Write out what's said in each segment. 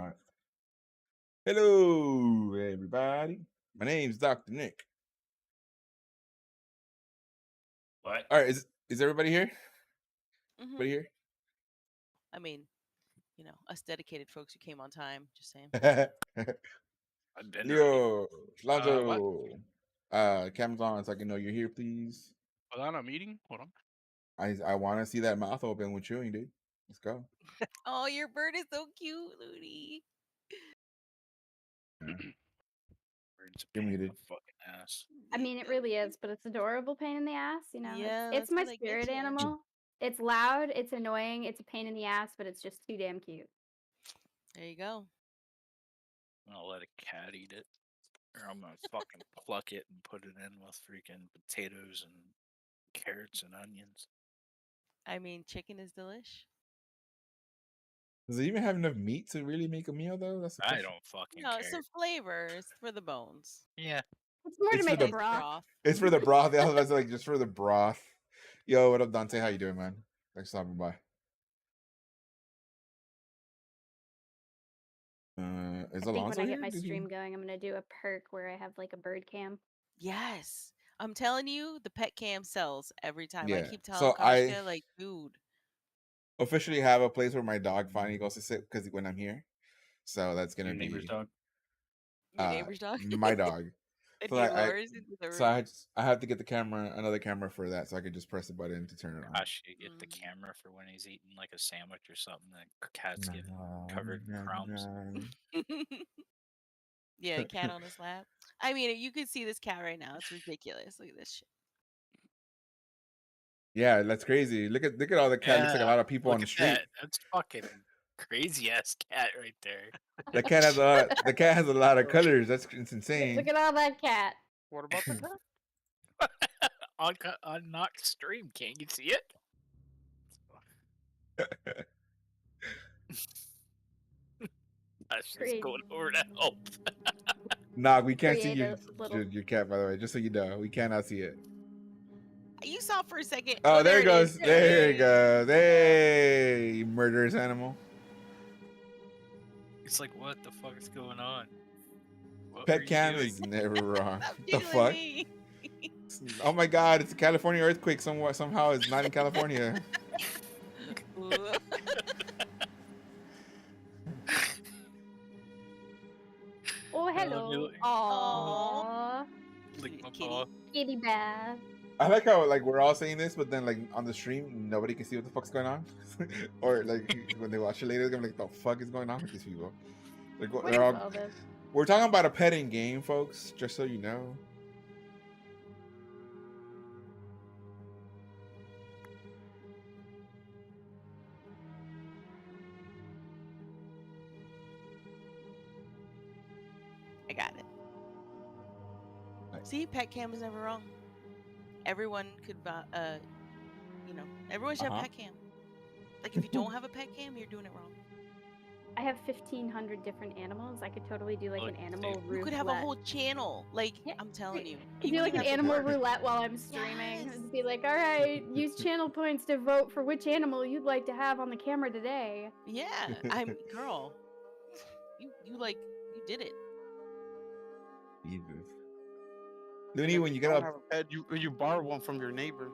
All right. Hello, everybody. My name's Dr. Nick. What? All right, is everybody here? Mhm. Everybody here? I mean, us dedicated folks who came on time. Just saying. I've been ready. Leo, What? Lonzo, cam's on so I can know you're here, please. Hold on, I'm eating. Hold on. I want to see that mouth open with chewing, dude. Let's go. Oh, your bird is so cute, Looney. Yeah. Bird's a You're pain in muted. the fucking ass. I mean, it really is, but it's adorable pain in the ass. You know, Yeah, it's that's my what I get spirit you. animal. It's loud, it's annoying, it's a pain in the ass, but it's just too damn cute. There you go. I'm gonna let a cat eat it, or I'm gonna fucking pluck it and put it in with freaking potatoes and carrots and onions. I mean, chicken is delish. Does it even have enough meat to really make a meal, though? That's the I question. don't fucking No, care. some flavors for the bones. Yeah. It's more It's to for make the a broth. It's for the broth. I was about to say, like, just for the broth. Yo, what up, Dante? How you doing, man? Thanks for stopping by. Is I think when Alonso I here? get my Did he- stream going, I'm gonna do a perk where I have like a bird cam. Yes, I'm telling you, the pet cam sells every time. I Yeah. keep telling So I Kashka, like, dude. officially have a place where my dog finally goes to sit because when I'm here. So that's gonna Your neighbor's be dog. Your neighbor's dog. my dog. And So he I lures into the room. so I have to get another camera for that, so I can just press the button to turn it on. Gosh, you get the camera for when he's eating like a sandwich or something. The cat's getting covered in crumbs. Yeah, cat on his lap. I mean, you could see this cat right now. It's ridiculous. Look at this shit. Yeah, that's crazy. Look at all the cat. Looks like a lot of people on the street. That's fucking crazy ass cat right there. The cat has a lot of colors. That's it's insane. Look at all that cat. What about the cat? on Knox stream, can't you see it? That's just going over to help. Nah, we can't see Create a little- your cat, by the way. Just so you know, we cannot see it. You saw for a second. Oh, there it goes. is. There it goes. Hey, you murderous animal. It's like, what the fuck is going on? What are Pet you cam doing? is never wrong. Stop The fuck? me. Oh my god, it's a California earthquake somehow it's not in California. Oh, hello. Aww. Lick my Kitty. paw. Kitty bath. I like how like we're all saying this, but then like on the stream nobody can see what the fuck's going on. Or like when they watch it later, they're gonna be like, the fuck is going on with these people? Like What they're is all all this? we're talking about a petting game, folks, just so you know. I got it. Nice. See, pet cam is never wrong. Everyone could, everyone should have pet cam. Like if you don't have a pet cam, you're doing it wrong. I have 1,500 different animals. I could totally do like an animal roulette. You could have a whole channel. Like Yeah. I'm telling you. do like an animal roulette while I'm streaming. Yes. It'd be like, all right, use channel points to vote for which animal you'd like to have on the camera today. Yeah, I'm girl. You did it. Jesus. Looney, when you get don't up, have a pet, you borrow one from your neighbor.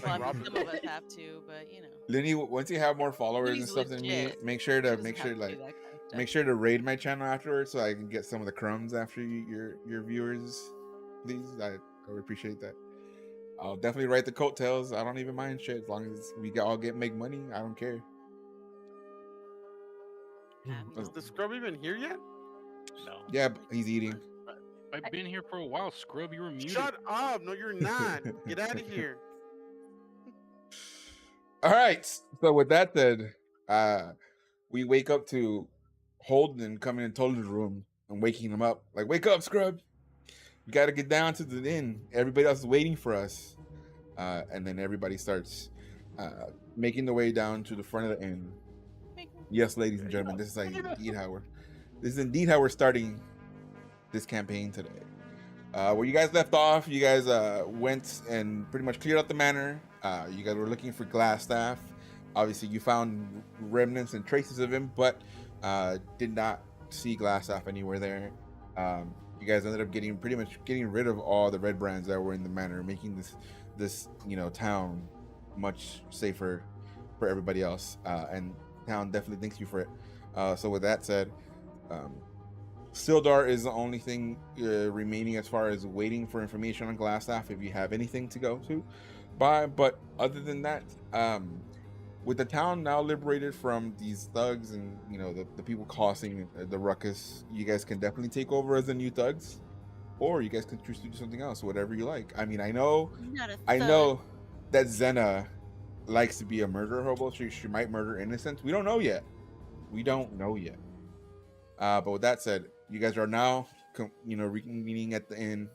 Well, I mean, Robert. some of us have to, but Looney, once you have more followers and Looney's stuff than me, legit. make sure He to doesn't have to do that kind of stuff. make sure to raid my channel afterwards so I can get some of the crumbs after your viewers. Please, I would appreciate that. I'll definitely write the coattails. I don't even mind shit as long as we all make money. I don't care. Is the scrub even here yet? No. Yeah, he's eating. I've been here for a while, Scrub. You were muted. Shut up! No, you're not. Get out of here. All right. So with that said, we wake up to Holden coming in Toland's room and waking him up. Like, wake up, Scrub. We got to get down to the inn. Everybody else is waiting for us. And then everybody starts making the way down to the front of the inn. Yes, ladies and gentlemen, this is indeed how we're starting this campaign today. Where you guys left off, you guys went and pretty much cleared out the manor. You guys were looking for Glassstaff. obviously you found remnants and traces of him, but did not see Glassstaff anywhere there. You guys ended up pretty much getting rid of all the red brands that were in the manor, making this town much safer for everybody else. And town definitely thanks you for it. So with that said, Sildar is the only thing remaining as far as waiting for information on Glassstaff. If you have anything to go to, but other than that, with the town now liberated from these thugs and the people causing the ruckus, you guys can definitely take over as the new thugs, or you guys can choose to do something else, whatever you like. I mean, I know Not a I thug. know that Zena likes to be a murderer hobo. She might murder innocents. We don't know yet. But with that said, you guys are now reconvening at the inn.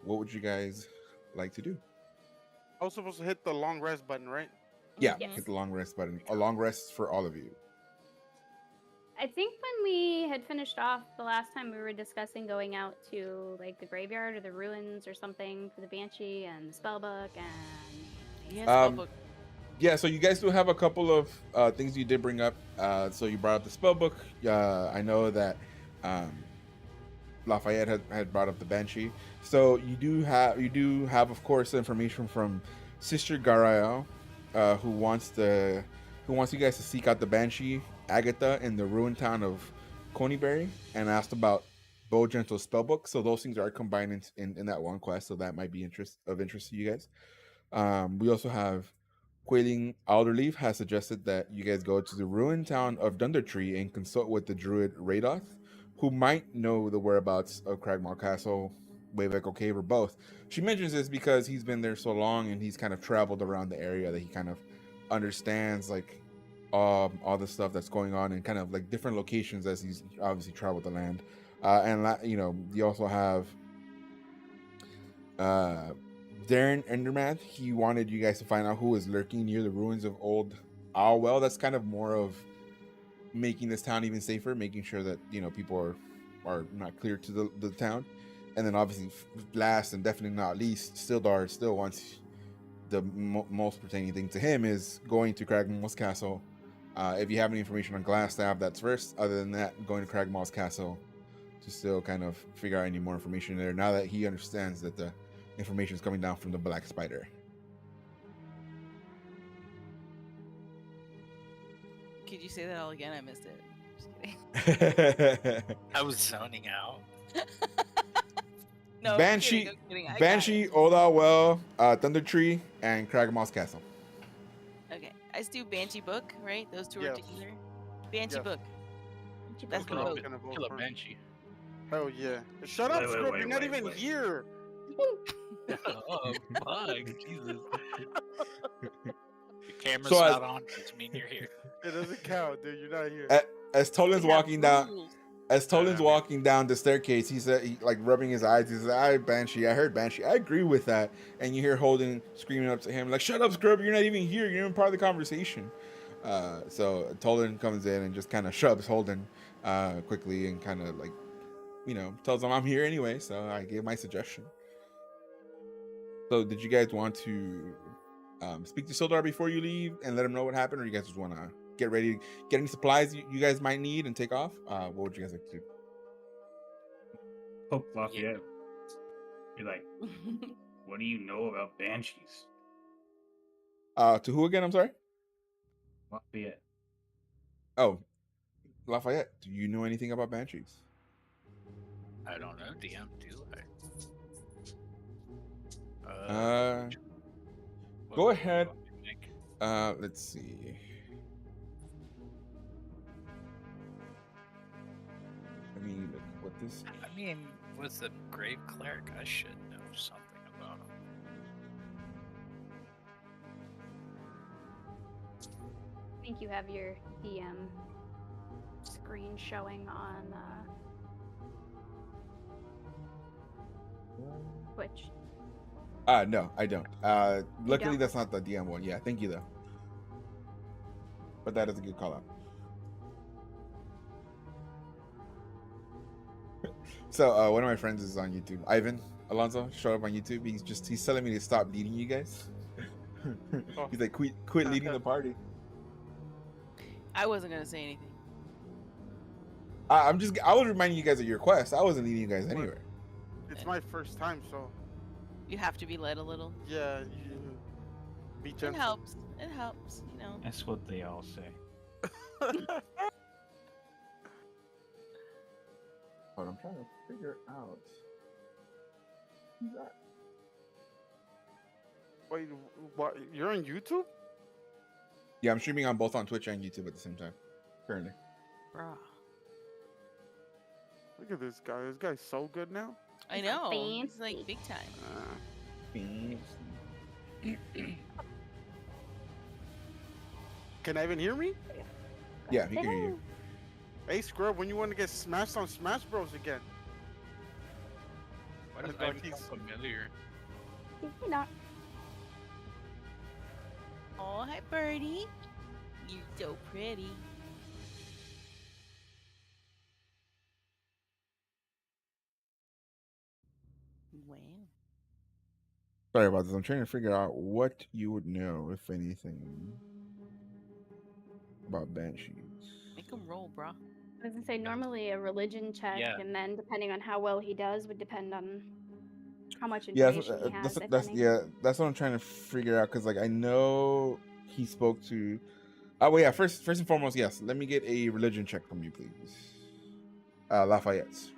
What would you guys like to do? I was supposed to hit the long rest button, right? Yeah, Mhm. hit the long rest button. A long rest for all of you. I think when we had finished off the last time, we were discussing going out to like the graveyard or the ruins or something for the banshee and the spellbook and Yes, Um, spellbook. Yeah, so you guys do have a couple of things you did bring up. So you brought up the spellbook. I know that Lafayette had brought up the banshee. So you do have of course information from Sister Garael, who wants you guys to seek out the banshee Agatha in the ruined town of Coneyberry, and asked about Bowgentle's spellbook. So those things are combined in that one quest. So that might be of interest to you guys. We also have Quailing Alderleaf has suggested that you guys go to the ruined town of Dundertree and consult with the druid Radoth, who might know the whereabouts of Cragmaw Castle, Wave Echo Cave, or both. She mentions this because he's been there so long and he's kind of traveled around the area that he kind of understands like all the stuff that's going on in kind of like different locations as he's obviously traveled the land. You also have Darren Endermath. He wanted you guys to find out who is lurking near the ruins of old Owlwell. That's kind of more of making this town even safer, making sure that people are not clear to the town. And then obviously last and definitely not least, Sildar still wants the most pertaining thing to him is going to Cragmaw's castle. If you have any information on Glassstaff, that's first. Other than that, going to Cragmaw's castle to still kind of figure out any more information there now that he understands that the information is coming down from the Black Spider. Could you say that all again? I missed it. Just kidding. I was zoning out. No, Banshee, I'm kidding. I got Banshee, Old Owlwell, Thundertree, and Cragmaw's castle. it. Okay, I do Banshee book, right? Those two are Yes. together. Banshee Yes. book. That's Kill the a, vote. Gonna vote kill a for him. banshee. Oh yeah. Shut up, Wait, Script. wait, You're not wait, even wait. here. Oh, fuck. Jesus. The camera's So not on. Doesn't mean you're here. It doesn't count, dude. You're not here. As Tolan's We have walking down, rules. as Tolan's I mean- walking down the staircase, he said, like rubbing his eyes. He says, "I Banshee. I heard Banshee. I agree with that." And you hear Holden screaming up to him, like, "Shut up, Scrub! You're not even here. You're not even part of the conversation." So Tolan comes in and just kind of shoves Holden quickly and kind of like, tells him, "I'm here anyway." So I gave my suggestion. So did you guys want to speak to Sildar before you leave and let him know what happened, or you guys just want to get ready, get any supplies you guys might need, and take off? What would you guys like to do? Pope Lafayette. You're like, what do you know about banshees? To who again? I'm sorry. Lafayette. Oh, Lafayette. Do you know anything about banshees? I don't know, DM, do I? Go what ahead. do you think? Let's see. Let me look what this. I mean, with the Grave Cleric, I should know something about him. I think you have your DM screen showing on Twitch. No, I don't. Luckily, don't? that's not the DM one. Yeah, thank you though. But that is a good call out. So one of my friends is on YouTube. Ivan Alonso showed up on YouTube. He's telling me to stop leading you guys. He's like, quit leading the party. I wasn't gonna say anything. I was reminding you guys of your quest. I wasn't leading you guys anywhere. It's my first time, so You have to be led a little. yeah, you be It gentle. helps. It helps, you know. That's what they all say. But I'm trying to figure out. Who's that? Wait, what? You're on YouTube? Yeah, I'm streaming on both on Twitch and YouTube at the same time. Currently. Bruh. Look at this guy. This guy's so good now. I It's know. fancy. It's like big time. Can Evan hear me? Yeah, he can hear you. Hey, Scrub, when you want to get smashed on Smash Bros again? Why does Like Ivan sound familiar? Maybe not. Oh, hi, Birdie. You're so pretty. Wow. Sorry about this. I'm trying to figure out what you would know, if anything, about banshees. Make him roll, bro. I was gonna say normally a religion check, Yeah. and then depending on how well he does would depend on how much Yeah, information he has. if any. that's what I'm trying to figure out, because like I know he spoke to. Oh well, yeah. First and foremost, yes. Let me get a religion check from you, please. Lafayette's.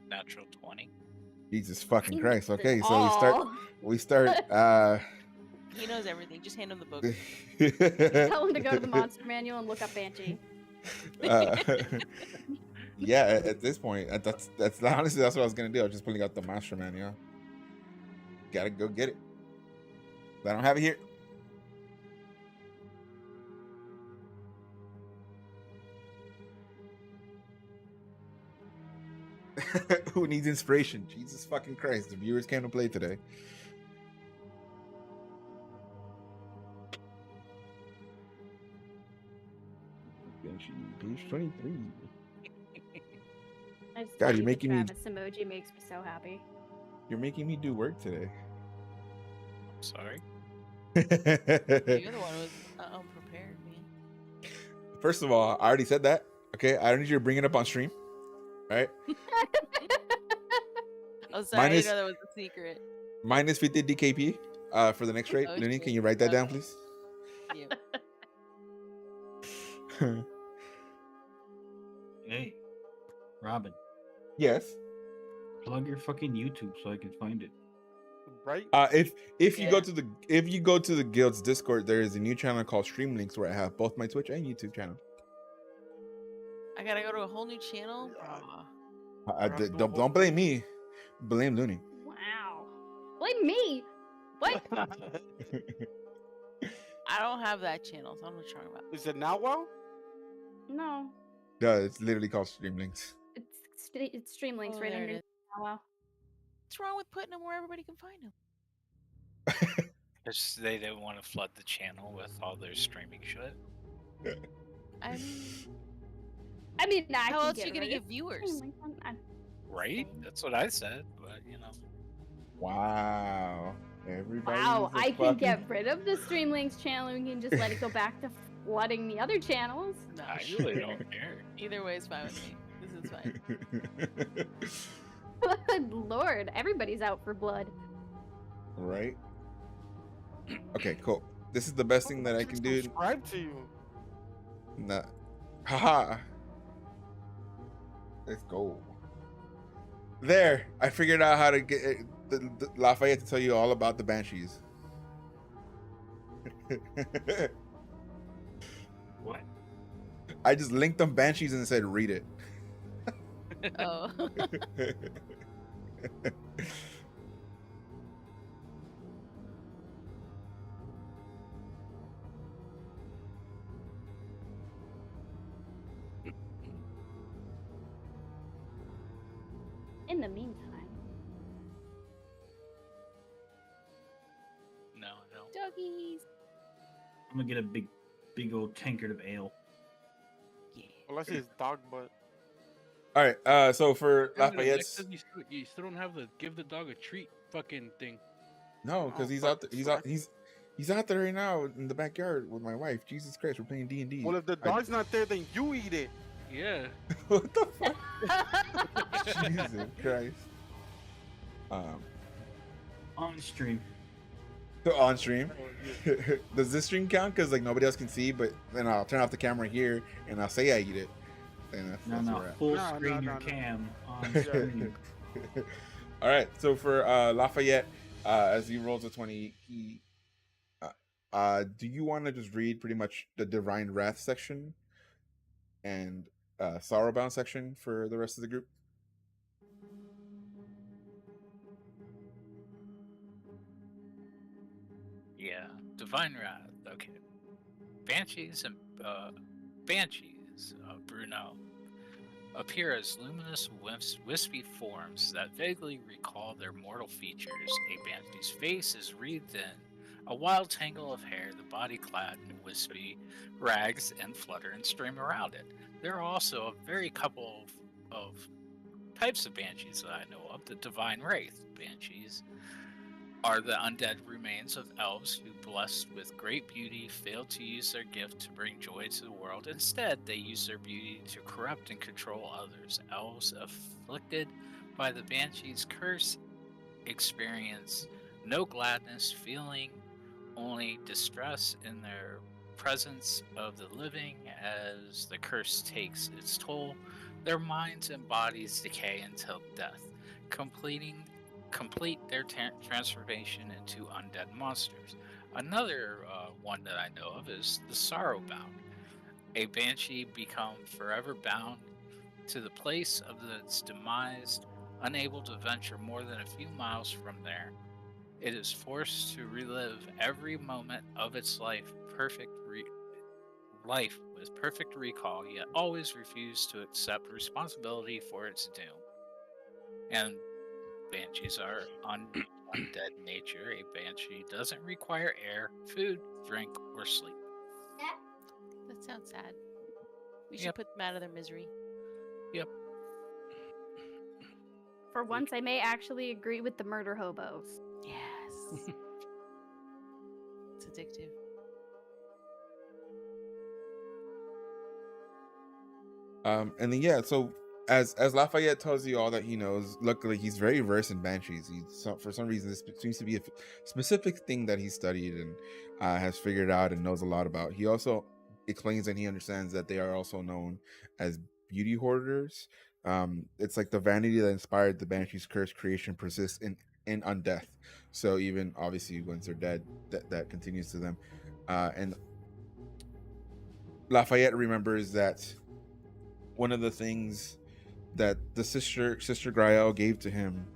Natural 20. Jesus fucking He Christ. knows it Okay, so all. we start. He knows everything. Just hand him the book. Tell him to go to the monster manual and look up Banshee. Yeah, at this point, that's honestly that's what I was gonna do. I was just pulling out the master manual. Gotta go get it. I don't have it here. Who needs inspiration? Jesus fucking Christ! The viewers came to play today. Page 23. I just God, told you're you the making me. Travis emoji makes me so happy. You're making me do work today. Sorry. You're the one who was unprepared, man. First of all, I already said that. Okay, I don't need you to bring it up on stream. Right? Oh, sorry. I Minus- didn't know that was a secret. Minus 50 DKP for the next raid. Oh, Looney, shit. can you write that down, Okay. please? Yeah. Hey, Robin, Yes. plug your fucking YouTube so I can find it. Right? If you Yeah. go to the guild's Discord, there is a new channel called Streamlinks where I have both my Twitch and YouTube channel. I gotta go to a whole new channel. Yeah. Don't blame me. Blame Looney. Wow. Blame me. What? I don't have that channel, so I'm not talking about. Is it now well? No. Yeah, it's literally called Streamlinks. It's Streamlinks Oh, right there it under. is. Oh, wow. What's wrong with putting them where everybody can find them? Because they didn't want to flood the channel with all their streaming shit. I mean, I mean, I how can else get you gonna rid get of viewers? Streamlinks. Right? That's what I said. But, you know. Wow. Everybody. Wow, I can get rid of the Streamlinks channel and we can just let it go back to flooding the other channels. No, I really don't care. either way is fine with me. This is fine. Good lord, everybody's out for blood. Right? Okay, cool. This is the best thing that I can do. Subscribe to you. Nah. Haha. Let's go. There. I figured out how to get the Lafayette to tell you all about the banshees. What? I just linked them banshees and said read it. Oh. In the meantime, No, no. Doggies. I'm gonna get a big old tankard of ale. Yeah. All I see is dog butt. All right. So for Damn it, Lafayette's, Alexis, you still don't have the give the dog a treat fucking thing. no, because Oh, he's fuck out. this He's flag. out. He's out there right now in the backyard with my wife. Jesus Christ, we're playing D&D. Well, if the dog's not there, then you eat it. Yeah. What the fuck? Jesus Christ. On stream. So on stream. Oh, yeah. Does this stream count? Because like nobody else can see, but then I'll turn off the camera here and I'll say I eat it. And that's where we're at. Full No, screen no, your no, no. cam on Yeah. stream. All right. So for Lafayette, as he rolls a 20, he do you want to just read pretty much the Divine Wrath section and Sorrowbound section for the rest of the group? Yeah, Divine Wrath. Okay. Banshees and Bruno appear as luminous, wispy forms that vaguely recall their mortal features. A banshee's face is wreathed in a wild tangle of hair, the body clad in wispy rags and flutter and stream around it. There are also a very couple of types of banshees that I know of. The Divine Wraith banshees are the undead remains of elves who, blessed with great beauty, failed to use their gift to bring joy to the world. Instead, they use their beauty to corrupt and control others. Elves afflicted by the banshee's curse experience no gladness, feeling only distress in their presence of the living as the curse takes its toll. Their minds and bodies decay until death, complete their transformation into undead monsters. Another one that I know of is the Sorrowbound. A banshee become forever bound to the place of its demise, unable to venture more than a few miles from there. It is forced to relive every moment of its life with perfect recall, yet always refuse to accept responsibility for its doom. And banshees are undead nature. A banshee doesn't require air, food, drink, or sleep. That sounds sad. We should Yep. put them out of their misery. Yep. For once, I may actually agree with the murder hobos. Yes. It's addictive. And then yeah, so as Lafayette tells you all that he knows, luckily he's very versed in banshees. For some reason this seems to be a specific thing that he studied and has figured out and knows a lot about. He also explains and he understands that they are also known as beauty hoarders. It's like the vanity that inspired the banshee's curse creation persists in undeath. So even obviously once they're dead, that continues to them. And Lafayette remembers that one of the things that the sister Grael gave to him,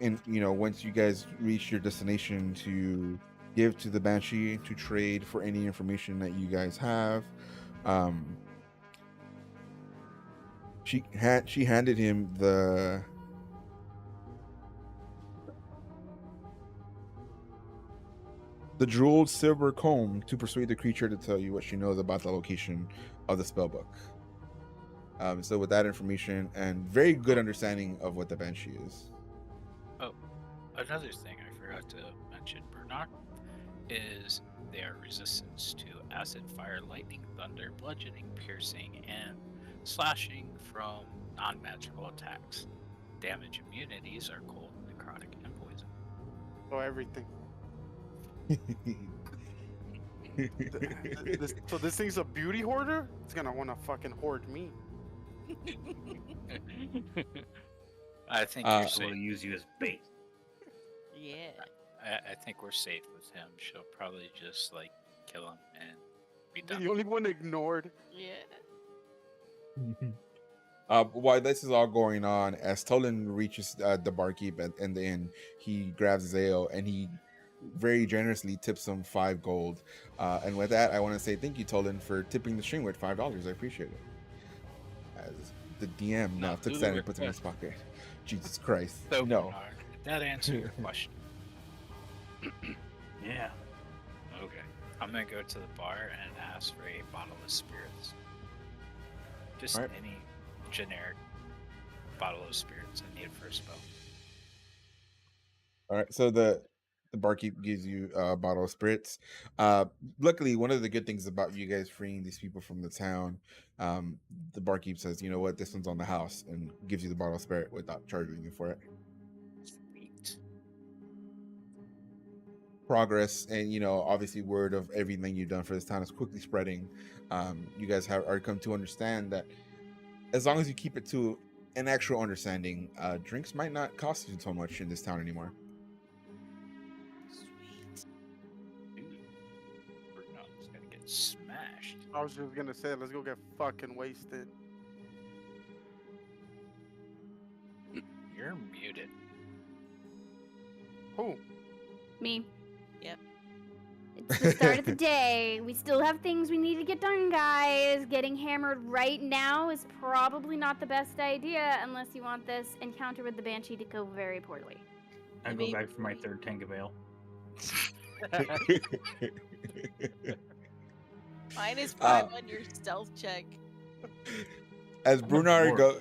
and once you guys reach your destination, to give to the Banshee to trade for any information that you guys have. She handed him the jeweled silver comb to persuade the creature to tell you what she knows about the location of the spellbook. So with that information and very good understanding of what the Banshee is. Oh, another thing I forgot to mention, Bernard, is their resistance to acid, fire, lightning, thunder, bludgeoning, piercing, and slashing from non-magical attacks. Damage immunities are cold, necrotic, and poison. So everything. So this thing's a beauty hoarder? It's gonna wanna fucking hoard me. I think Uh, you're So we'll safe. use you as bait. Yeah. I think we're safe with him. She'll probably just like kill him and be The done. only one ignored. Yeah. While this is all going on, as Tolan reaches the barkeep in the inn, he grabs his ale and he very generously tips him 5 gold. And with that, I want to say thank you, Tolan, for tipping the stream with $5. I appreciate it. As the DM now Not takes duly that and puts it in his requested. pocket. Jesus Christ. So, No. Bernard, did that answer your question? Yeah. Okay. I'm gonna go to the bar and ask for a bottle of spirits. Just Alright. any generic bottle of spirits I need for a spell. All right, so the barkeep gives you a bottle of spirits. Luckily, one of the good things about you guys freeing these people from the town, the barkeep says, "You know what? This one's on the house," and gives you the bottle of spirit without charging you for it. Sweet. Progress, and obviously, word of everything you've done for this town is quickly spreading. You guys are come to understand that as long as you keep it to an actual understanding, drinks might not cost you so much in this town anymore. Sweet. Dude, we're not just gonna get smashed. I was just gonna say, let's go get fucking wasted. You're muted. Who? Me. Yep. It's the start of the day. We still have things we need to get done, guys. Getting hammered right now is probably not the best idea unless you want this encounter with the Banshee to go very poorly. I go back for my third tank of ale. -5 on your stealth check. As I'm a Brunar dwarf. go,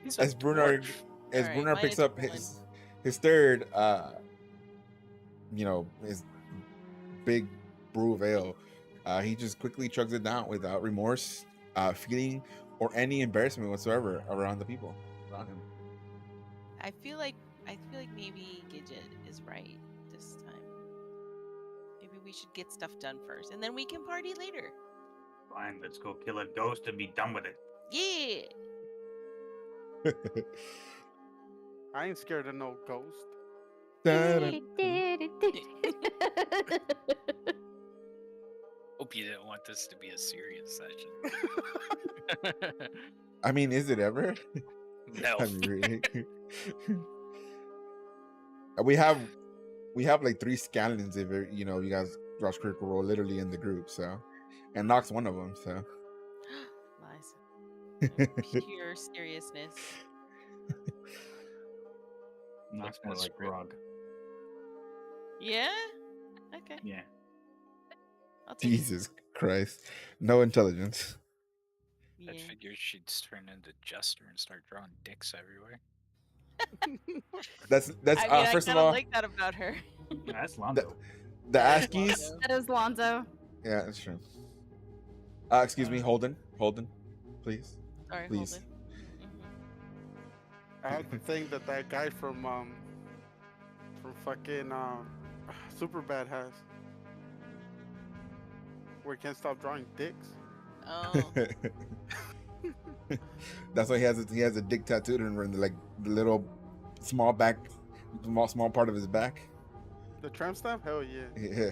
He's a as Brunar dwarf. as Alright, Brunar picks up -1. his third, his big brew of ale, he just quickly chugs it down without remorse, feeling, or any embarrassment whatsoever around the people around him. I feel like maybe Gidget is right this time. Maybe we should get stuff done first, and then we can party later. Fine, let's go kill a ghost and be done with it. Yeah. I ain't scared of no ghost. Hope you didn't want this to be a serious session. I mean, is it ever? No. I mean, really? we have like 3 scallions if you guys Josh critical roll literally in the group, so, and Knox one of them, so. Lies. Pure seriousness. Knocks more That's like great. grog. Yeah. Okay. Yeah. I'll take it. Jesus Christ, no intelligence. Yeah. I figured she'd turn into Jester and start drawing dicks everywhere. That's I mean, first I of kind of all, like that about her. Yeah, that's Lonzo. the That is Askies. Lonzo. That is Lonzo. Yeah, that's true. Excuse me, Holden, please. Sorry, Please. Holden. I had to think that guy from fucking Superbad has, where he can't stop drawing dicks. Oh. That's why he has a dick tattooed in the little small part of his back. The tramp stamp? Hell yeah. Yeah.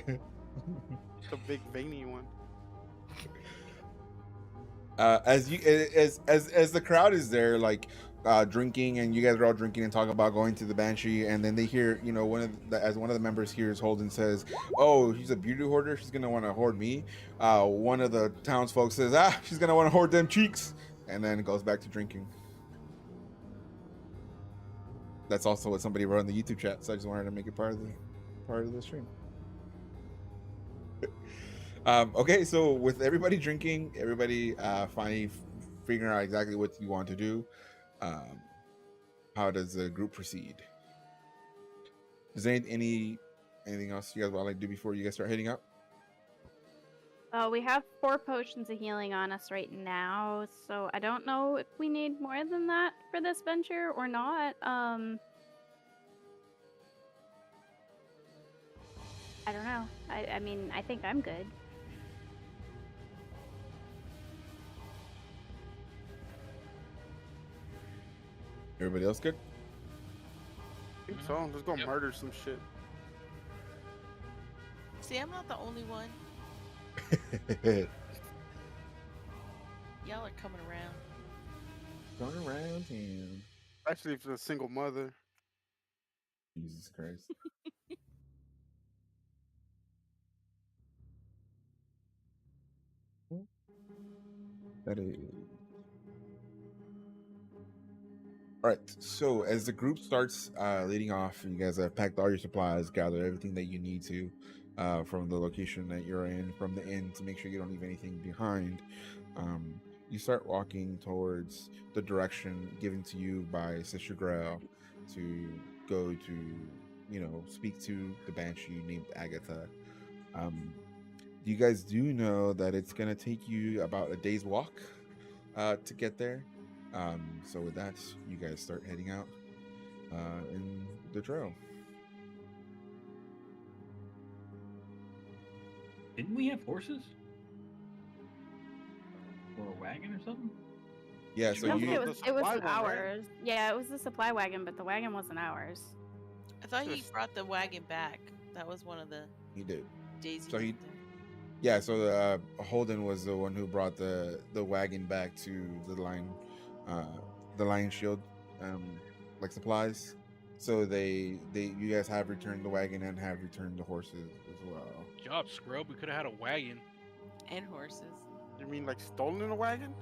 The big veiny one. As the crowd is there, drinking, and you guys are all drinking and talking about going to the Banshee, and then they hear, one of the members hears Holden says, "Oh, she's a beauty hoarder. She's gonna want to hoard me." One of the townsfolk says, "She's gonna want to hoard them cheeks," and then goes back to drinking. That's also what somebody wrote in the YouTube chat, so I just wanted to make it part of the stream. Okay, so with everybody drinking, everybody finally figuring out exactly what you want to do, how does the group proceed? Is there anything else you guys want to do before you guys start heading up? We have 4 potions of healing on us right now, so I don't know if we need more than that for this venture or not. I don't know. I mean, I think I'm good. Everybody else good? I think so. Let's go Yep. murder some shit. See, I'm not the only one. Y'all are coming around. Going around him. Actually, if it's a single mother. Jesus Christ. That is. All right. So as the group starts leading off, you guys have packed all your supplies, gathered everything that you need to from the location that you're in, from the inn, to make sure you don't leave anything behind. you start walking towards the direction given to you by Sister Grail to go to, speak to the banshee named Agatha. You guys do know that it's gonna take you about a day's walk to get there. So with that, you guys start heading out in the trail. Didn't we have horses? Or a wagon or something? Yeah, so No, you it was supply one, right? ours. Yeah, it was the supply wagon, but the wagon wasn't ours. I thought he Just- brought the wagon back. That was one of the you did. days he So he- lived there. Yeah, so Holden was the one who brought the wagon back to the lion shield, like supplies. So you guys have returned the wagon and have returned the horses as well. Job, scrub. We could have had a wagon. And horses. You mean like stolen a wagon?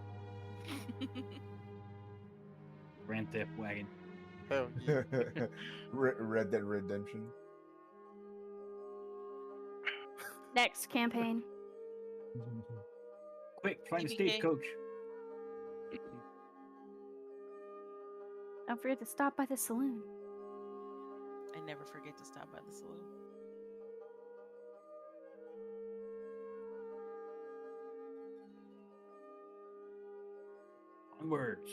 Grand Theft Wagon. Hell yeah. Red Dead Redemption. Next campaign. Quick, find a TBK. stagecoach. Don't forget to stop by the saloon. I never forget to stop by the saloon. Onwards.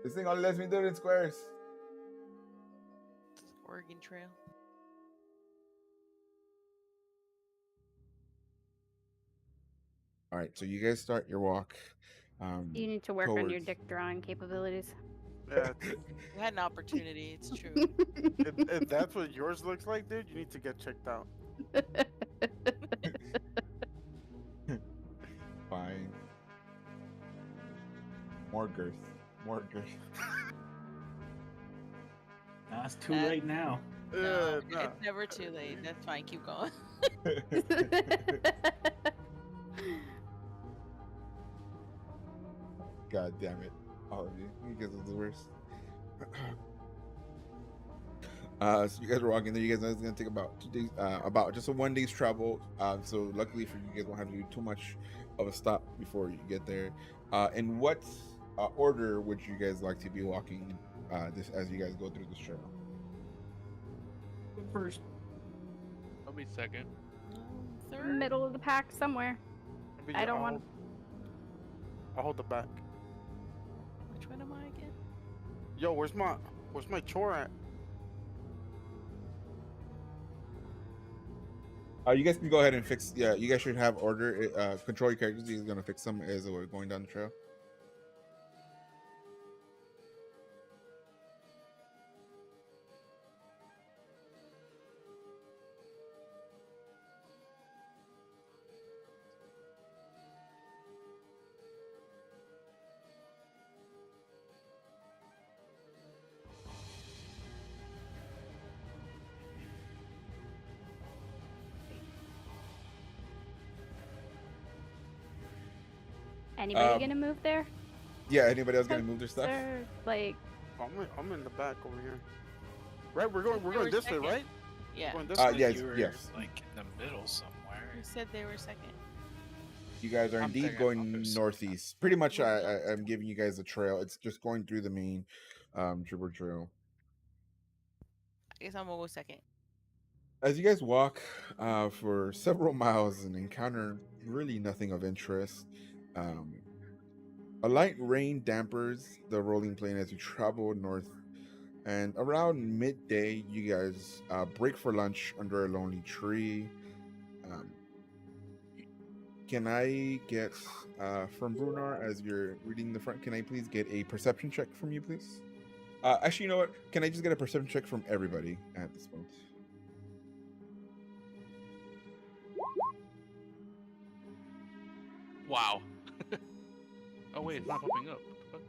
This thing only lets me do it in squares. Oregon Trail. All right, so you guys start your walk. You need to work on your towards- dick drawing capabilities. Yeah, You had an opportunity, it's true. if that's what yours looks like, dude, you need to get checked out. Fine. More girth. More girth. Nah, it's too Uh, late now. No, No. it's never too late. That's fine. Keep going. God damn it, all of you. You guys are the worst. So you guys are walking there. You guys know it's gonna take about 2 days, about just a 1 day's travel. So luckily for you, you guys won't have to do too much of a stop before you get there. In what order would you guys like to be walking this as you guys go through this trail? First, I'll be second. Third. Middle of the pack somewhere. But I don't I'll want- hold- I'll hold the back. Which one am I again? Yo, where's my chore at? You guys can go ahead and fix. Yeah, you guys should have order. Control your characters. He's gonna fix them as we're going down the trail. Anybody gonna move there? Yeah. Anybody else gonna move their stuff? Sir, like, I'm in the back over here. Right, we're going They were this way, second. right? Yeah. Going this Uh, way. yes, You were, yes. like in the middle somewhere. Who said they were second? You guys are I'm indeed thinking going others. northeast. Pretty much, I'm giving you guys a trail. It's just going through the main Dribble Trail. I guess I'm gonna go second. As you guys walk for several miles and encounter really nothing of interest, a light rain dampers the rolling plain as you travel north. And around midday, you guys break for lunch under a lonely tree. Can I get from Brunar, as you're reading the front, can I please get a perception check from you, please? Actually, you know what? Can I just get a perception check from everybody at this point? Wow. Oh wait, it's not popping up. What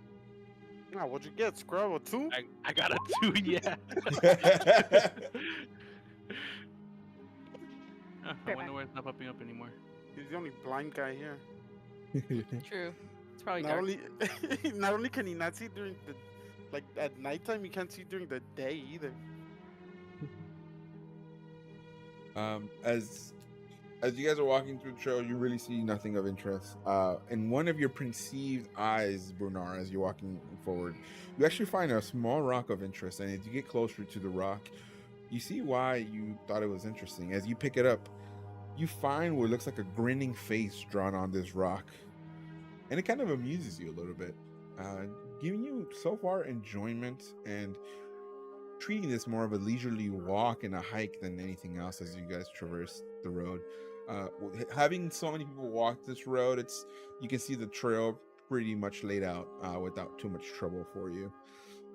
Nah, what'd you get? Scrub a 2? the fuck? I got a 2, yeah. I Fair wonder back. why it's not popping up anymore. He's the only blind guy here. True. It's probably Not dark. only, not only can he not see during the, like at nighttime, he can't see during the day either. As you guys are walking through the trail, you really see nothing of interest. In one of your perceived eyes, Brunar, as you're walking forward, you actually find a small rock of interest. And as you get closer to the rock, you see why you thought it was interesting. As you pick it up, you find what looks like a grinning face drawn on this rock. And it kind of amuses you a little bit, giving you so far enjoyment and treating this more of a leisurely walk and a hike than anything else as you guys traverse the road. Having so many people walk this road, you can see the trail pretty much laid out without too much trouble for you.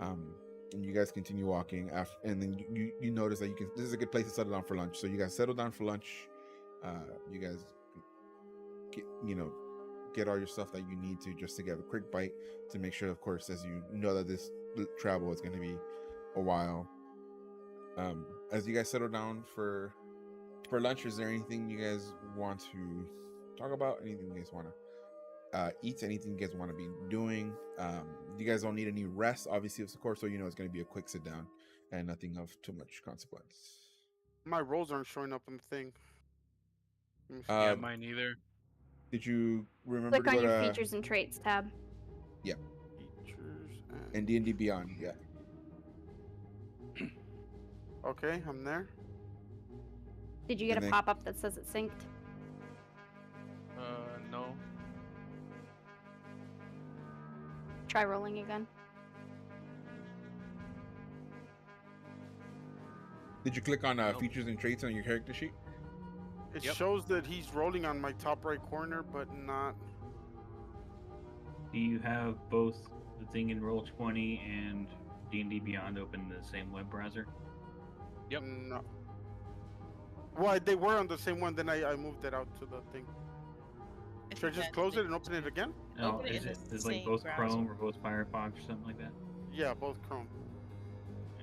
And you guys continue walking and then you notice that this is a good place to settle down for lunch. So you guys settle down for lunch. You guys get all your stuff that you need to just to get a quick bite to make sure, of course, as you know that this travel is going to be a while. As you guys settle down for lunch, is there anything you guys want to talk about? Anything you guys want to eat? Anything you guys want to be doing? You guys don't need any rest, obviously, of course, so you know it's going to be a quick sit down and nothing of too much consequence. My rolls aren't showing up on the thing. Let me see. Yeah, mine either. Did you remember Click to on go your to features and traits tab. Features and D&D Beyond? Yeah. Okay, I'm there. Did you get And a then- pop-up that says it's synced? No. Try rolling again. Did you click on Nope. features and traits on your character sheet? It Yep. shows that he's rolling on my top right corner, but not. Do you have both the thing in Roll20 and D&D Beyond open in the same web browser? Yep. No. Well, they were on the same one. Then I moved it out to the thing. Should I just close it and open it again? No, Open it is in it the is like same both browser. Chrome or both Firefox or something like that? Yeah, both Chrome.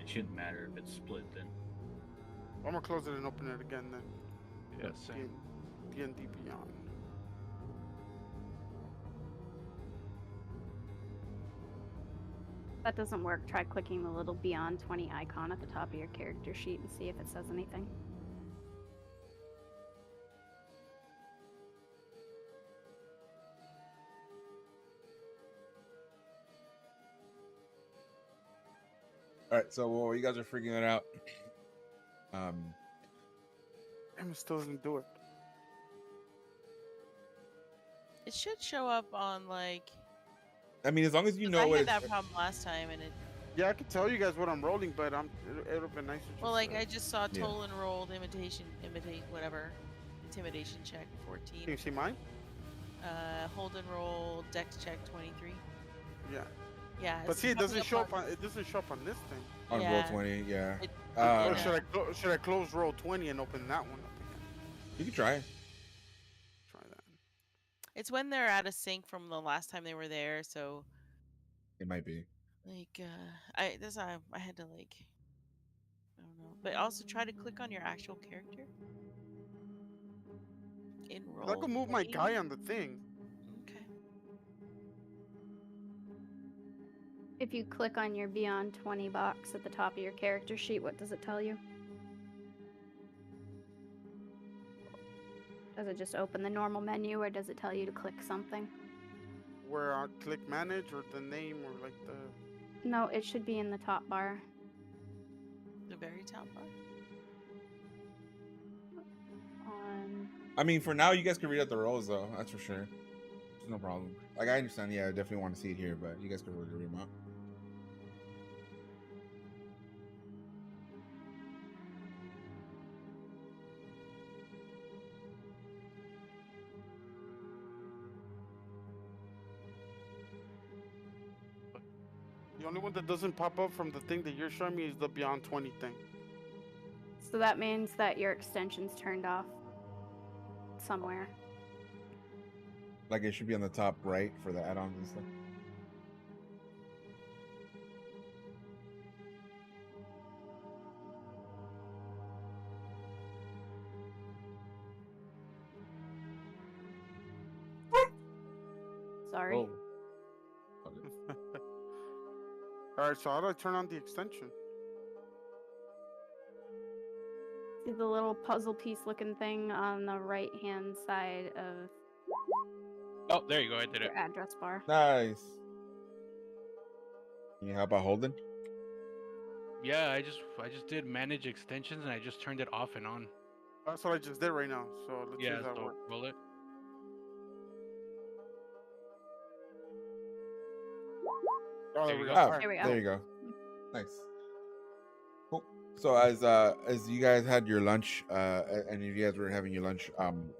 It shouldn't matter if it's split then. I'm gonna close it and open it again then. Yeah, same. D&D Beyond. If that doesn't work, try clicking the little Beyond 20 icon at the top of your character sheet and see if it says anything. All right, so while you guys are figuring it out, Damn, it still doesn't do it. It should show up on like. I mean, as long as you 'cause know I what had it's, that problem last time, and it. Yeah, I can tell you guys what I'm rolling, but it'll have been nicer. Well, just like to- I just saw Yeah. total enrolled imitate whatever, intimidation check Can 14. you see mine? Hold and roll dex check 23. Yeah. Yeah. But it's see, it popping doesn't show up on- on. It doesn't show up on this thing. on Yeah. Roll20, yeah. It- Or Uh, Yeah. should I close Roll20 and open that one up again? you can try it. Try that. It's when they're out of sync from the last time they were there, so It might be. like I had to like I don't know. But also try to click on your actual character. Enroll. I can move my 20. guy on the thing. Okay. If you click on your Beyond 20 box at the top of your character sheet, what does it tell you? Does it just open the normal menu or does it tell you to click something? Where I click manage or the name or like the. No, it should be in the top bar. The very top bar. On I mean, for now, you guys can read out the rolls, though. That's for sure. There's no problem. Like, I understand, yeah, I definitely want to see it here, but you guys can really read them out. The only one that doesn't pop up from the thing that you're showing me is the Beyond 20 thing. So that means that your extension's turned off somewhere. Like, it should be on the top right for the add-ons and stuff. Sorry. Oh, All right, so how do I turn on the extension? See the little puzzle piece looking thing on the right hand side of oh, there you go. I did it. your address bar. Nice. Can you help out Holden? Yeah, I just did manage extensions and I just turned it off and on. That's what I just did right now. So let's see Yeah, if that so works. roll it. Oh, There there you we go. go. Oh, All right. There we go. there you go. Nice. Cool. So as you guys had your lunch, and you guys were having your lunch,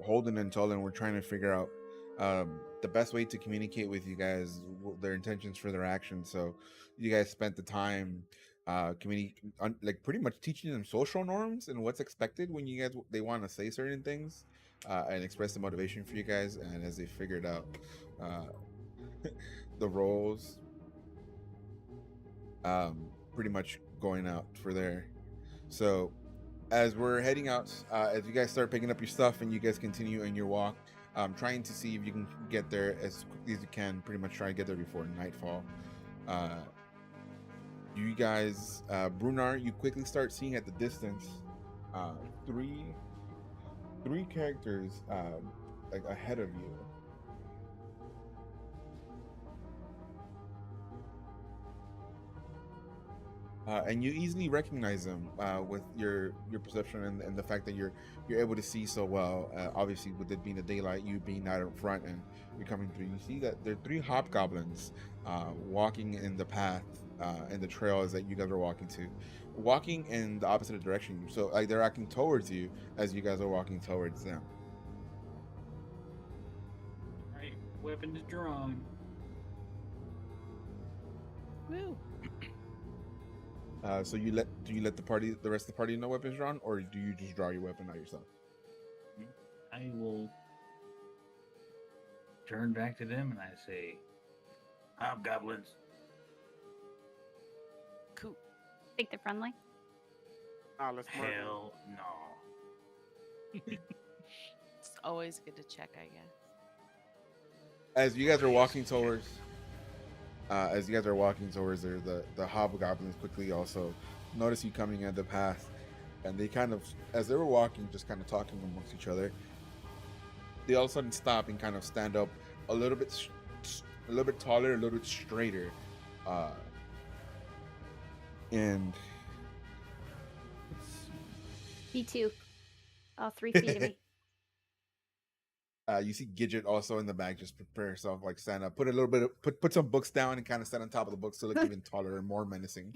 Holden and Tolan were trying to figure out the best way to communicate with you guys, their intentions for their actions. So you guys spent the time like pretty much teaching them social norms and what's expected when you guys they want to say certain things, and express the motivation for you guys. And as they figured out the roles, pretty much going out for there. So as we're heading out, as you guys start picking up your stuff and you guys continue in your walk, trying to see if you can get there as quickly as you can, pretty much try to get there before nightfall. You guys, Brunar, you quickly start seeing at the distance three characters like ahead of you. And you easily recognize them with your perception and the fact that you're able to see so well. Obviously, with it being the daylight, you being out in front and you're coming through, you see that there are three hobgoblins walking in the path in the trails that you guys are walking in the opposite direction. So like they're acting towards you as you guys are walking towards them. Right, weapon is drawn. Woo. So do you let the rest of the party know weapons drawn, or do you just draw your weapon out yourself? I will turn back to them and I say, hobgoblins. Cool. Think they're friendly. Let's murder. Hell no. It's always good to check, I guess. As you guys are walking towards there, the hobgoblins quickly also notice you coming in the path, and they kind of, as they were walking, just kind of talking amongst each other, they all of a sudden stop and kind of stand up a little bit taller, a little bit straighter, and Me too. All 3 feet of me. you see Gidget also in the back, just prepare herself, like stand up, put some books down, and kind of stand on top of the books to look even taller and more menacing,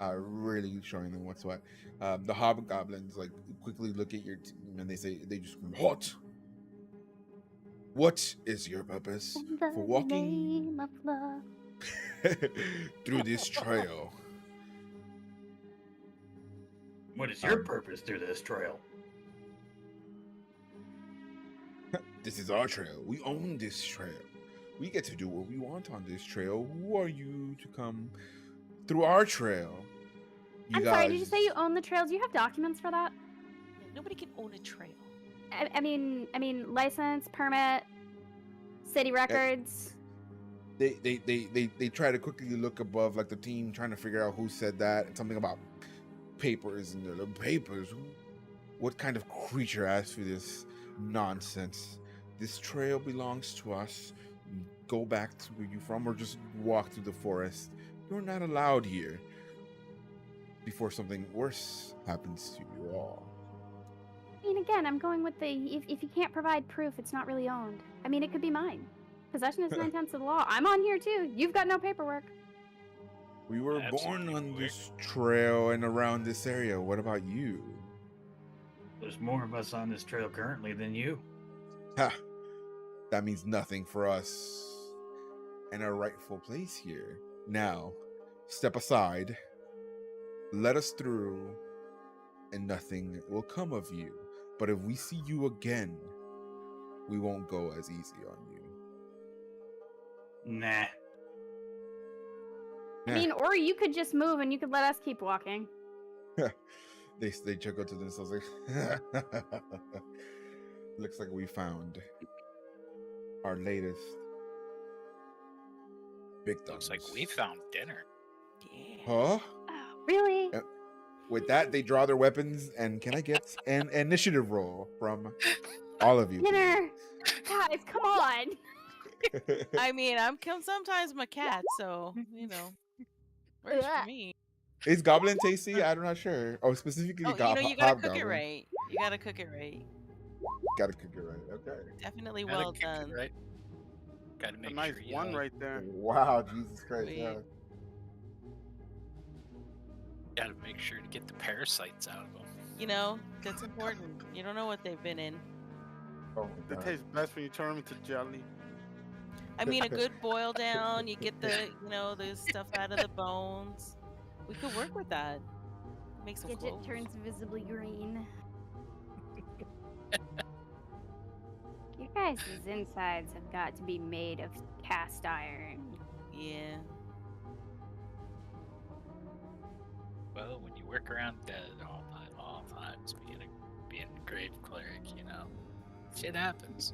really showing them what's what. The hobgoblins like quickly look at your team and they just scream, "Halt! What is your purpose for walking Name of love. through this trail?" What is your purpose through this trail? This is our trail. We own this trail. We get to do what we want on this trail. Who are you to come through our trail? I'm sorry, did you say you own the trail? Do you have documents for that? Yeah, nobody can own a trail. I mean, license, permit, city records. They try to quickly look above, like the team trying to figure out who said that. Something about papers and the papers. What kind of creature asked for this nonsense? This trail belongs to us. Go back to where you're from, or just walk through the forest. You're not allowed here before something worse happens to you all. I mean, again, I'm going with the if you can't provide proof, it's not really owned. I mean, it could be mine. Possession is 9/10 of the law. I'm on here too. You've got no paperwork. We were That's born on weird. this trail and around this area. What about you? There's more of us on this trail currently than you. Ha! That means nothing for us and our rightful place here. Now, step aside. Let us through, and nothing will come of you. But if we see you again, we won't go as easy on you. Nah. I mean, or you could just move and you could let us keep walking. They chuckle to themselves like, looks like we found our latest victims. Looks like we found dinner. Yeah. Huh? Oh, really? With that, they draw their weapons, and can I get an initiative roll from all of you? Dinner! Guys, come on! I mean, sometimes my cat, so you know, works for Ugh. me. Is goblin tasty? I'm not sure. Oh, specifically, Oh, you gotta cook it hobgoblin. right. You gotta cook it right. Gotta cook it right. Okay. Definitely Gotta well kick it done. right. Gotta A make nice sure one you right there. Wow, Jesus Christ! Sweet. Yeah. gotta make sure to get the parasites out of them. You know, that's important. You don't know what they've been in. Oh my It God. tastes best when you turn them into jelly. I mean, a good boil down. You get the stuff out of the bones. We could work with that. Make some Gidget clothes. turns visibly green. You guys' insides have got to be made of cast iron. Yeah. Well, when you work around dead all times, being a grave cleric, shit happens.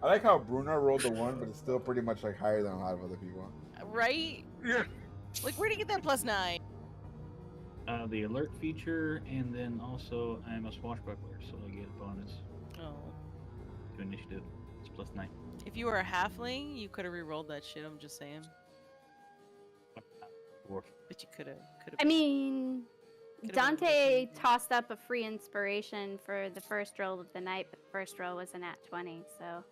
I like how Bruno rolled the 1, but it's still pretty much like higher than a lot of other people. Right? Yeah. Like, where'd you get that +9? The alert feature, and then also I'm a swashbuckler, so I get a bonus Oh. to initiative. It's +9. If you were a halfling, you could have re-rolled that shit. I'm just saying. Dwarf. But you could have. I mean, Could've Dante been- tossed up a free inspiration for the first roll of the night, but the first roll was a nat 20, so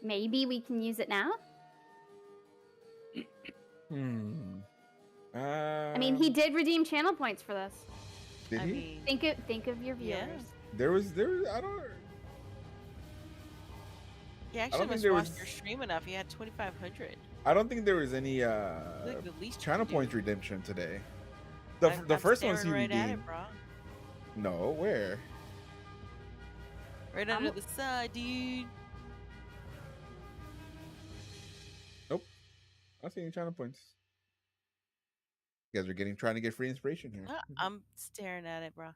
maybe we can use it now? I mean, he did redeem channel points for this. Did I he? mean, Think of your yeah. viewers. There was. I don't. You actually think must there watch was- your stream enough. You had 2,500. I don't think there was any Like the least you channel could do. points redemption today. I'm The first ones he staring right at it, redeemed. bro. No, where? Right under the side, dude. I don't see any channel points. You guys are trying to get free inspiration here. I'm staring at it, bro.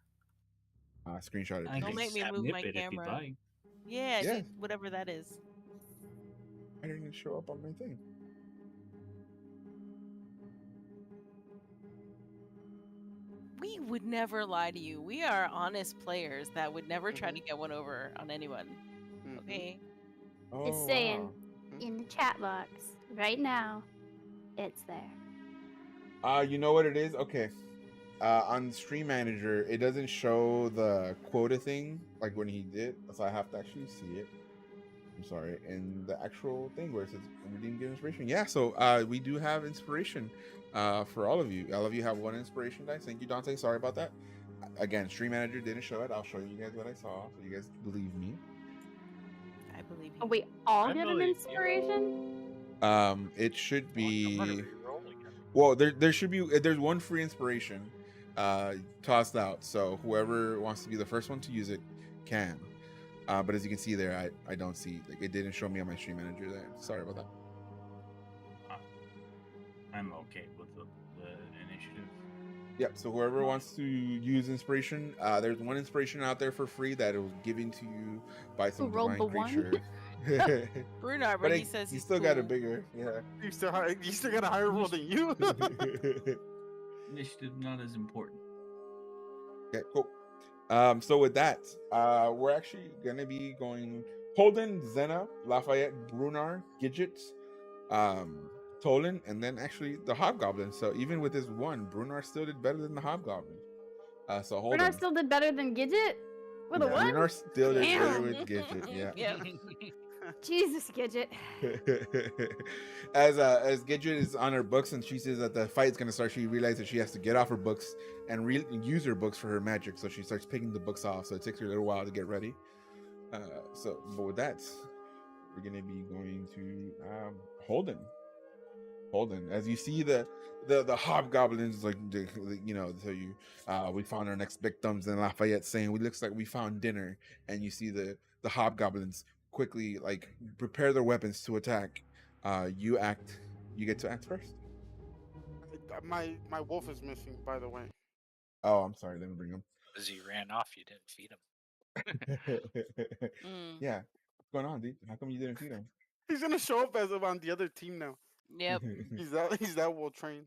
Screenshot it. I Don't can make me move snip my it if you'd camera. like. Yeah, Yeah. whatever that is. I didn't even show up on my thing. We would never lie to you. We are honest players that would never try to Mm-hmm. get one over on anyone. Mhm. Okay. Oh, It's saying wow. in the chat box right now, it's there. You know what it is? Okay. On Stream Manager, it doesn't show the quota thing like when he did, so I have to actually see it. I'm sorry, in the actual thing where it says redeem give inspiration. Yeah, so we do have inspiration for all of you. All of you have one inspiration dice. Thank you, Dante. Sorry about that. Again, Stream Manager didn't show it. I'll show you guys what I saw, so you guys believe me. I believe you. Oh, we all I get an believe you. inspiration? It should I'm gonna be. re-roll again. Well, there should be. There's one free inspiration tossed out. So whoever wants to be the first one to use it can. But as you can see there, I don't see, like, it didn't show me on my Stream Manager there. Sorry about that. I'm okay with the initiative. Yep. So whoever wants to use inspiration, there's one inspiration out there for free that was given to you by some rolled divine the one? creature. Bruno, but he says he he's still got a cool. bigger. Yeah. You still got a higher roll than you. Initiative not as important. Okay, cool. So with that, we're actually gonna be going Holden, Zena, Lafayette, Brunar, Gidget, Tolan, and then actually the Hobgoblin. So even with this one, Brunar still did better than the Hobgoblin. So Holden. Brunar still did better than Gidget? With a Yeah, one? Brunar still did better Damn. with Gidget. Yeah. Yep. Jesus, Gidget. As Gidget is on her books and she says that the fight's gonna start, she realizes that she has to get off her books and use her books for her magic. So she starts picking the books off. So it takes her a little while to get ready. But with that, we're gonna be going to Holden. As you see the hobgoblins, like so you we found our next victims, and Lafayette saying, "We looks like we found dinner," and you see the hobgoblins quickly like prepare their weapons to attack. You get to act first. My wolf is missing, by the way. Oh, I'm sorry. Let me bring him. As he ran off, you didn't feed him. Yeah. What's going on, dude? How come you didn't feed him? He's gonna show up as if on the other team now. Yep. He's that well trained.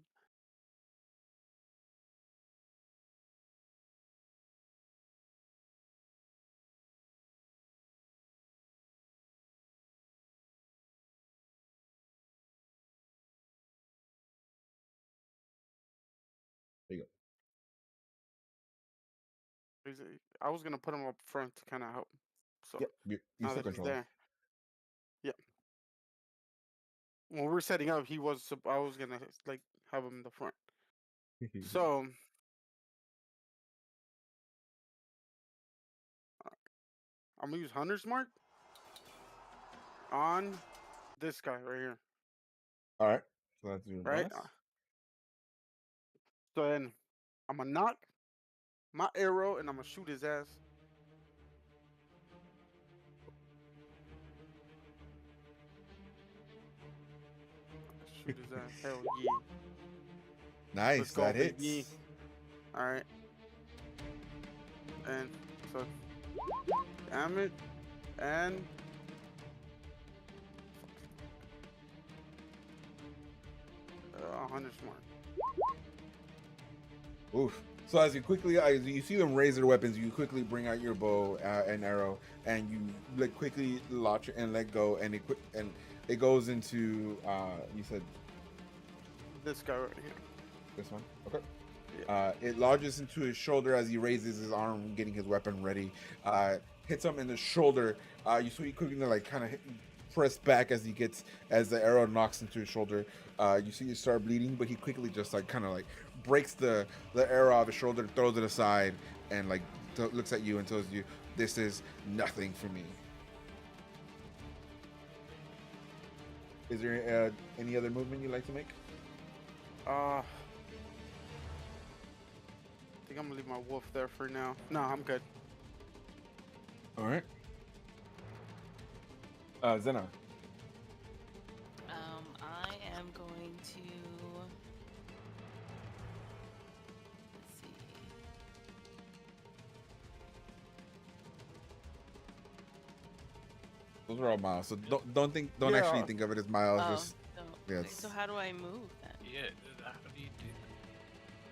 There you go. I was gonna put him up front to kind of help. So Yep, you now still that he's control. there, yeah. When we were setting up, I was gonna like have him in the front. So I'm gonna use Hunter's Mark on this guy right here. All right. So that's your Right. bonus. So then I'm gonna knock my arrow and I'm gonna shoot his ass. Shoot his ass. Hell yeah. Nice. Let's go, That baby. hits. All right. And so, damn it. And Hunter's Mark. Oof. So as you see them raise their weapons, you quickly bring out your bow and arrow, and you quickly launch it and let go, and it goes into you said This guy right here. this one. Okay. Yeah. It lodges into his shoulder as he raises his arm, getting his weapon ready. Hits him in the shoulder. You see he quickly kind of press back as the arrow knocks into his shoulder. You see he start bleeding, but he quickly just breaks the arrow off his shoulder, throws it aside, and looks at you and tells you, "This is nothing for me." Is there any other movement you'd like to make? I think I'm gonna leave my wolf there for now. No, I'm good. All right. Zena. I am going to. Let's see. Those are all miles, so don't Yeah. actually think of it as miles. Oh, Just so, yeah, okay, so how do I move then? Yeah, how do you do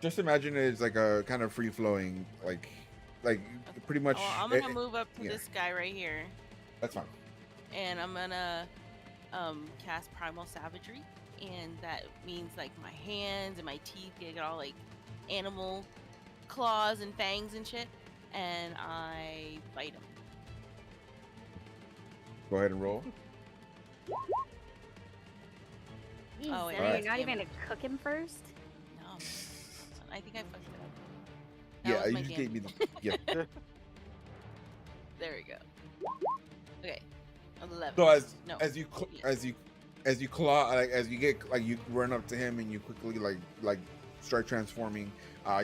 just imagine it as like a kind of free flowing, pretty much. Oh, I'm gonna move up to yeah. this guy right here, That's fine. and I'm gonna cast Primal Savagery, and that means like my hands and my teeth get all like animal claws and fangs and shit, and I bite him. Go ahead and roll. Jeez, Oh, wait, Zena, alright. you're not even gonna cook him first? No, I think I fucked it up. That Yeah, was you my just gave me gambit. the yeah. There we go. Okay, 11. So No. as you run up to him and you quickly start transforming.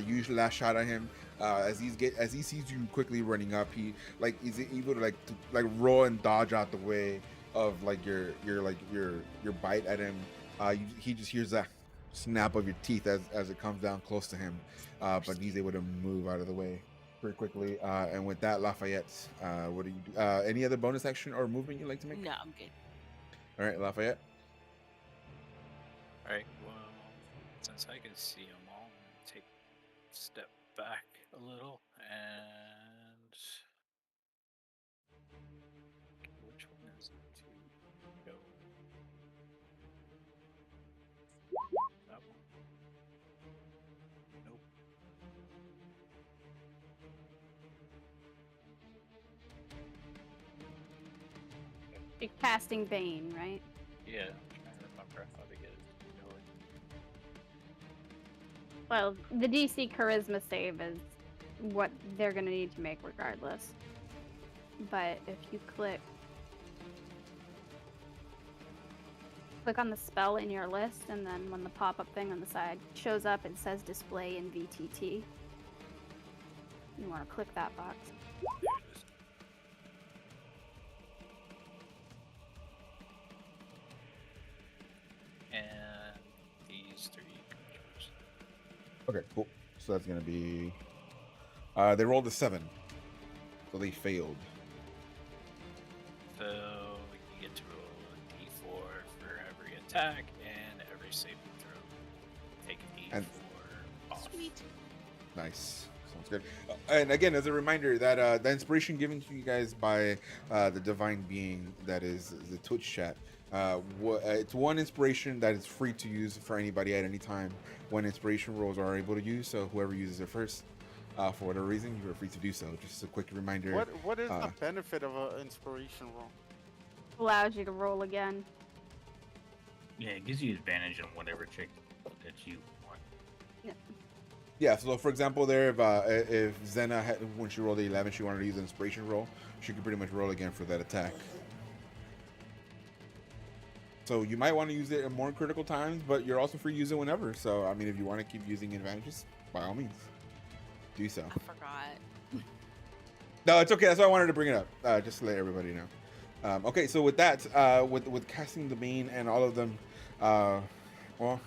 You lash out at him. As he sees you quickly running up, he's able to roll and dodge out the way of your bite at him. He just hears that snap of your teeth as it comes down close to him, but he's able to move out of the way pretty quickly. And with that, Lafayette, what do you do? Any other bonus action or movement you'd like to make? No, I'm good. All right, Lafayette. Alright, well, since I can see them all, I'm gonna take a step back a little and. Which one is it to go? That one? Nope. You're casting Bane, right? Yeah, I'm trying to remember how to get it going. Well, the DC Charisma save is what they're gonna need to make regardless. But if you click on the spell in your list, and then when the pop-up thing on the side shows up, it says display in VTT. You want to click that box. There it is. And these three creatures. Okay, cool. So that's gonna be. They rolled a 7. So they failed. So you get to roll a d4 for every attack and every saving throw. Take a d4 And- off. Sweet. Nice. Sounds good. And again, as a reminder, that the inspiration given to you guys by the divine being that is the Twitch chat. It's one inspiration that is free to use for anybody at any time when inspiration rolls are able to use. So whoever uses it first, for whatever reason, you are free to do so. Just a quick reminder. What is the benefit of an inspiration roll? Allows you to roll again. Yeah, it gives you advantage on whatever check that you want. Yeah, so for example, there, if Zena, when she rolled the 11, she wanted to use an inspiration roll, she could pretty much roll again for that attack. So you might want to use it in more critical times, but you're also free to use it whenever. So, I mean, if you want to keep using advantages, by all means, do so. I forgot. No, it's okay. That's why I wanted to bring it up, just to let everybody know. Okay, so with that, with casting the Bane and all of them, well...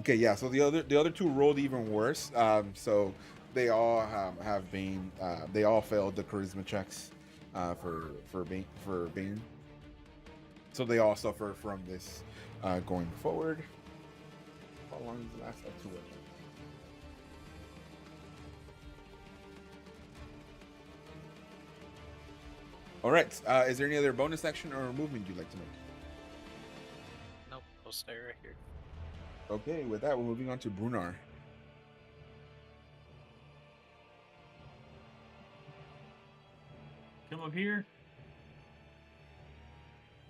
Okay, yeah. So the other two rolled even worse. So they all have Bane. They all failed the charisma checks for Bane. So they all suffer from this going forward. How long does it last? Like 2 weeks. All right. Is there any other bonus action or movement you'd like to make? Nope, I'll stay right here. Okay, with that, we're moving on to Brunar. Come up here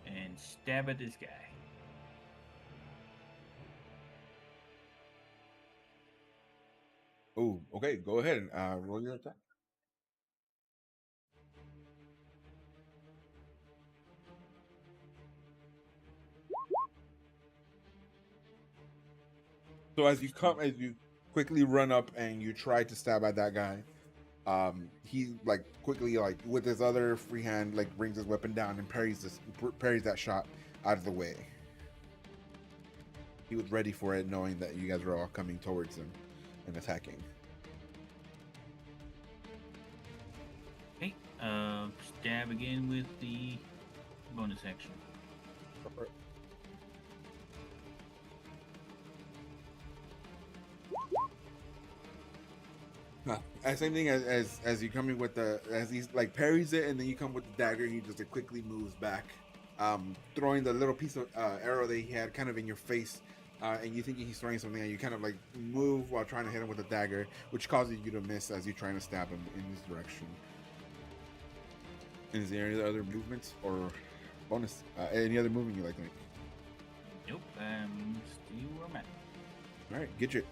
and stab at this guy. Oh, okay. Go ahead and roll your attack. So as you quickly run up and you try to stab at that guy, he like quickly like with his other free hand like brings his weapon down and parries that shot out of the way. He was ready for it, knowing that you guys were all coming towards him and attacking. Okay, stab again with the bonus action. Same thing as you coming with as he's like parries it, and then you come with the dagger. He just quickly moves back, throwing the little piece of arrow that he had kind of in your face, and you thinking he's throwing something, and you kind of like move while trying to hit him with the dagger, which causes you to miss as you're trying to stab him in this direction. And is there any other movements or bonus? Any other movement you like to make? Nope, still where I'm at. All right, Gidget.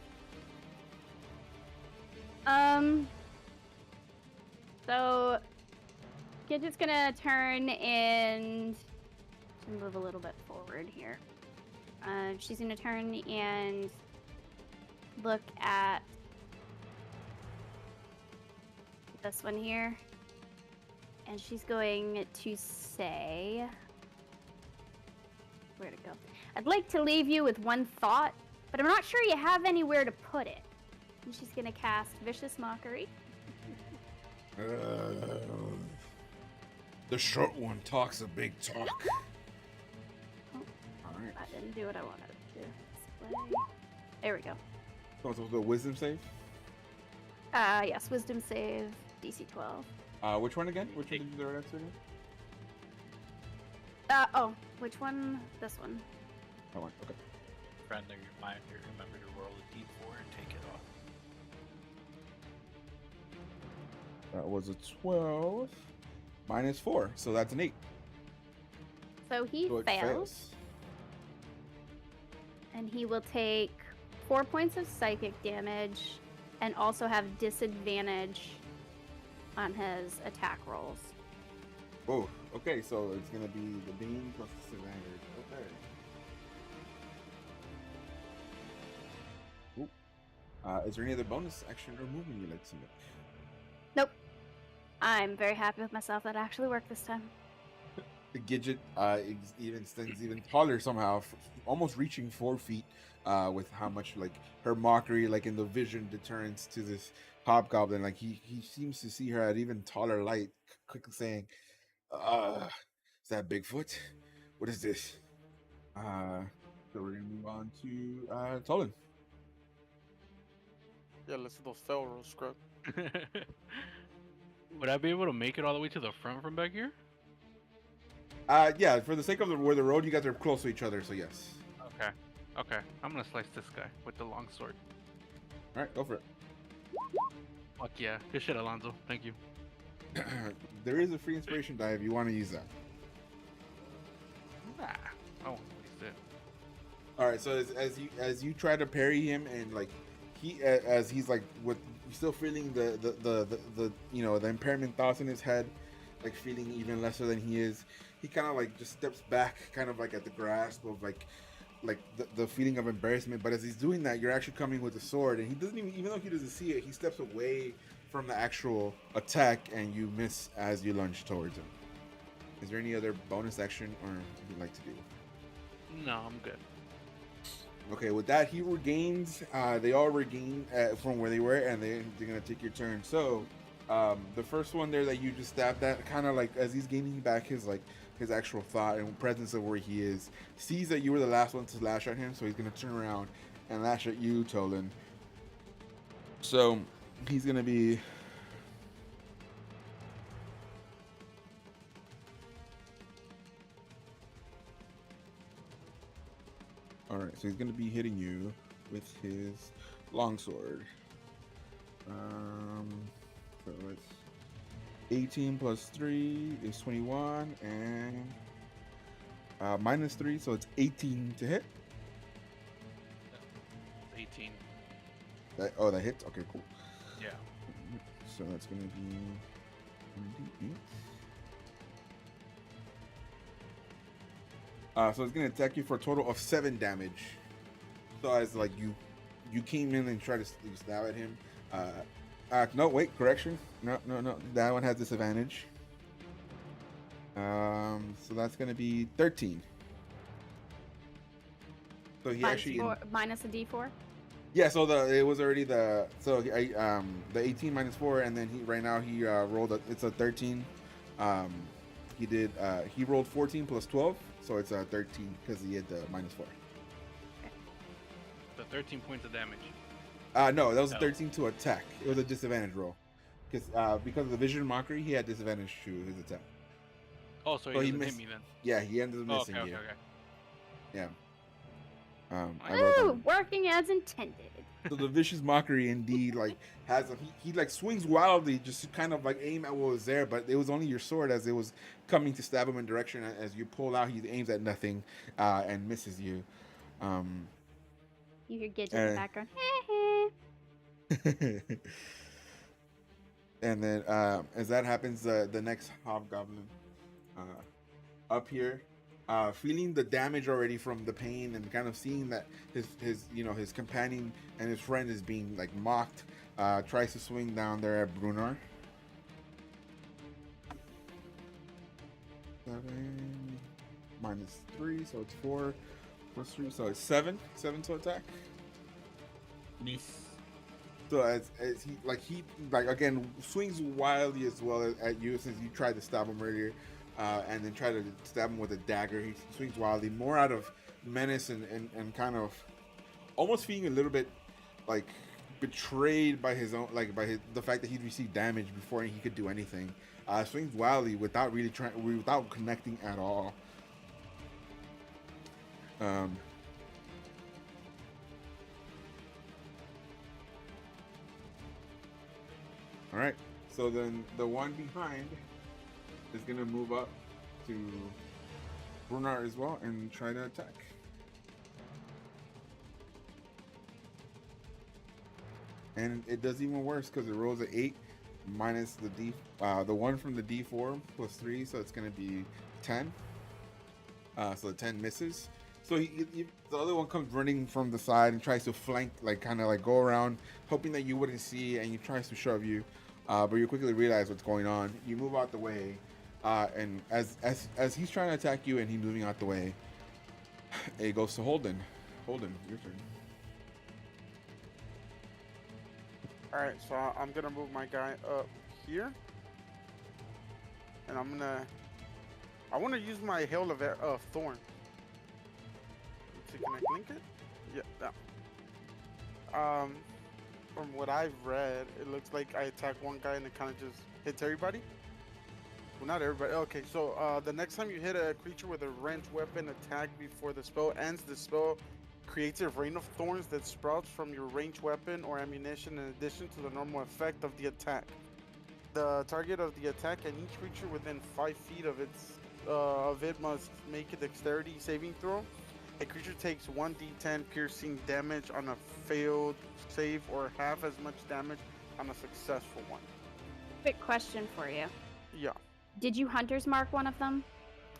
So Gidget's gonna turn and move a little bit forward here. She's gonna turn and look at this one here, and she's going to say, where to go? I'd like to leave you with one thought, but I'm not sure you have anywhere to put it. And she's gonna cast Vicious Mockery. The short one talks a big talk. Oh, All right. that didn't do what I wanted it to. Display. There we go. So it's the wisdom save. Yes, Wisdom save, DC 12. Which one again? Which one did you do the right answer again? Oh, which one? This one. That one. Okay. Friendly reminder, remember to roll a d4 and take it off. That was a 12 minus 4, so that's an 8. So he So it fails, and he will take 4 points of psychic damage and also have disadvantage on his attack rolls. Oh, okay, so it's gonna be the beam plus disadvantage. Okay. Ooh. Is there any other bonus action or movement you'd like to make? Nope. I'm very happy with myself. That actually worked this time. The Gidget even stands even taller somehow, almost reaching 4 feet. With how much like her mockery, like in the vision deterrence to this hobgoblin, like he seems to see her at even taller light, quickly saying, "Is that Bigfoot? What is this?" So we're gonna move on to Tolan. Yeah, let's do those fell roll scrub. Would I be able to make it all the way to the front from back here? Yeah, for the sake of where the road, you guys are close to each other, so yes. Okay. Okay. I'm gonna slice this guy with the long sword. All right, go for it. Fuck yeah. Good shit, Alonzo. Thank you. There is a free inspiration die if you want to use that. Ah. Oh, waste it. All right, so as you try to parry him, and like as he's like with still feeling the the impairment thoughts in his head, like feeling even lesser than he is, he kind of like just steps back, kind of like at the grasp of like the feeling of embarrassment. But as he's doing that, you're actually coming with a sword, and he doesn't even though he doesn't see it, he steps away from the actual attack, and you miss as you lunge towards him. Is there any other bonus action or you'd like to do? No, I'm good. Okay, with that, he regains. They all regain from where they were, and they're gonna take your turn. So, the first one there that you just stabbed at, kind of like as he's gaining back his actual thought and presence of where he is, sees that you were the last one to lash at him, so he's gonna turn around and lash at you, Tolan. So he's gonna be. All right, so he's gonna be hitting you with his longsword. So it's 18 plus 3 is 21, and minus 3, so it's 18 to hit. 18. That hits. Okay, cool. Yeah. So that's gonna be 1d8. So it's gonna attack you for a total of 7 damage. So as like you came in and tried to stab at him. No, wait, correction. No. That one has disadvantage. So that's gonna be 13. So he actually minus a D4. yeah. So it was already the 18 minus 4, and then he rolled it's a 13. He rolled 14 plus 12, so it's a 13 because he had the minus 4. So 13 points of damage. No, that was a 13 to attack. It was a disadvantage roll because of the vision mockery, he had disadvantage to his attack. Oh, so he doesn't hit me then. Yeah, he ended up missing okay. you. Yeah. Ooh, working as intended. So the vicious mockery indeed like has he like swings wildly just to kind of like aim at what was there, but it was only your sword as it was coming to stab him in direction. As you pull out, he aims at nothing and misses you. You hear Gidget in the background. And then as that happens, the next hobgoblin up here, feeling the damage already from the pain and kind of seeing that his companion and his friend is being like mocked, tries to swing down there at Brunar. 7 minus 3, so it's 4 plus 3, so it's 7 to attack. Miss. So as he again swings wildly as well at you since you tried to stab him earlier, and then try to stab him with a dagger. He swings wildly, more out of menace and kind of almost feeling a little bit like betrayed by his own the fact that he'd received damage before he could do anything. Swings wildly without connecting at all. All right, so then the one behind is gonna move up to Brunar as well and try to attack. And it does even worse because it rolls an 8 minus the 1 from the D4 plus 3, so it's gonna be 10. So the 10 misses. So the other one comes running from the side and tries to flank, kind of go around, hoping that you wouldn't see, and he tries to shove you. But you quickly realize what's going on. You move out the way, And as he's trying to attack you and he's moving out the way, it goes to Holden. Holden, your turn. All right, so I'm gonna move my guy up here, and I want to use my hail of thorn. Can I link it? Yeah, that. From what I've read, it looks like I attack one guy and it kind of just hits everybody. Well, not everybody. Okay, so the next time you hit a creature with a ranged weapon attack before the spell ends, the spell creates a rain of thorns that sprouts from your ranged weapon or ammunition in addition to the normal effect of the attack. The target of the attack and each creature within 5 feet of it must make a dexterity saving throw. A creature takes 1d10 piercing damage on a failed save or half as much damage on a successful one. Quick question for you. Yeah. Did you Hunter's Mark one of them?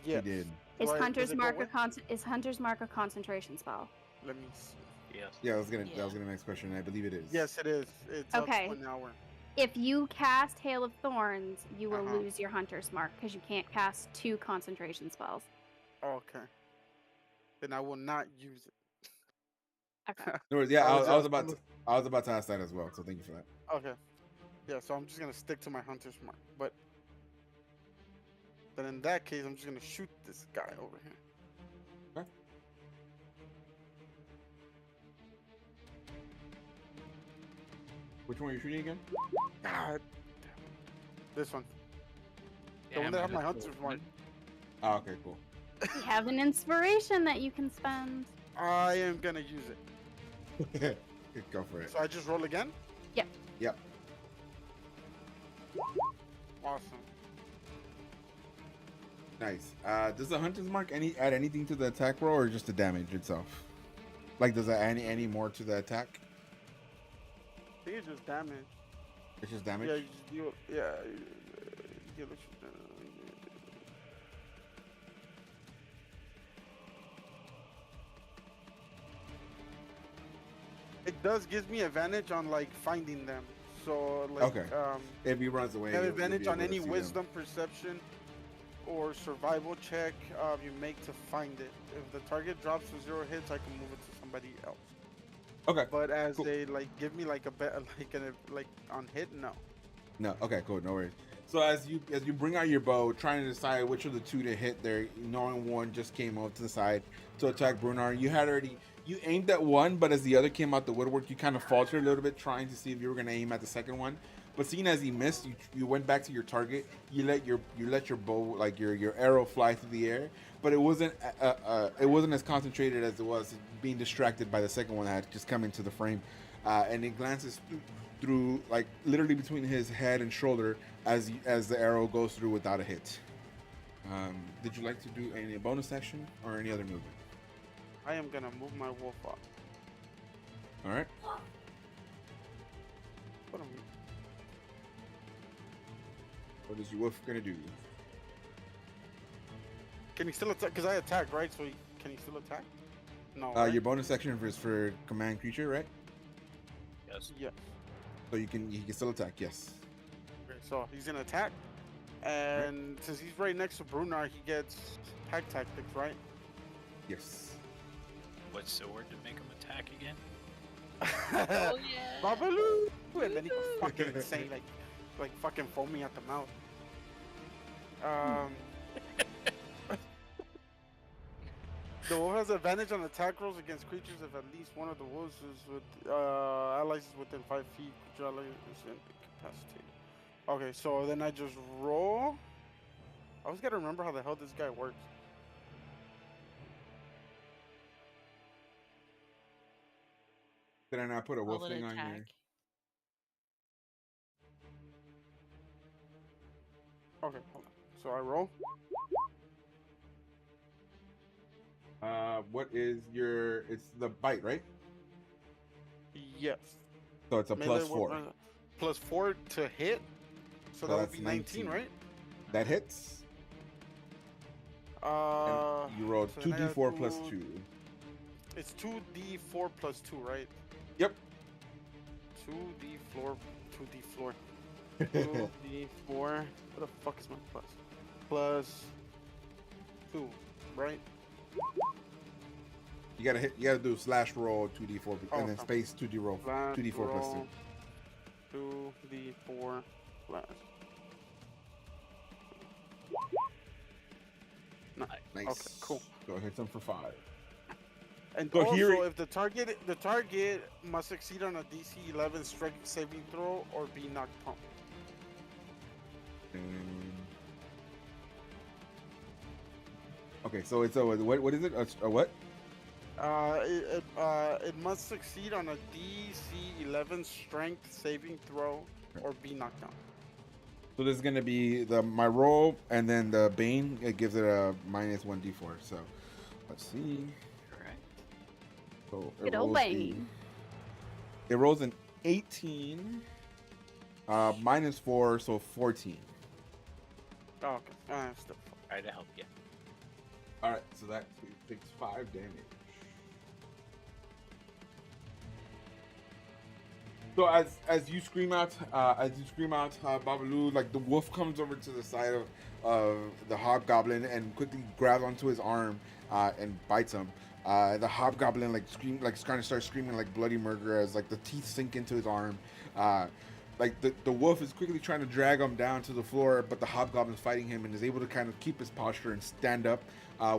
Yes. He did. Is Does Hunter's it go Mark with? is Hunter's Mark a concentration spell? Let me see. Yes. Yeah, that was gonna Yeah. be the next question. I believe it is. Yes, it is. It's Okay. up to an hour. If you cast Hail of Thorns, you will Uh-huh. lose your Hunter's Mark because you can't cast 2 concentration spells. Okay. Then I will not use it. Okay. No worries. Yeah, I I was was just about to ask that as well. So thank you for that. Okay. Yeah, so I'm just gonna stick to my hunter's mark. But then in that case, I'm just gonna shoot this guy over here. Okay. Which one are you shooting again? God. This one. The one Damn that it, have my it's hunter's Holden. Oh, okay, cool. You have an inspiration that you can spend. I am gonna use it. Go for it. So I just roll again? Yep. Yep. Awesome. Nice. Does the hunter's mark add anything to the attack roll or just the damage itself? Like, does it add any more to the attack? I think it's just damage. It's just damage. Yeah, you just deal. Yeah. You deal it does gives me advantage on like finding them. So like Okay. If he runs away, have you'll be advantage on able to any see them. wisdom, perception, or survival check you make to find it. If the target drops to 0 hits, I can move it to somebody else. Okay. But as Cool. they like give me like a bet like on hit, no. No. Okay. Cool. No worries. So as you bring out your bow, trying to decide which of the two to hit there, knowing one just came out to the side to attack Brunar, you aimed at one, but as the other came out the woodwork, you kind of faltered a little bit, trying to see if you were going to aim at the second one. But seeing as he missed, you went back to your target. You let your bow, like your arrow, fly through the air, but it wasn't as concentrated as it was being distracted by the second one that had just come into the frame, and it glances through like literally between his head and shoulder as the arrow goes through without a hit. Did you like to do any bonus action or any other movement? I am gonna move my wolf up. All right. What am What is your wolf gonna do? Can he still attack? Because I attacked, right? So can he still attack? No. Right? Your bonus action is for command creature, right? Yes. Yeah. So he can still attack. Yes. Okay, so he's gonna attack, and since he's right next to Brunar, he gets pack tactics, right? Yes. What sword to make him attack again? Oh yeah. Babaloo! And then he goes fucking insane, like fucking foaming at the mouth. The wolf has advantage on attack rolls against creatures if at least one of the wolves is with allies is within 5 feet. Creature ally is incapacitated. Okay, so then I just roll. I always gotta remember how the hell this guy works. Did I not put a wolf Roll an thing on attack. here? Okay, hold on. So I roll. What is your? It's the bite, right? Yes. So it's a Melee plus 4. weapon- plus 4 to hit. So that would that's be 19, right? That hits. Uh, And you rolled so then I got 2d4 plus 2. It's 2d4 plus 2, right? Yep. 2d4. 2d4. 2d4. What the fuck is my plus? plus 2, right? You gotta hit. You gotta do slash roll 2d4 and then okay. space 2d roll Slash 2d4 plus 2. roll 2d4 plus. No. Nice. Okay, cool. Go hit them for 5. And So also, here- if the target must succeed on a DC 11 strength saving throw or be knocked prone. Okay, so it's a what is it? A what? It must succeed on a DC 11 strength saving throw or be knocked down. So this is gonna be my roll, and then the Bane. It gives it a minus 1d4. So let's see. Correct. So Good old Bane. It rolls an 18, minus 4, so 14. Oh, okay. Still. Try to help you. All right, so that takes 5 damage. So as you scream out, Babalu, like the wolf comes over to the side of the hobgoblin and quickly grabs onto his arm and bites him. The hobgoblin kind of starts screaming like bloody murder as like the teeth sink into his arm. Like the wolf is quickly trying to drag him down to the floor, but the hobgoblin's fighting him and is able to kind of keep his posture and stand up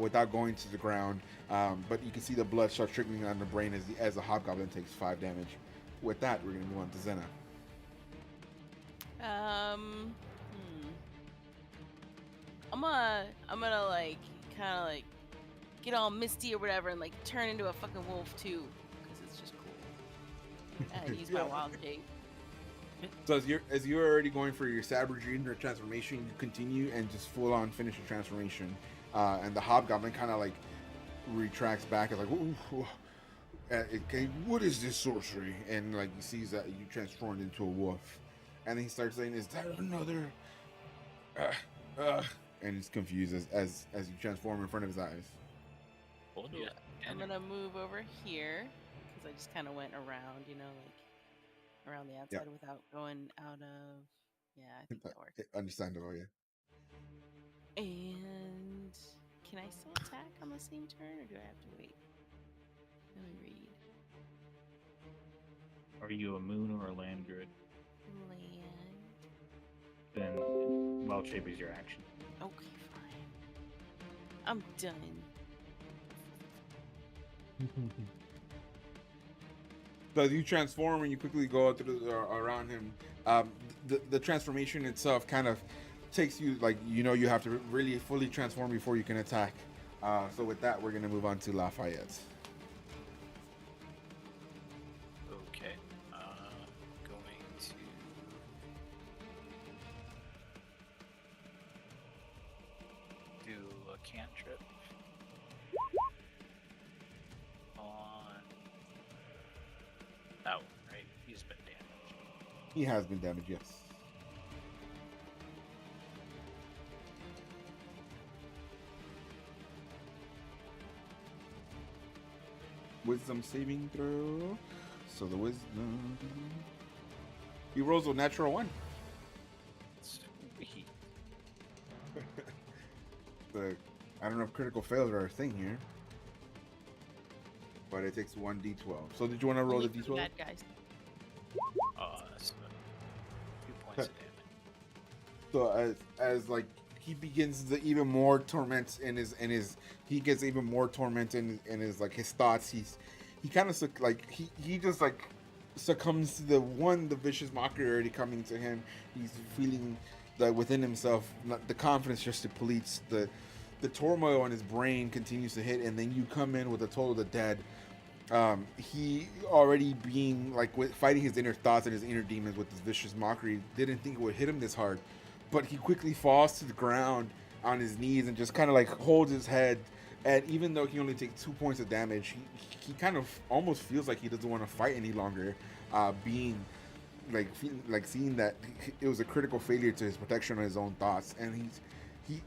without going to the ground. But you can see the blood start trickling on the brain as the hobgoblin takes 5 damage. With that, we're gonna move on to Zena. I'm gonna like kind of like get all misty or whatever and like turn into a fucking wolf too, because it's just cool. And use my wild shape. So as you're already going for your savagery and your transformation, you continue and just full on finish your transformation. And the hobgoblin kind of like retracts back and like, ooh. Okay, what is this sorcery? And like he sees that you transformed into a wolf, and then he starts saying, "Is that another?" And he's confused as you transform in front of his eyes. Hold Cool. ya. I'm gonna move over here because I just kind of went around, like around the outside without going out of. Yeah, I think that works. Understandable, yeah. And can I still attack on the same turn, or do I have to wait? Let me read. Are you a moon or a land druid? Land. Then wild shape is your action. Okay, fine. I'm done. So as you transform and you quickly go out around him, the transformation itself kind of takes you like you have to really fully transform before you can attack. So with that, we're gonna move on to Lafayette. Okay. Going to do a cantrip on that one, right? He's been damaged. He has been damaged, yes. Wisdom saving throw. So the wisdom. He rolls a natural 1. Sweet. I don't know if critical fails are a thing here, but it takes 1d12. So did you want to roll Only the for d12? bad guys. That's 2 points of damage. So as like he begins the even more torment in his he gets even more torment in his like his thoughts. He kind of like he just like succumbs to the vicious mockery already coming to him. He's feeling that within himself, the confidence just depletes. The turmoil in his brain continues to hit, and then you come in with a total of the dead. He already being like fighting his inner thoughts and his inner demons with this vicious mockery, didn't think it would hit him this hard, but he quickly falls to the ground on his knees and just kind of like holds his head. And even though he only takes 2 points of damage, he kind of almost feels like he doesn't want to fight any longer, being like seeing that it was a critical failure to his protection of his own thoughts. And he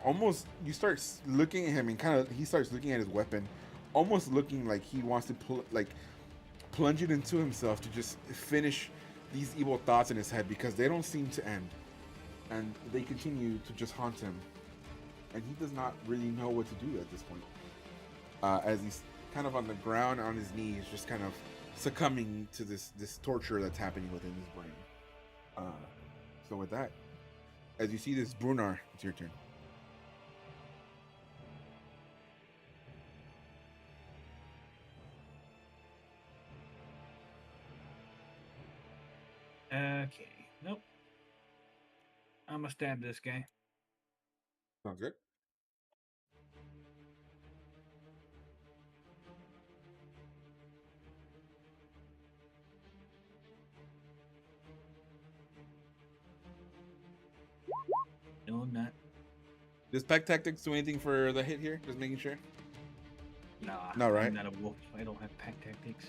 almost, you start looking at him and he starts looking at his weapon, almost looking like he wants to plunge it into himself to just finish these evil thoughts in his head, because they don't seem to end. and they continue to just haunt him, and he does not really know what to do at this point. As he's kind of on the ground on his knees, just kind of succumbing to this torture that's happening within his brain. So with that, as you see this, Brunar, it's your turn. Okay. Nope. I'm gonna stab this guy. Sounds good. No, not. Does Pack Tactics do anything for the hit here? Just making sure. Nah. No, right? I'm not a wolf. I don't have pack tactics.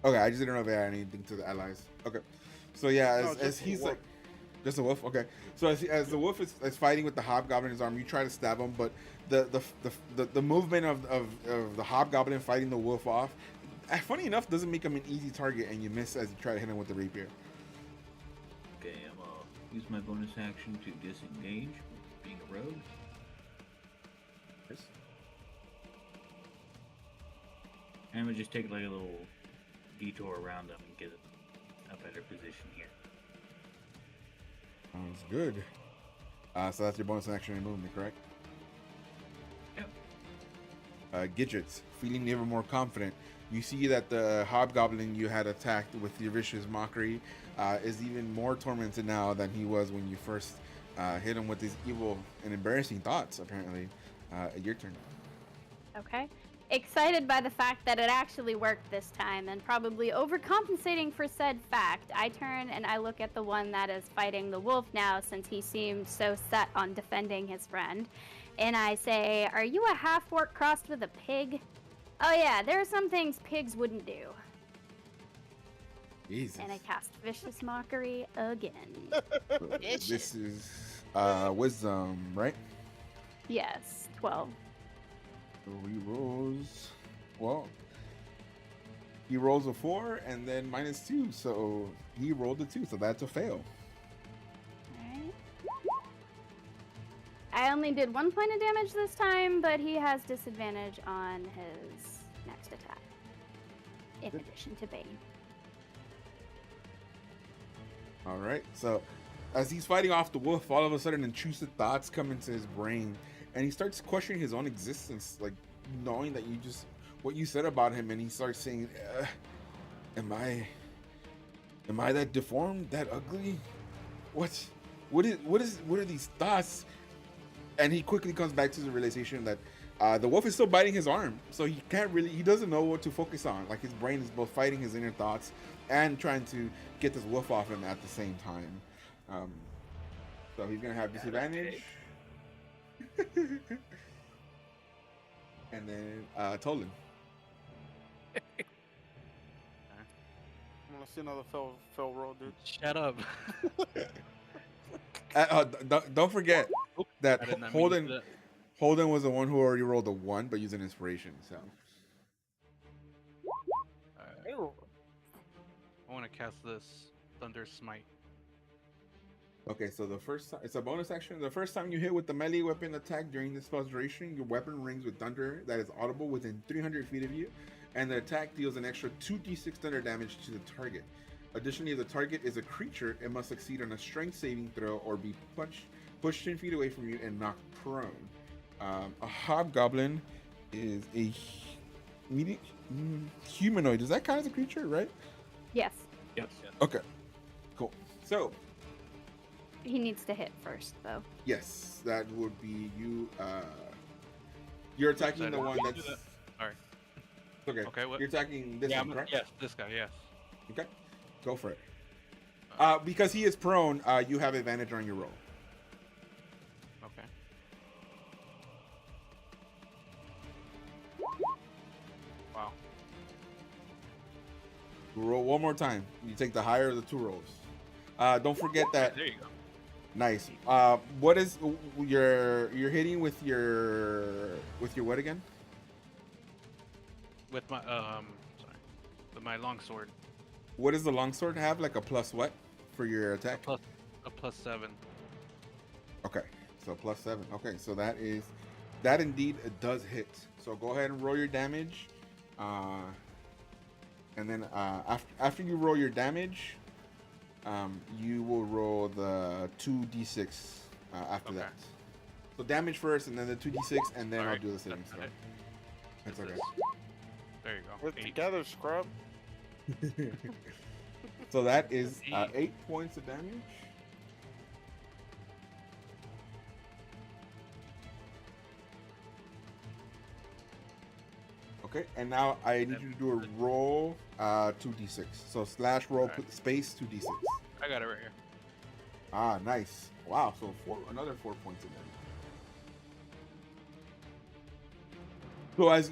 Okay, I just didn't know if they had anything to the allies. Okay, so yeah, No, as just a he's wolf. like, just a wolf. Okay, so as the wolf is fighting with the hobgoblin in his arm, you try to stab him, but the movement of the hobgoblin fighting the wolf off, funny enough, doesn't make him an easy target, and you miss as you try to hit him with the rapier. Okay, I'm gonna use my bonus action to disengage, being a rogue. Yes. And I'm gonna just take like a little detour around them and get a better position here. Sounds good. So that's your bonus action and movement, correct? Yep. Gidgets, feeling ever more confident, you see that the hobgoblin you had attacked with your vicious mockery is even more tormented now than he was when you first hit him with these evil and embarrassing thoughts, apparently. Your turn. Okay. Excited by the fact that it actually worked this time, and probably overcompensating for said fact, I turn and I look at the one that is fighting the wolf now, since he seemed so set on defending his friend, and I say, "Are you a half-orc crossed with a pig? Oh yeah, there are some things pigs wouldn't do." Jesus. And I cast Vicious Mockery again. This is wisdom, right? Yes, 12. So he rolls. Well, he rolls a 4 and then -2, so he rolled a 2, so that's a fail. Alright. I only did 1 point of damage this time, but he has disadvantage on his next attack. In addition to Bane. All right, so as he's fighting off the wolf, all of a sudden intrusive thoughts come into his brain, and he starts questioning his own existence, like knowing that what you said about him, and he starts saying, "Am I that deformed, that ugly? What are these thoughts?" And he quickly comes back to the realization that the wolf is still biting his arm, so he doesn't know what to focus on. Like his brain is both fighting his inner thoughts and trying to get this wolf off him at the same time. So he's gonna have disadvantage. And then Tolan. I want to see another fail roll, dude. Shut up. Don't forget that I did not mean to do that. Holden was the one who already rolled a 1, but used an inspiration. So Ew. I want to cast this Thunder Smite. okay, so it's a bonus action. The first time you hit with the melee weapon attack during the spell's duration, your weapon rings with thunder that is audible within 300 feet of you, and the attack deals an extra 2d6 thunder damage to the target. Additionally, if the target is a creature, it must succeed on a strength saving throw or be pushed 10 feet away from you and knocked prone. A hobgoblin is a humanoid. Does that count as a creature, right? Yes. Yes. Okay, cool. So He needs to hit first, though. yes, that would be you. You're attacking the one Do that's that. Alright. okay. Okay, what- You're attacking this Yeah, one, correct? yes, this guy, yes. Okay, go for it. Because he is prone, you have advantage on your roll. Okay. Wow. Roll one more time. You take the higher of the 2 rolls. Don't forget that. There you go. Nice. What is you're hitting with your what again? With my sorry. With my longsword. What does the longsword have? Like a plus what for your attack? A +7. Okay, so +7. Okay, so that indeed it does hit. So go ahead and roll your damage, and then after you roll your damage, you will roll the 2d6 after Okay. that. So damage first, and then the 2d6, and then I'll Alright, do the saving that's throw. it. That's Is okay. this- There you go. We're 8. together, scrub. So that is Eight. 8 points of damage. Okay, and now I need you to do a roll 2d6. So slash roll Alright. space 2d6. I got it right here. Ah, nice. Wow, so another 4 points of damage. So as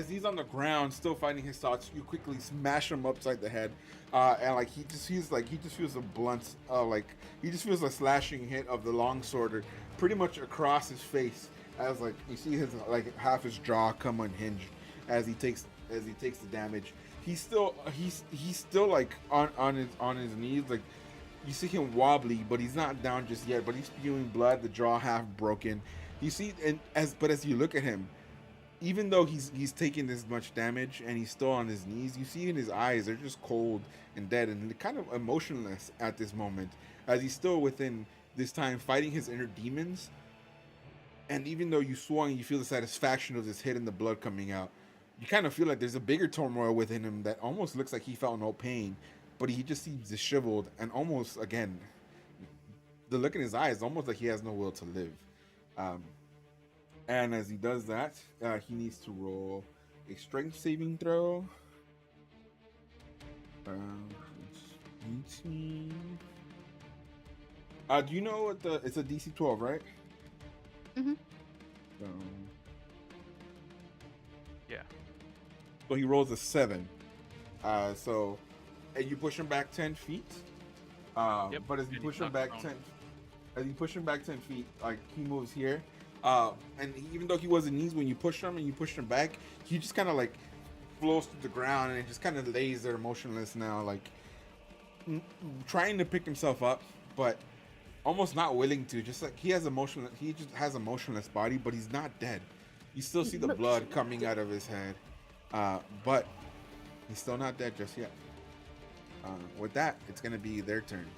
he's on the ground, still fighting his thoughts, you quickly smash him upside the head, and like he just feels a blunt, he just feels a slashing hit of the long sword, pretty much across his face, as like you see his like half his jaw come unhinged as he takes the damage. He's still like on his knees, like you see him wobbly, but he's not down just yet. But he's spewing blood, the jaw half broken. You see, as you look at him, even though he's taking this much damage and he's still on his knees, you see in his eyes they're just cold and dead and kind of emotionless at this moment, as he's still within this time fighting his inner demons. And even though you swung, you feel the satisfaction of this hit and the blood coming out. You kind of feel like there's a bigger turmoil within him that almost looks like he felt no pain, but he just seems disheveled and almost, again, the look in his eyes, almost like he has no will to live. And as he does that, he needs to roll a strength saving throw. 18. Do you know what it's a DC 12, right? Mhm. So, Yeah. so he rolls a 7. So and you push him back 10 feet. Yep, But as you and push he's him knocked back prone. 10, as you push him back 10 feet, like he moves here. And even though he was in knees when you pushed him and you pushed him back, he just kind of like flows to the ground and it just kind of lays there motionless now, like trying to pick himself up, but almost not willing to. Just like he just has a motionless body, but he's not dead. You still see the blood coming out of his head, but he's still not dead just yet. With that, it's gonna be their turn.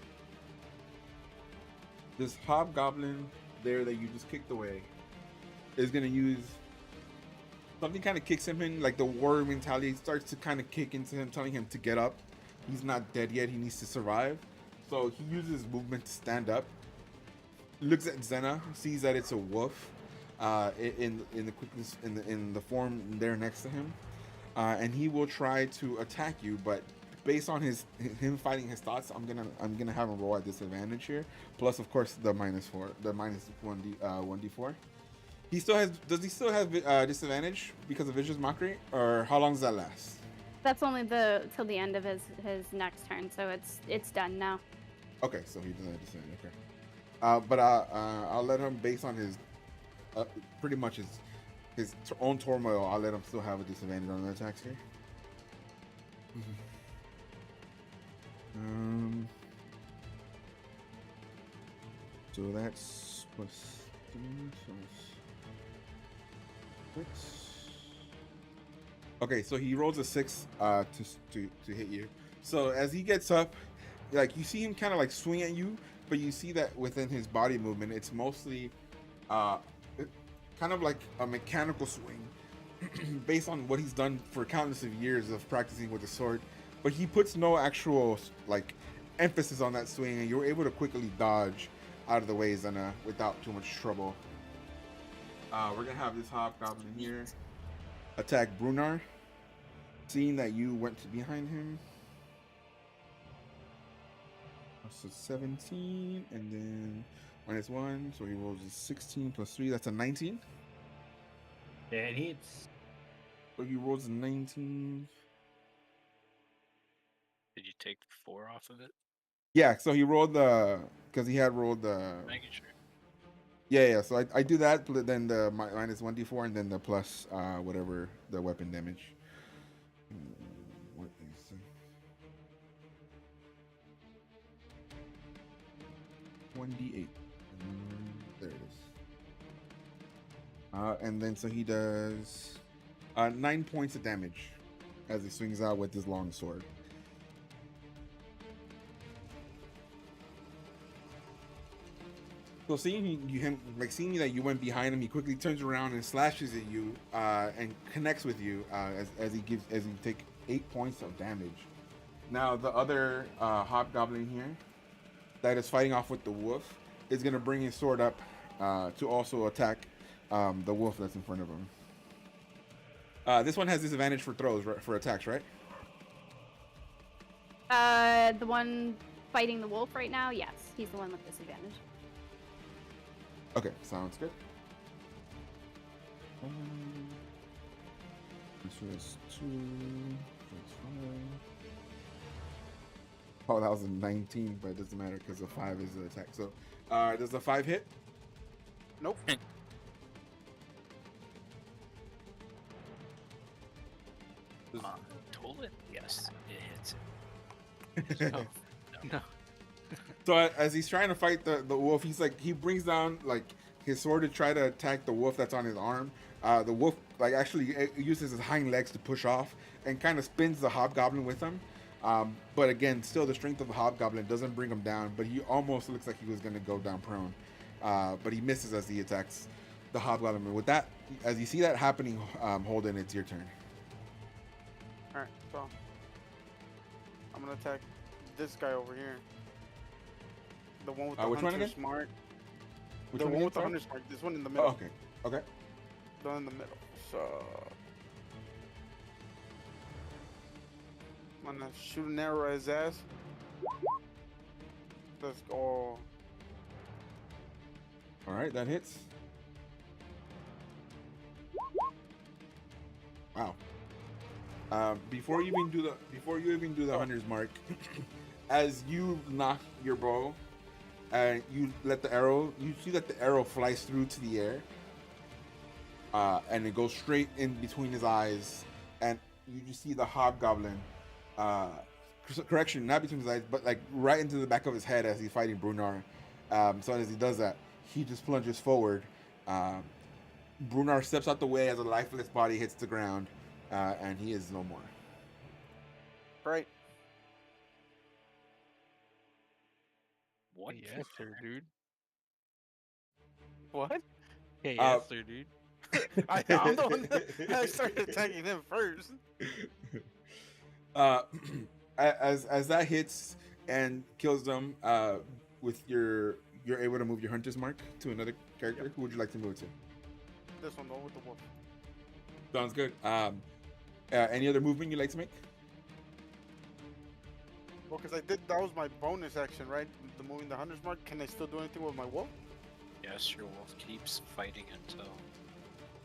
This hobgoblin there that you just kicked away is gonna use something, kind of kicks him in, like the warrior mentality starts to kind of kick into him, telling him to get up. He's not dead yet. He needs to survive. So he uses movement to stand up. Looks at Zena, sees that it's a wolf, in the quickness in the form there next to him, and he will try to attack you. But based on him fighting his thoughts, I'm gonna have him roll at disadvantage here. Plus, of course, the -4, the -1d4. Does he still have disadvantage because of Vicious Mockery, or how long does that last? That's only till the end of his next turn, so it's done now. Okay, so he doesn't have disadvantage. Okay, but I'll let him, based on his pretty much his own turmoil. I'll let him still have a disadvantage on the attacks here. So that's +3, so it's 6. Okay, so he rolls a 6 to hit you. So as he gets up, like you see him kind of like swing at you, but you see that within his body movement, it's mostly kind of like a mechanical swing based on what he's done for countless of years of practicing with the sword. But he puts no actual like emphasis on that swing, and you're able to quickly dodge out of the way, Zena, without too much trouble. We're gonna have this hobgoblin here attack Brunar, seeing that you went behind him. So 17, and then -1, so he rolls a 16 + 3. That's a 19. Yeah, it hits. So he rolls a 19. Did you take the 4 off of it? Yeah, so he rolled because he had rolled the. Making sure. Yeah. So I do that, but then the -1d4, and then the plus whatever the weapon damage. What is it? 1d8. And then so he does 9 points of damage as he swings out with his long sword. So seeing that you went behind him, he quickly turns around and slashes at you and connects with you as you take 8 points of damage. Now the other hobgoblin here that is fighting off with the wolf is going to bring his sword up to also attack the wolf that's in front of him. This one has disadvantage for throws, for attacks, right? The one fighting the wolf right now, yes, he's the one with disadvantage. Okay, sounds good. This was 2. That's 5. Oh, that was a 19, but it doesn't matter because a 5 is the attack. So, does the 5 hit? Nope. Total it? Yes, it hits it. No. No. So as he's trying to fight the wolf, he brings down like his sword to try to attack the wolf that's on his arm. The wolf actually uses his hind legs to push off and kind of spins the hobgoblin with him. But again, still the strength of the hobgoblin doesn't bring him down, but he almost looks like he was going to go down prone. But he misses as he attacks the hobgoblin. With that, as you see that happening, Holden, it's your turn. Alright, so I'm gonna attack this guy over here. The one with the which one hunter's again? mark. Which The one one again, with the sorry? hunter's mark. This one in the middle. Oh, okay. Okay. The one in the middle. So I'm gonna shoot an arrow at his ass. Let's go. All right, that hits. Wow. Before you even do the hunter's mark, as you knock your bow and you let the arrow, you see that the arrow flies through to the air, and it goes straight in between his eyes, and you just see the hobgoblin. Correction, not between his eyes, but like right into the back of his head as he's fighting Brunar. So as he does that, he just plunges forward. Brunar steps out the way as a lifeless body hits the ground, and he is no more. Right. What? Yes, sir, dude. What? Hey, Uh, yes, sir, dude. I'm the one that started attacking him first. As that hits and kills them, with you're able to move your hunter's mark to another character. Who would you like to move to? This one, though, with the wolf. Sounds good. Any other movement you'd like to make? Well, because that was my bonus action, right? The moving the hunter's mark. Can I still do anything with my wolf? Yes, your wolf keeps fighting until.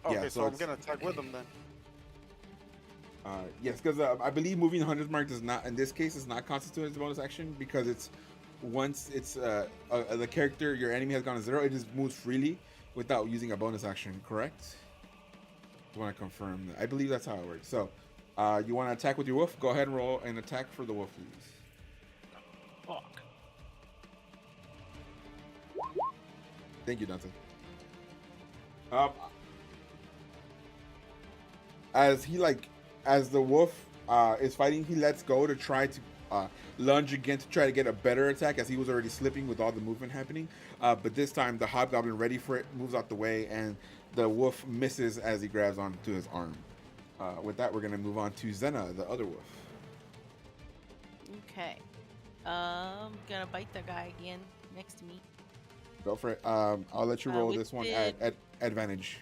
Okay, Yeah, so so I'm it's- gonna attack with him then. Yes, because I believe moving the hunter's mark does not, in this case, is not constituted as a bonus action because it's once it's the character your enemy has gone to 0, it just moves freely without using a bonus action. Correct? I want to confirm that. I believe that's how it works. So, you want to attack with your wolf? Go ahead and roll an attack for the wolf, please. Fuck. Thank you, Dante. As the wolf is fighting, he lets go to try to lunge again to try to get a better attack as he was already slipping with all the movement happening. But this time, the hobgoblin, ready for it, moves out the way, and the wolf misses as he grabs onto his arm. With that, we're going to move on to Zena, the other wolf. Okay. Gonna bite the guy again next to me. Go for it. I'll let you roll With this one the- at advantage.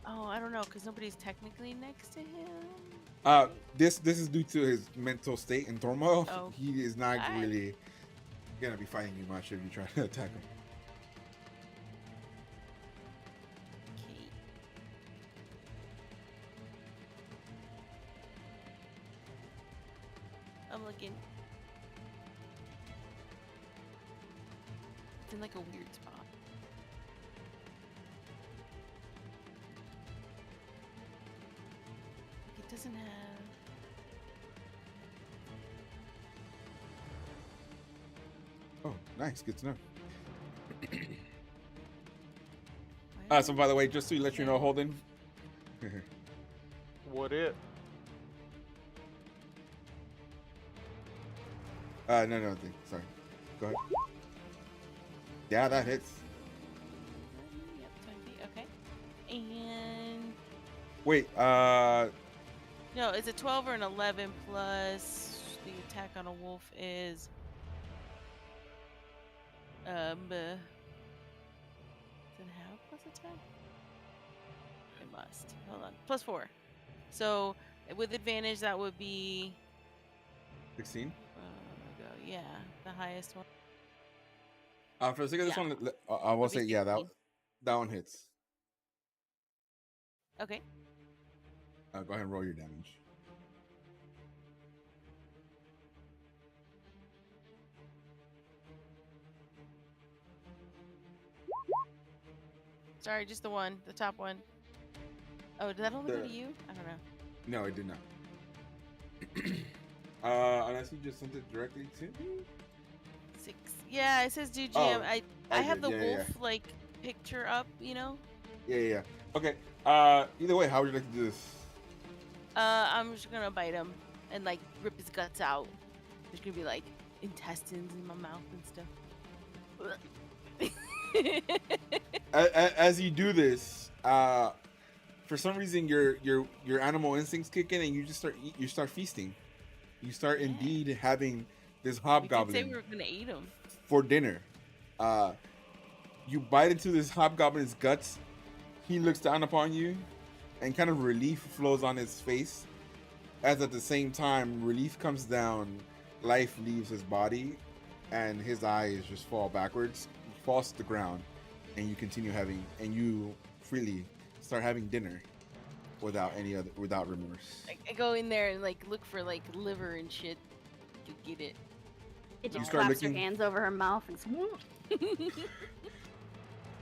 Oh, I don't know, because nobody's technically next to him. This is due to his mental state and turmoil. Oh. He is not Alright. really gonna be fighting you much if you try to attack him. Okay. I'm looking. It's in like a weird spot. Like it doesn't have. Oh, nice. Good to know. Why So by the way, just to let you know, Holden. What it? No, sorry. Go ahead. Yeah, that hits. Yep, 20. Okay. And Wait, no, it's a 12 or an 11 plus the attack on a wolf is does it have plus attack? It must. Hold on. Plus 4. So with advantage, that would be 16. yeah, the highest one. For the sake of this Yeah. one, I will Would be say, yeah, that 16. that one hits. Okay. Go ahead and roll your damage. Sorry, just the one, the top one. Oh, did that only go to you? I don't know. No, it did not. Unless you just sent it directly to me. 6. Yeah, it says do GM. Oh, I have did. the Yeah, wolf like picture up, you know. Yeah. Okay. Either way, how would you like to do this? I'm just gonna bite him and like rip his guts out. There's gonna be like intestines in my mouth and stuff. As you do this, for some reason your animal instincts kick in, and you just start feasting. You start Yeah. indeed having this We did say hobgoblin we were gonna eat him. for dinner. You bite into this hobgoblin's guts. He looks down upon you, and kind of relief flows on his face. As at the same time, relief comes down, life leaves his body, and his eyes just fall backwards, falls to the ground, and you continue having, and you freely start having dinner without remorse. I go in there and like look for like liver and shit to get it. It You just start claps her looking- hands over her mouth and swoop.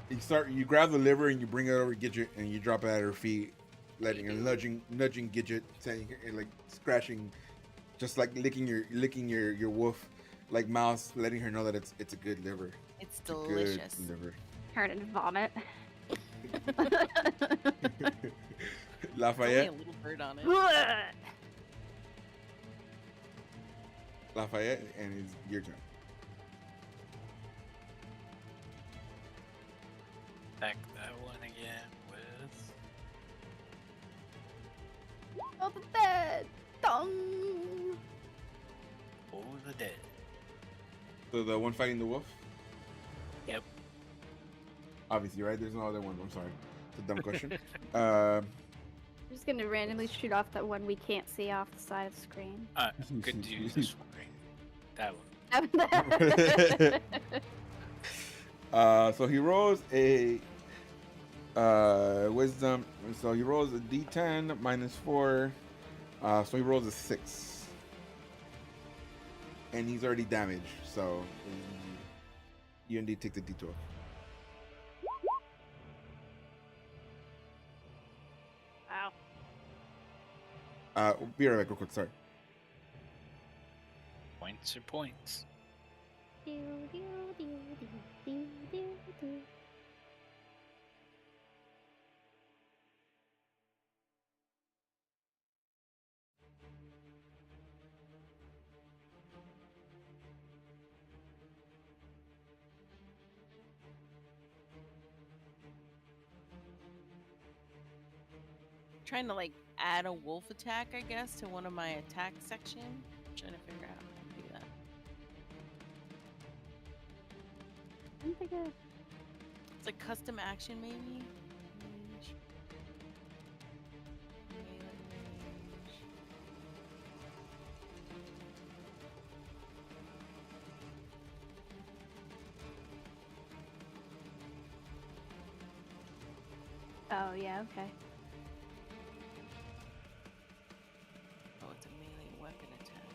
You grab the liver and you bring it over Gidget and you drop it at her feet, letting her nudging Gidget, saying and like scratching, just like licking your wolf like mouth, letting her know that it's a good liver. It's It's a delicious. good liver. Her to vomit. Only Lafayette, a little bird on it. and it's your turn. Back that one again with Oh, the bed. Dong. Over the Dead. So the one fighting the wolf? Yep. Obviously, right? There's no other one. I'm sorry. It's a dumb question. I'm just gonna randomly shoot off that one we can't see off the side of the screen. Good to use this one. That one. So he rolls a wisdom. So he rolls a d10 minus 4. So he rolls a 6. And he's already damaged. So you indeed take the d12. Wow. Be right back real quick. Sorry. Points are points. Do, do, do, do, do, do, do. Trying to like add a wolf attack, I guess, to one of my attack section. Trying to figure out how to do that. I don't think I- It's like custom action, maybe. Range. Melee range. Oh, yeah, okay. Oh, it's a melee weapon attack.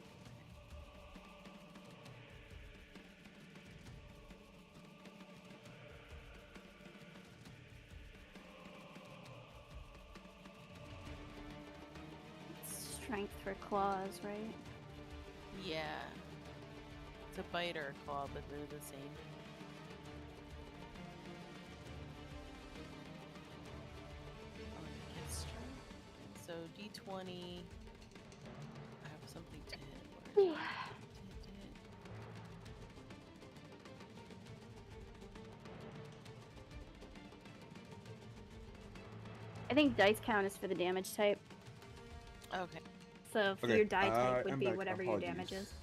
It's strength for claws, right? Yeah. It's a bite or a claw, but they're the same. D20. I have something to hit. Where is it? I think dice count is for the damage type. Okay. So for Okay, your die type would I'm be back. whatever your damage Apologies. is.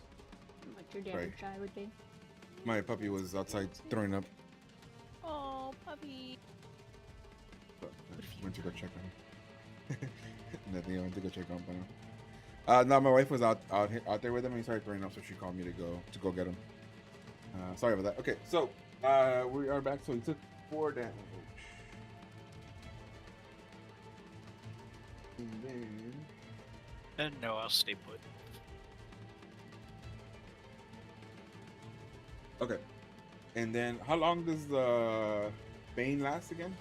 What your damage die would be. My puppy was outside throwing up. Oh, puppy. But I went to go check on him. Nothing. I went to go check on him. No, my wife was out there with him, and he started throwing up, so she called me to go get him. Sorry about that. Okay, so we are back. So he took 4 damage. And then And no, I'll stay put. okay, and then how long does the Bane last again?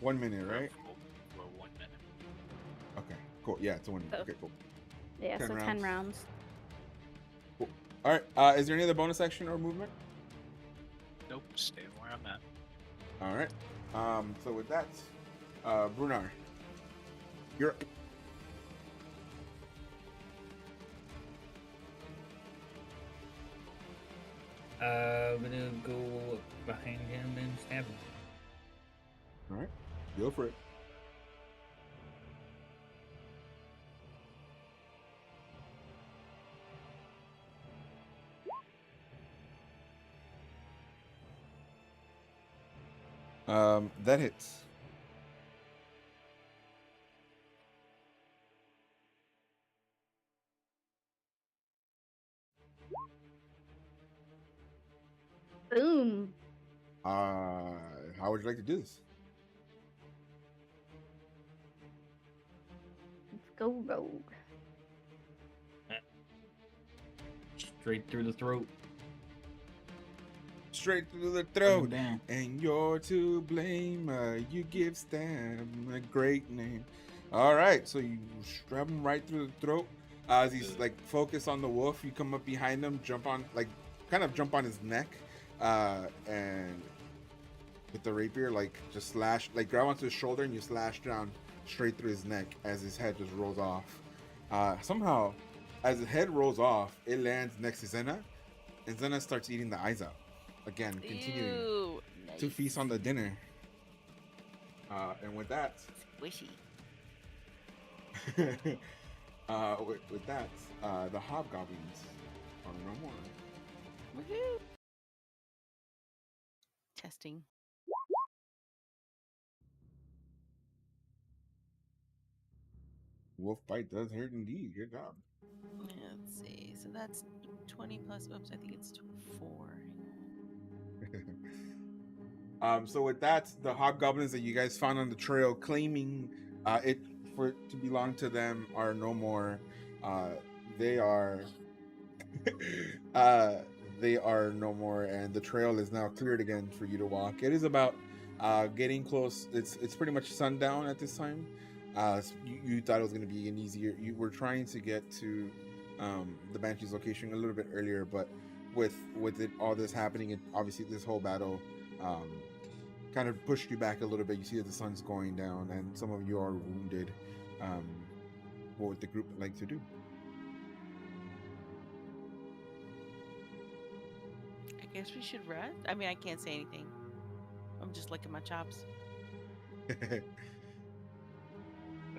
1 minute, right? For 1 minute. Okay, cool. Yeah, it's 1 minute. Oh. Okay, cool. Yeah, 10 so 10 rounds. rounds. All right. Is there any other bonus action or movement? Nope, stay where I'm at. All right. So with that, Brunar, you're up. I'm gonna go behind him and stab him. All right. Go for it. That hits. Boom. How would you like to do this? Let's go rogue. Straight through the throat. Straight through the Bring him throat, down. and you're to blame. You give Stan a great name. All right, so you stab him right through the throat. As he's like focused on the wolf, you come up behind him, jump on his neck, and with the rapier, like just slash, like grab onto his shoulder, and you slash down straight through his neck as his head just rolls off. Somehow, as his head rolls off, it lands next to Zena, and Zena starts eating the eyes out. Again, continuing Ew, to nice. feast on the dinner. And with that, Squishy. with that, the hobgoblins are no more. Woohoo. Testing. Wolf bite does hurt indeed. Good job. Let's see. So that's 20 plus. Oops, I think it's 4. So with that, the hobgoblins that you guys found on the trail, claiming it for to belong to them, are no more. They are. They are no more, and the trail is now cleared again for you to walk. It is about getting close. It's pretty much sundown at this time. You thought it was going to be an easier. You were trying to get to the Banshee's location a little bit earlier, but with it all this happening, and obviously this whole battle kind of pushed you back a little bit. You see that the sun's going down, and some of you are wounded. What would the group like to do? I guess we should rest. I mean, I can't say anything. I'm just licking my chops.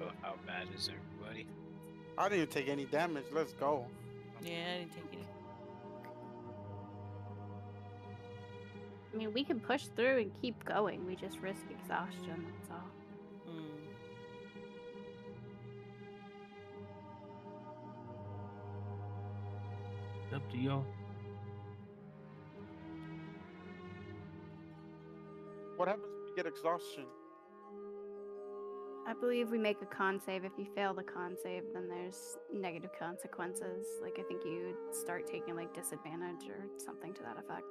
Oh, how bad is everybody? I didn't take any damage. Let's go. Yeah, I didn't take any. I mean, we can push through and keep going. We just risk exhaustion, that's all. Hmm. It's up to y'all. What happens if you get exhaustion? I believe we make a con save. If you fail the con save, then there's negative consequences. Like, I think you start taking, like, disadvantage or something to that effect.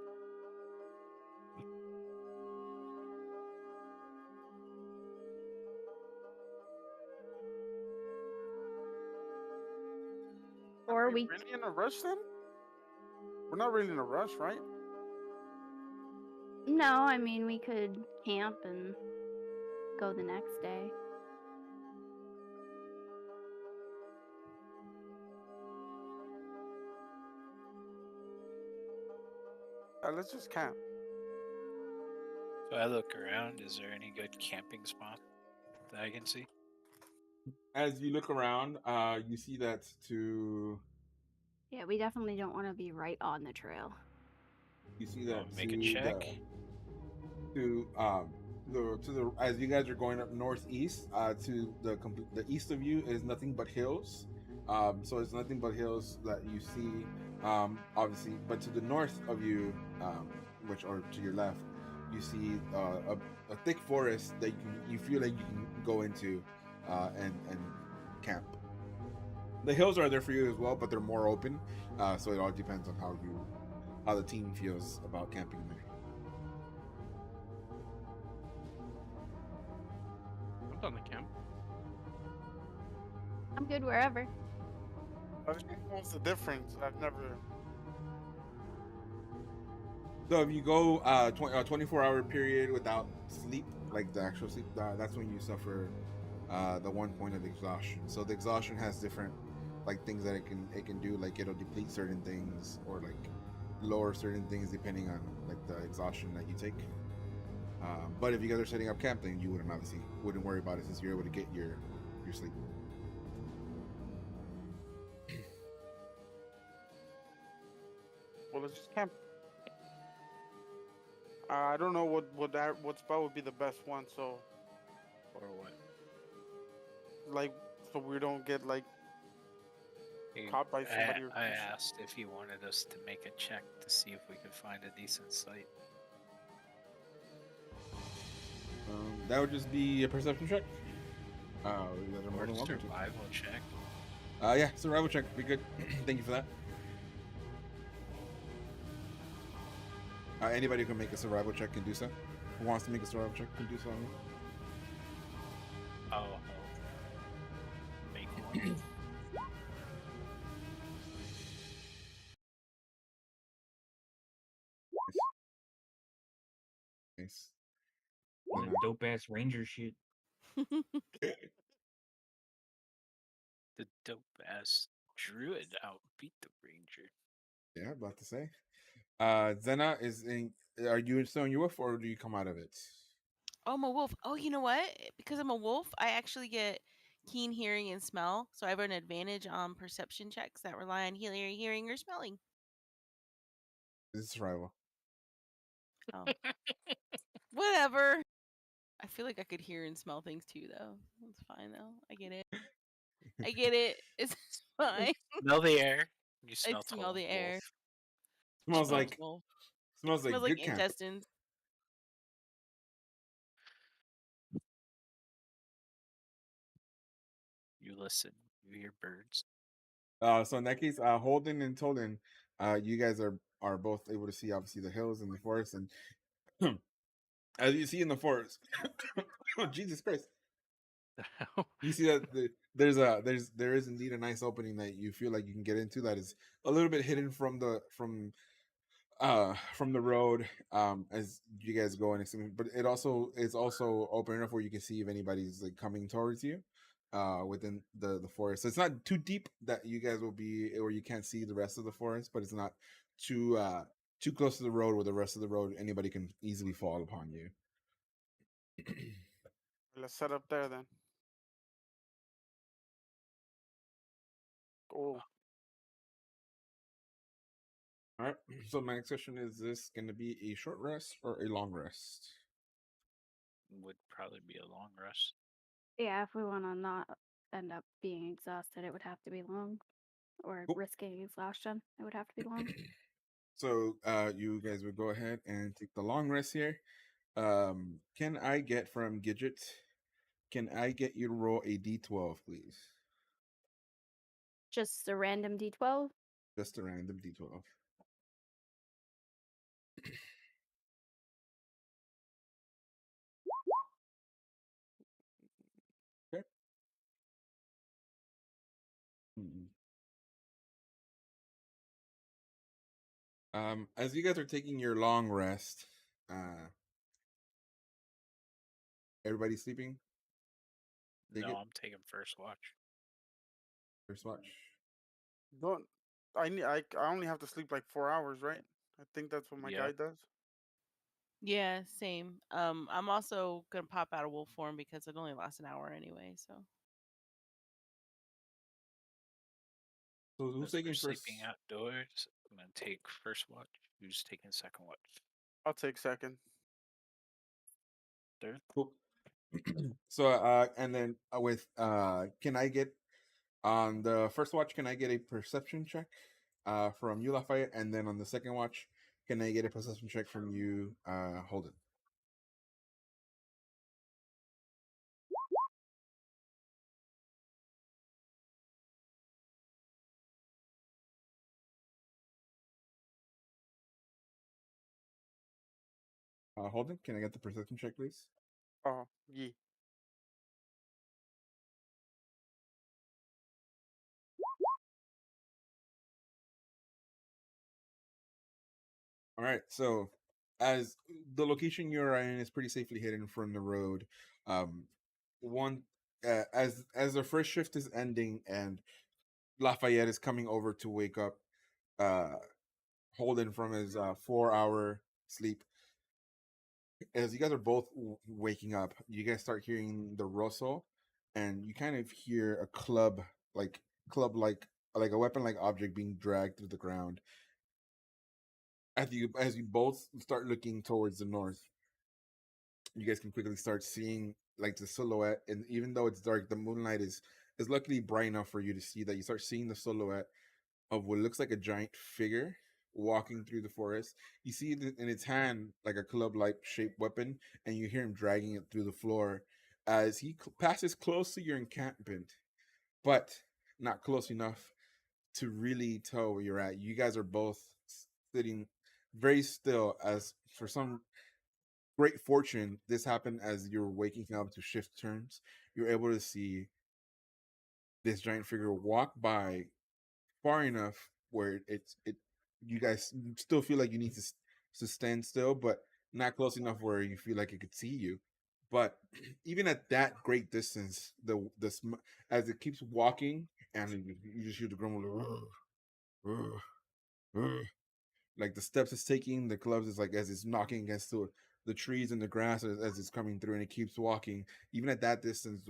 Or Are we... really in a rush then? We're not really in a rush, right? No, I mean, we could camp and go the next day. Let's just camp. So I look around. Is there any good camping spot that I can see? As you look around, you see that to Yeah, we definitely don't want to be right on the trail. you see I'll that make a to check. the as you guys are going up northeast, to the east of you is nothing but hills. So it's nothing but hills that you see, obviously. But to the north of you, which or to your left, you see a thick forest that you feel like you can go into, and camp. The hills are there for you as well, but they're more open. So it all depends on how the team feels about camping there. I'm done the camp. I'm good wherever. What's the difference? I've never. So if you go 24-hour period without sleep, like the actual sleep, that's when you suffer the 1 point of exhaustion. So the exhaustion has different like things that it can do, like it'll deplete certain things or like lower certain things depending on like the exhaustion that you take. But if you guys are setting up camp, then you wouldn't worry about it since you're able to get your sleep. Well, let's just camp. I don't know what spot would be the best one. So Or what? like, so we don't get like caught by somebody. Or I asked if he wanted us to make a check to see if we could find a decent site. That would just be a perception check. That are more Or than welcome to. survival check. Yeah, survival check. Be good. Thank you for that. Anybody who can make a survival check can do so. Who wants to make a survival check can do so. I'll make one. Nice. That dope ass ranger shit. The dope ass druid outbeat the ranger. Yeah, about to say. Zena is in. Are you still in your wolf, or do you come out of it? Oh, I'm a wolf. Oh, you know what? Because I'm a wolf, I actually get keen hearing and smell. So I have an advantage on perception checks that rely on hearing or smelling. This is survival. Oh. Whatever. I feel like I could hear and smell things too, though. That's fine, though. I get it. I get it. It's fine. Smell the air. You I smell smell the total air. wolf. Smells Smells like Wolf. smells like Smells like good camp. intestines. You listen. You hear birds. So in that case, Holden and Tolden, you guys are both able to see obviously the hills and the forest, and as you see in the forest, oh Jesus Christ, you see that there is indeed a nice opening that you feel like you can get into that is a little bit hidden from the road, as you guys go in, but it's also open enough where you can see if anybody's like coming towards you within the forest. So it's not too deep that you guys will be, or you can't see the rest of the forest, but it's not too close to the road where the rest of the road anybody can easily fall upon you. Let's set up there then. Cool. All right, so my next question is: this going to be a short rest or a long rest? Would probably be a long rest. Yeah, if we want to not end up being exhausted, it would have to be long. Or Cool. risking exhaustion, it would have to be long. So you guys would go ahead and take the long rest here. Can I get from Gidget? Can I get you to roll a d12, please? Just a random d12. Just a random d12. Okay. As you guys are taking your long rest, everybody sleeping? Take No, it. I'm taking first watch. First watch. Don't. I only have to sleep like 4 hours, right? I think that's what my guy Yep. does. Yeah, same. I'm also gonna pop out of wolf form because it only lasts an hour anyway. So So who's As we're taking sleeping first? outdoors, I'm gonna take first watch. Who's taking second watch? I'll take second. Third. Cool. So and then with can I get on the first watch? Can I get a perception check from you, Lafayette? And then on the second watch, can I get a perception check from you, Holden? Holden, can I get the perception check, please? Oh, yeah. All right. So as the location you're in is pretty safely hidden from the road, um, one as the first shift is ending and Lafayette is coming over to wake up uh Holden from his 4 hour sleep. As you guys are both waking up, you guys start hearing the rustle, and you kind of hear a like club like a weapon like object being dragged through the ground. As you both start looking towards the north, you guys can quickly start seeing like the silhouette, and even though it's dark, the moonlight is luckily bright enough for you to see that. You start seeing the silhouette of what looks like a giant figure walking through the forest. You see it in its hand like a club-like shaped weapon, and you hear him dragging it through the floor as he passes close to your encampment, but not close enough to really tell where you're at. You guys are both sitting very still, as for some great fortune, this happened as you're waking up to shift turns. You're able to see this giant figure walk by far enough where it you guys still feel like you need to stand still, but not close enough where you feel like it could see you. But even at that great distance, as it keeps walking, and you just hear the grumble, like the steps it's taking, the clubs is like as it's knocking against the trees and the grass as it's coming through, and it keeps walking. Even at that distance,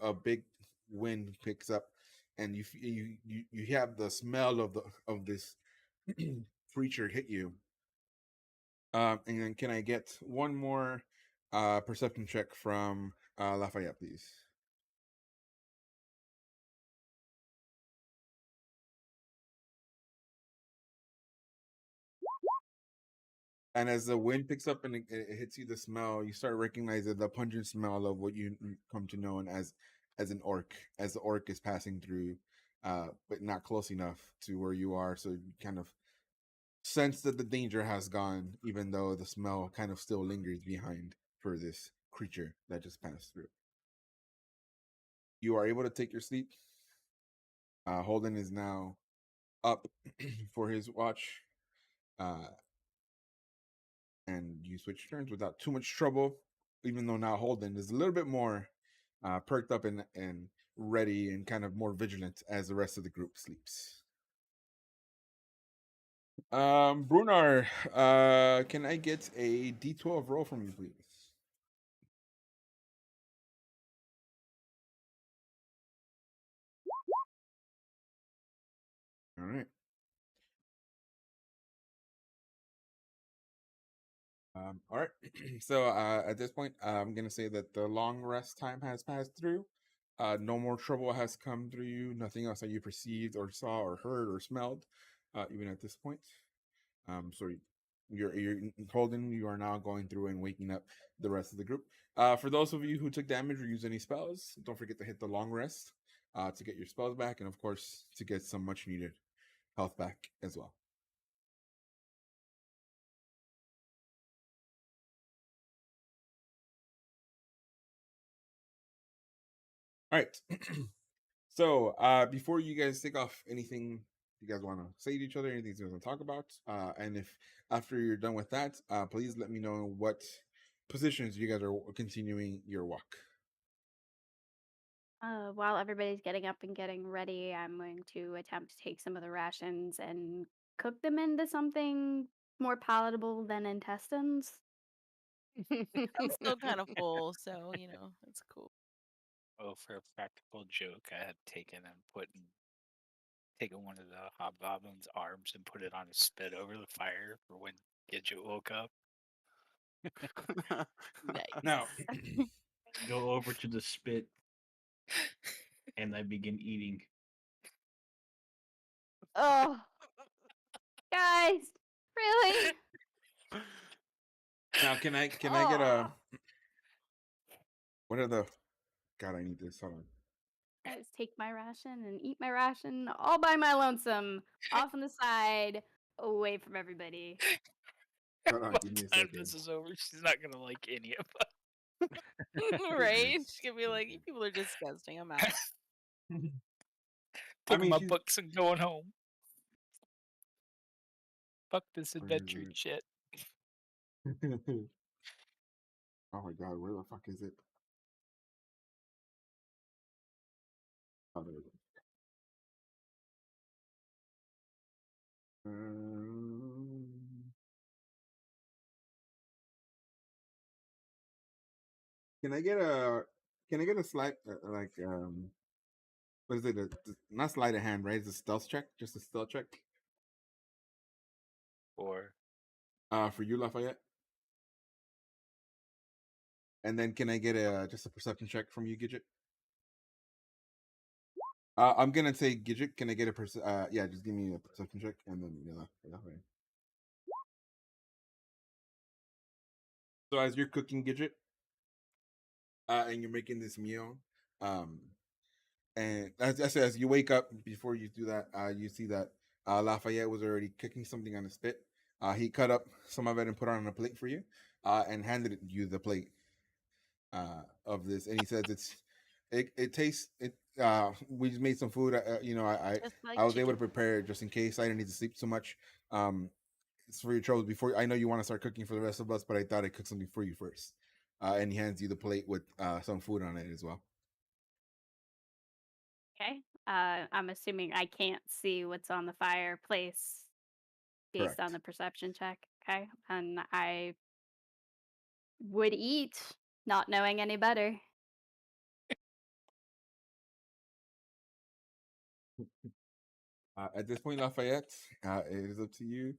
a big wind picks up, and you have the smell of this creature hit you. And then can I get one more perception check from Lafayette, please? And as the wind picks up and it hits you, the smell, you start recognizing the pungent smell of what you come to know as an orc, as the orc is passing through, but not close enough to where you are. So you kind of sense that the danger has gone, even though the smell kind of still lingers behind for this creature that just passed through. You are able to take your sleep. Holden is now up for his watch. Uh, and you switch turns without too much trouble. Even though now Holden is a little bit more perked up and ready and kind of more vigilant as the rest of the group sleeps. Brunar, can I get a D12 roll from you, please? All right. All right. So at this point, I'm gonna say that the long rest time has passed through. No more trouble has come through you. Nothing else that you perceived or saw or heard or smelled, even at this point. So you're Holden. You are now going through and waking up the rest of the group. For those of you who took damage or used any spells, don't forget to hit the long rest to get your spells back, and of course to get some much needed health back as well. All right. So, before you guys take off, anything you guys want to say to each other, anything you want to talk about, and if after you're done with that, please let me know what positions you guys are continuing your walk. While everybody's getting up and getting ready, I'm going to attempt to take some of the rations and cook them into something more palatable than intestines. I'm still kind of full, so it's cool. Oh, for a practical joke, I had taken one of the hobgoblin's arms and put it on a spit over the fire for when Gidget woke up. Now, Nice. Go over to the spit and I begin eating. Oh, guys, really? now, can I get a? Oh. What are the? God, I need this. Hold on. I just take my ration and eat my ration all by my lonesome, off on the side, away from everybody. Hold on. By Give me the a time second. this is over, she's not gonna like any of Right? Goodness. She's gonna be like, "You people are disgusting. I'm out." us. I Taking mean, my she's. books and going home. Fuck this Where is adventure shit. it? Oh my God, where the fuck is it? Oh, there it is. Um, can I get a? Can I get a slight like what is it? Not sleight of hand, right? It's a stealth check. Just a stealth check. Or For you, Lafayette. And then can I get a just a perception check from you, Gidget? I'm gonna say Gidget. Can I get a yeah, just give me a perception check, and then Lafayette. So as you're cooking Gidget, and you're making this meal, um, and as you wake up before you do that, you see that Lafayette was already cooking something on a spit. He cut up some of it and put it on a plate for you, and handed you the plate of this, and he says it tastes it. We just made some food. Just like I was able to chicken. prepare it just in case I didn't need to sleep so much. It's for your troubles. Before I know you want to start cooking for the rest of us, but I thought I'd cook something for you first. And he hands you the plate with some food on it as well. Okay. I'm assuming I can't see what's on the fireplace based on Correct. the perception check. Okay. And I would eat, not knowing any better. At this point, Lafayette, it is up to you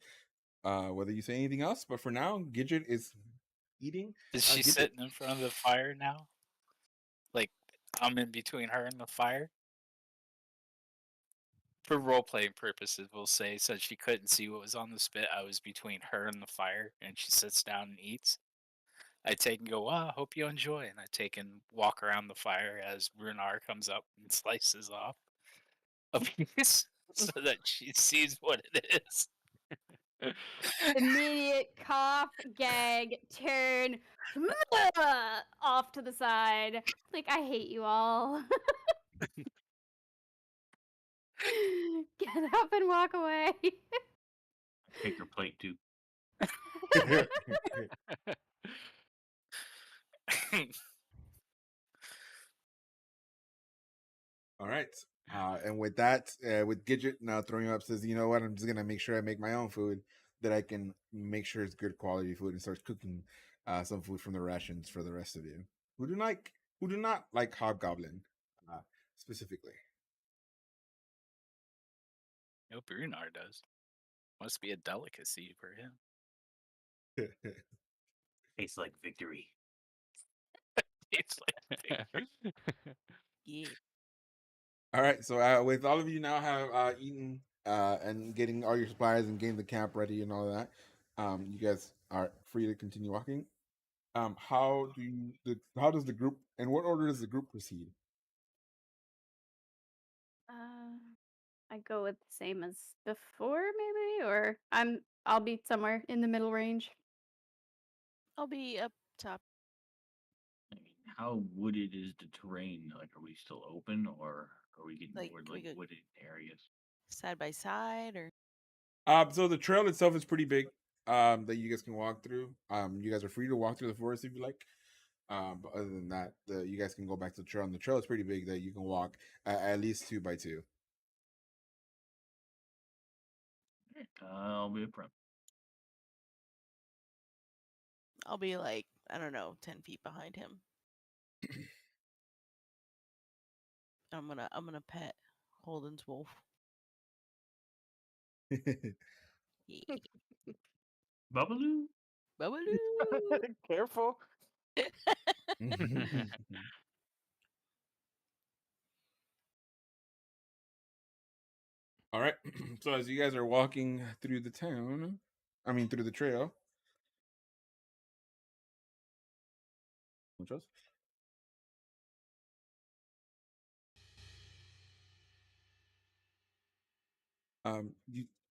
whether you say anything else. But for now, Gidget is eating. is she Gidget. sitting in front of the fire now? Like I'm in between her and the fire? For role playing purposes, we'll say since she couldn't see what was on the spit, I was between her and the fire, and she sits down and eats. I take and go, "Wow, hope you enjoy," and I take and walk around the fire as Runar comes up and slices off a piece so that she sees what it is. Immediate cough, gag, turn, off to the side. Like, I hate you all. Get up and walk away. Take her plate too. All right. And with that, with Gidget now throwing up, says, "You know what? I'm just gonna make sure I make my own food that I can make sure it's good quality food," and starts cooking some food from the rations for the rest of you who do not like hobgoblin specifically. No, Brunar does. Must be a delicacy for him. Tastes like victory. It's like Yeah. All right. So with all of you now have eaten and getting all your supplies and getting the camp ready and all of that, you guys are free to continue walking. How does the group, in what order does the group proceed? I go with the same as before, maybe, or I'll be somewhere in the middle range. I'll be up top. I mean, how wooded is the terrain? Like, are we still open, or are we getting Like more we like could wooded areas? side by side, or So the trail itself is pretty big. That you guys can walk through. You guys are free to walk through the forest if you like. But other than that, you guys can go back to the trail. And the trail is pretty big that you can walk at least 2 by 2. I'll be up front. I'll be like, I don't know, 10 feet behind him. I'm gonna pet Holden's wolf. Yeah. Bubbaloo? Babaloo. Careful. All right. So as you guys are walking through the town, through the trail. Muchos?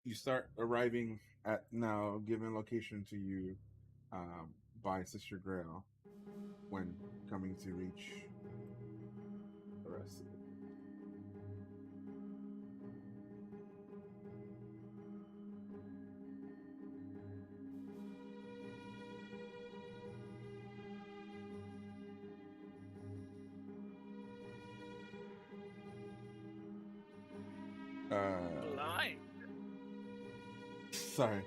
You start arriving at now given location to you by Sister Grail when coming to reach the rest of it. Blind. Sorry.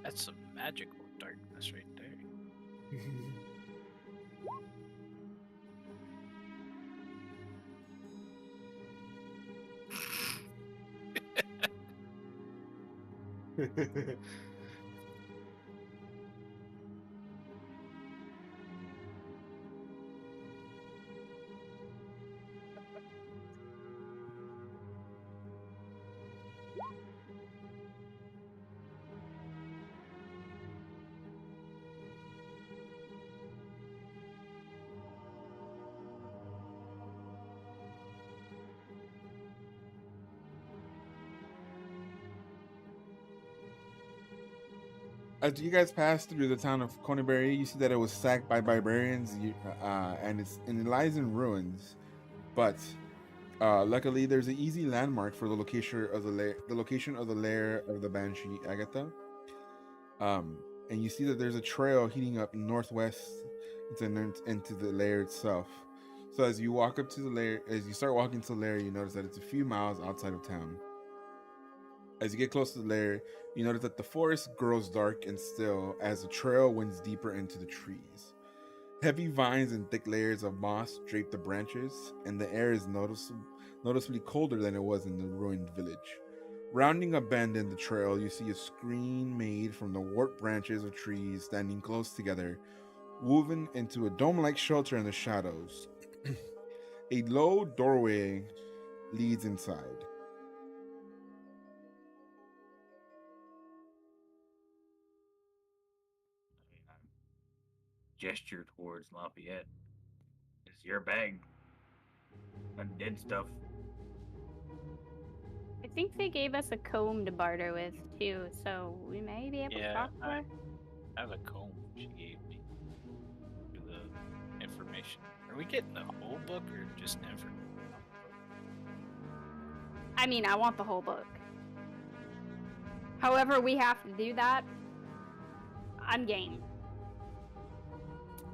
That's some magical darkness right there. As you guys pass through the town of Coneybury, you see that it was sacked by barbarians, and it lies in ruins. But luckily, there's an easy landmark for the location of the lair of the Banshee Agatha. And you see that there's a trail heading up northwest into the lair itself. So as you walk up to the lair, as you start walking to the lair, you notice that it's a few miles outside of town. As you get close to the lair, you notice that the forest grows dark and still as the trail winds deeper into the trees. Heavy vines and thick layers of moss drape the branches, and the air is noticeably colder than it was in the ruined village. Rounding a bend in the trail, you see a screen made from the warped branches of trees standing close together, woven into a dome-like shelter in the shadows. A low doorway leads inside. I gesture towards Lafayette. It's your bag. Undead stuff. I think they gave us a comb to barter with too, so we may be able to Yeah, talk to her. I have a comb she gave me for the information. Are we getting the whole book or just information? I mean, I want the whole book. However, we have to do that. I'm game.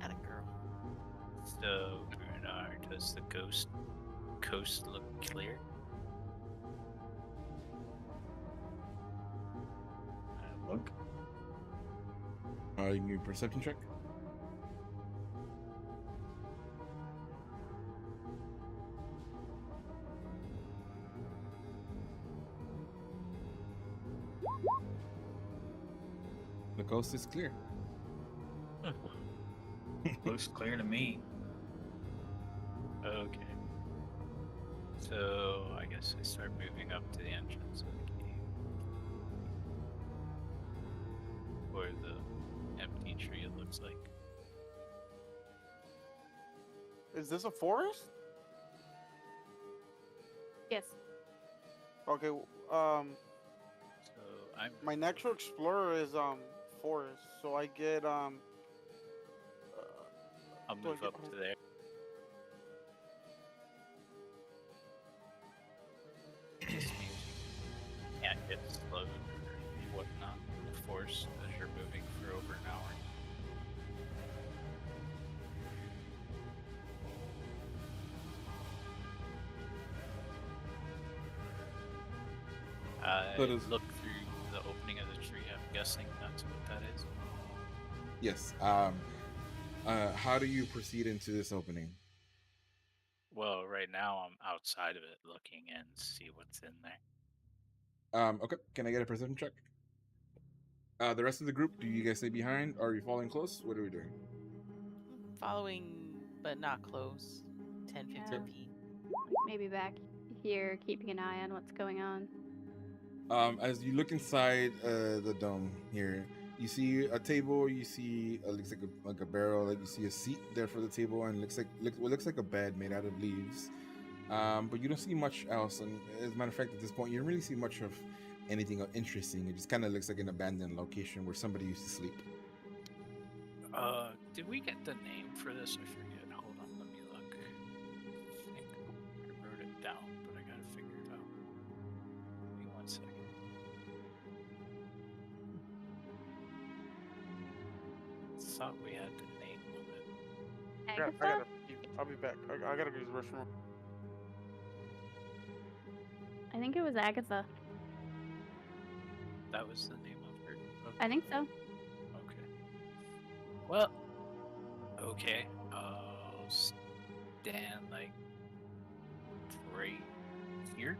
Atta girl. So, does the coast look clear? Look. You can give me a perception check. The coast is clear. Looks clear to me. Okay. So, I guess I start moving up to the entrance of the cave. Or the empty tree, it looks like. Is this a forest? Yes. Okay. So, I'm My natural explorer is forest, so I get I'll do I move get up to there. This means you can't get slowed or whatnot with force as you're moving for over an hour. I So does- look through the opening of the tree. I'm guessing that's what that is. Yes. How do you proceed into this opening? Well, right now I'm outside of it looking in to see what's in there. Okay. Can I get a perception check? The rest of the group, do you guys stay behind? Are you following close? What are we doing? Following, but not close. 10, 15 Yeah. feet. Maybe back here, keeping an eye on what's going on. As you look inside the dome here, you see a table. You see looks like a barrel. Like you see a seat there for the table, and what looks like a bed made out of leaves. But you don't see much else. And as a matter of fact, at this point, you don't really see much of anything interesting. It just kind of looks like an abandoned location where somebody used to sleep. Did we get the name for this? I forget. Hold on, let me look. I think I wrote it down, but I gotta figure it out. Give me 1 second. Thought we had the name of it. I Agatha? gotta. I'll be back. I gotta use the restroom. I think it was Agatha. That was the name of her. I think so. Okay. Well, okay. I'll stand like right here.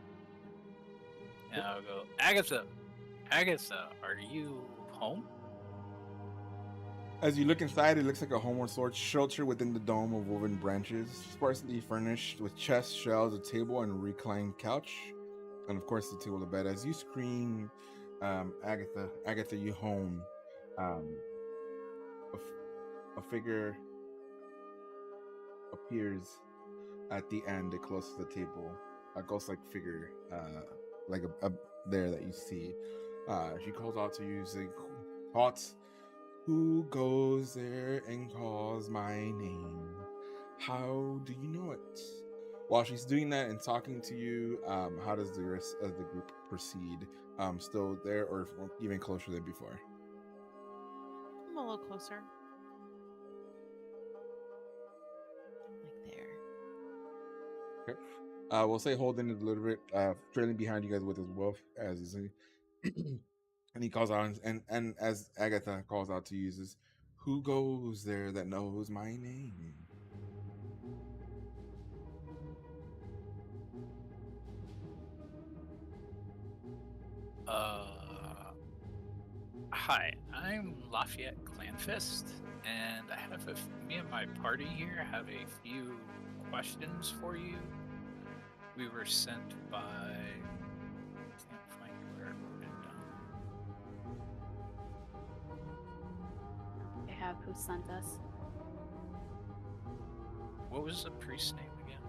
And I'll go, Agatha! Agatha, are you home? As you look inside, it looks like a homeward sword shelter within the dome of woven branches, sparsely furnished with chests, shelves, a table, and a reclined couch, and of course the table to bed. As you scream, Agatha, you home. A figure appears at the end, close to the table. A ghost-like figure, like a there that you see. She calls out to you, saying, "Hot. Who goes there and calls my name? How do you know it?" While she's doing that and talking to you, how does the rest of the group proceed? Still there or even closer than before? I'm a little closer. Like there. Okay. We'll say Holden is a little bit trailing behind you guys with his wolf, as you see. And he calls out, and as Agatha calls out to you, says, "Who goes there that knows my name?" Hi, I'm Lafayette Clanfist, and I have me and my party here have a few questions for you. We were sent by. Can't find where I wrote it down. They have who sent us. What was the priest's name again?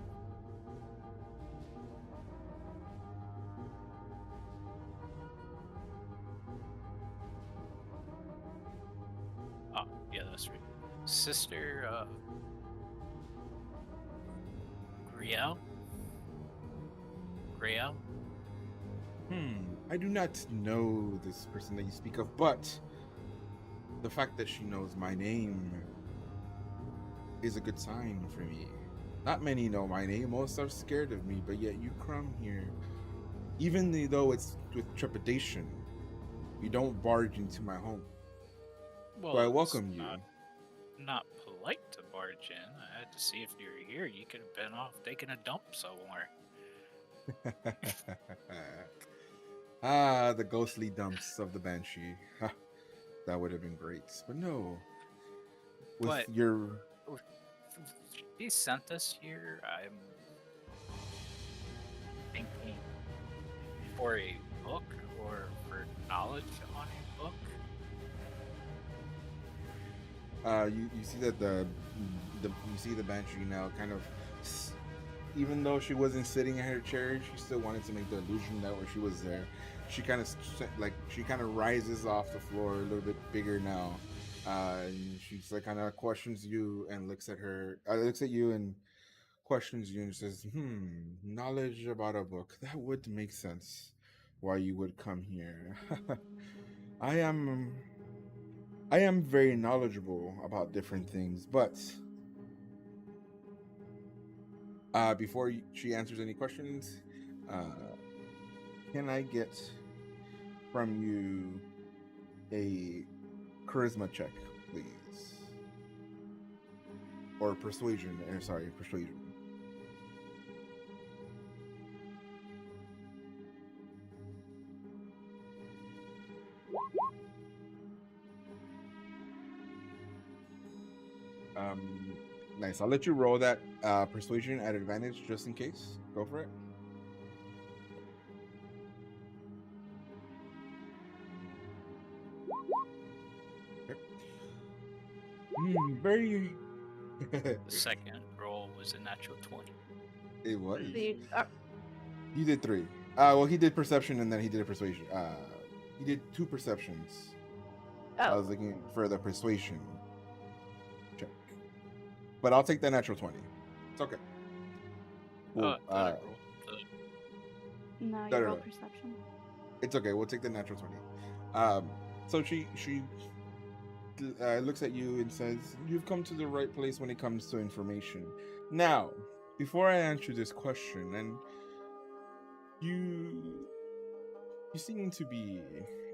Oh, yeah, that's right. Sister Griel? Griel? I do not know this person that you speak of, but the fact that she knows my name is a good sign for me. Not many know my name. Most are scared of me, but yet you come here, even though it's with trepidation. You don't barge into my home. Well, So I it's welcome you. not polite to barge in. I had to see if you were here. You could have been off taking a dump somewhere. The ghostly dumps of the Banshee. That would have been great. But no. With But- your... He sent us here. I'm thinking for a book or for knowledge on a book. You see that you see the Banshee now kind of, even though she wasn't sitting in her chair, she still wanted to make the illusion that where she was there. She kind of rises off the floor a little bit bigger now. And she's like kind of questions you and looks at you and questions you and says, knowledge about a book. That would make sense why you would come here. I am very knowledgeable about different things, but before she answers any questions, can I get from you a charisma check, please. Or persuasion. Sorry, persuasion. Nice. I'll let you roll that persuasion at advantage just in case. Go for it. Okay. Very. The second roll was a natural 20. It was. You You did 3. Well, he did perception and then he did a persuasion. He did 2 perceptions. I was looking for the persuasion check, but I'll take that natural 20. It's okay. Cool. I thought I rolled the- no, no, you no, roll no. perception. It's okay. We'll take the natural 20. So she looks at you and says, "You've come to the right place when it comes to information." Now, before I answer this question, and you seem to be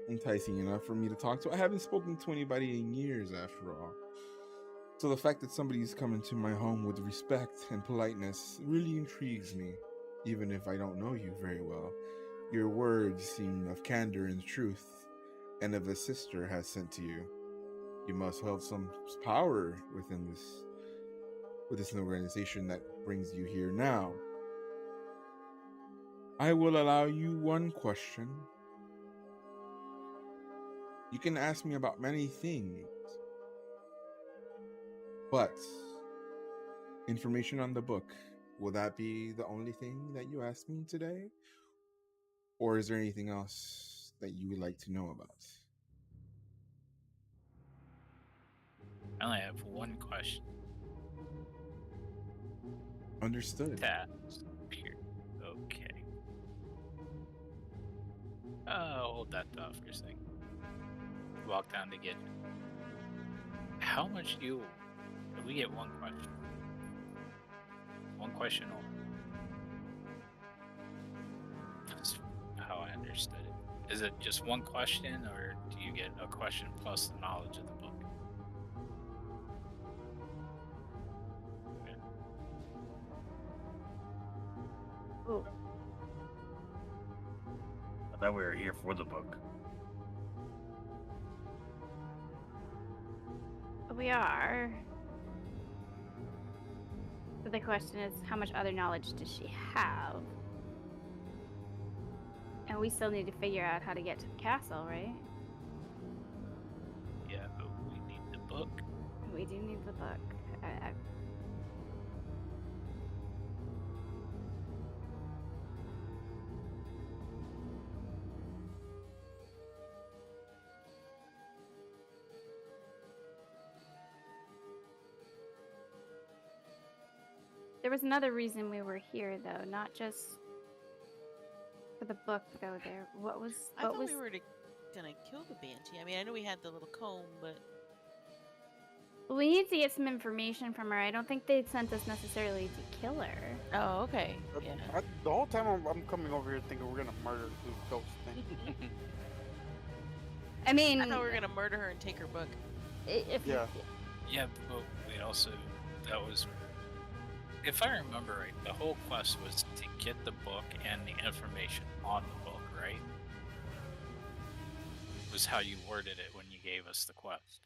enticing enough for me to talk to. I haven't spoken to anybody in years, after all. So the fact that somebody's coming to my home with respect and politeness really intrigues me, even if I don't know you very well. Your words seem of candor and truth, and if a sister has sent to you, you must hold some power within this organization that brings you here now. I will allow you one question. You can ask me about many things, but information on the book, will that be the only thing that you ask me today? Or is there anything else that you would like to know about? I only have one question Understood. to ask. Here. Okay. Hold that thought for a second. Walk down to get it. How much do you... We get one question. One question only. That's how I understood it. Is it just one question, or do you get a question plus the knowledge of the book? Ooh. I thought we were here for the book. We are. But the question is, how much other knowledge does she have? And we still need to figure out how to get to the castle, right? Yeah, but we need the book. We do need the book. There was another reason we were here, though, not just for the book, though. I thought we were gonna kill the banshee. I mean, I know we had the little comb, but We need to get some information from her. I don't think they sent us necessarily to kill her. oh, okay, yeah. The whole time I'm coming over here thinking we're gonna murder this ghost thing. I mean, I thought we were gonna murder her and take her book. if Yeah. Yeah, but we also... That was... If I remember right, the whole quest was to get the book and the information on the book, right? Was how you worded it when you gave us the quest.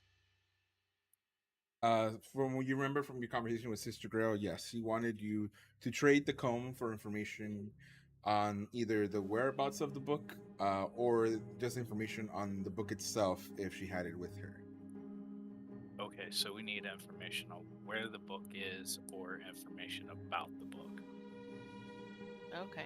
From what you remember from your conversation with Sister Grail, yes, he wanted you to trade the comb for information on either the whereabouts of the book, or just information on the book itself if she had it with her. Okay, so we need information on where the book is or information about the book. Okay.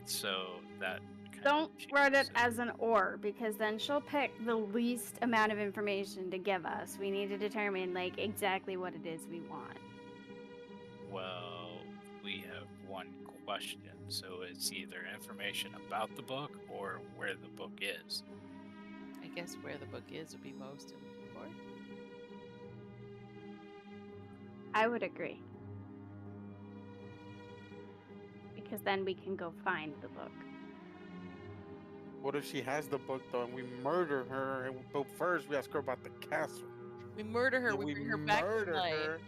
So that kind don't of word it changes as an or, because then she'll pick the least amount of information to give us. We need to determine like exactly what it is we want. Well, we have one question, so it's either information about the book or where the book is. I guess where the book is would be most important. I would agree. Because then we can go find the book. What if she has the book though, and we murder her? But first, we ask her about the castle. We murder her. Yeah, We we bring her back to murder life, her.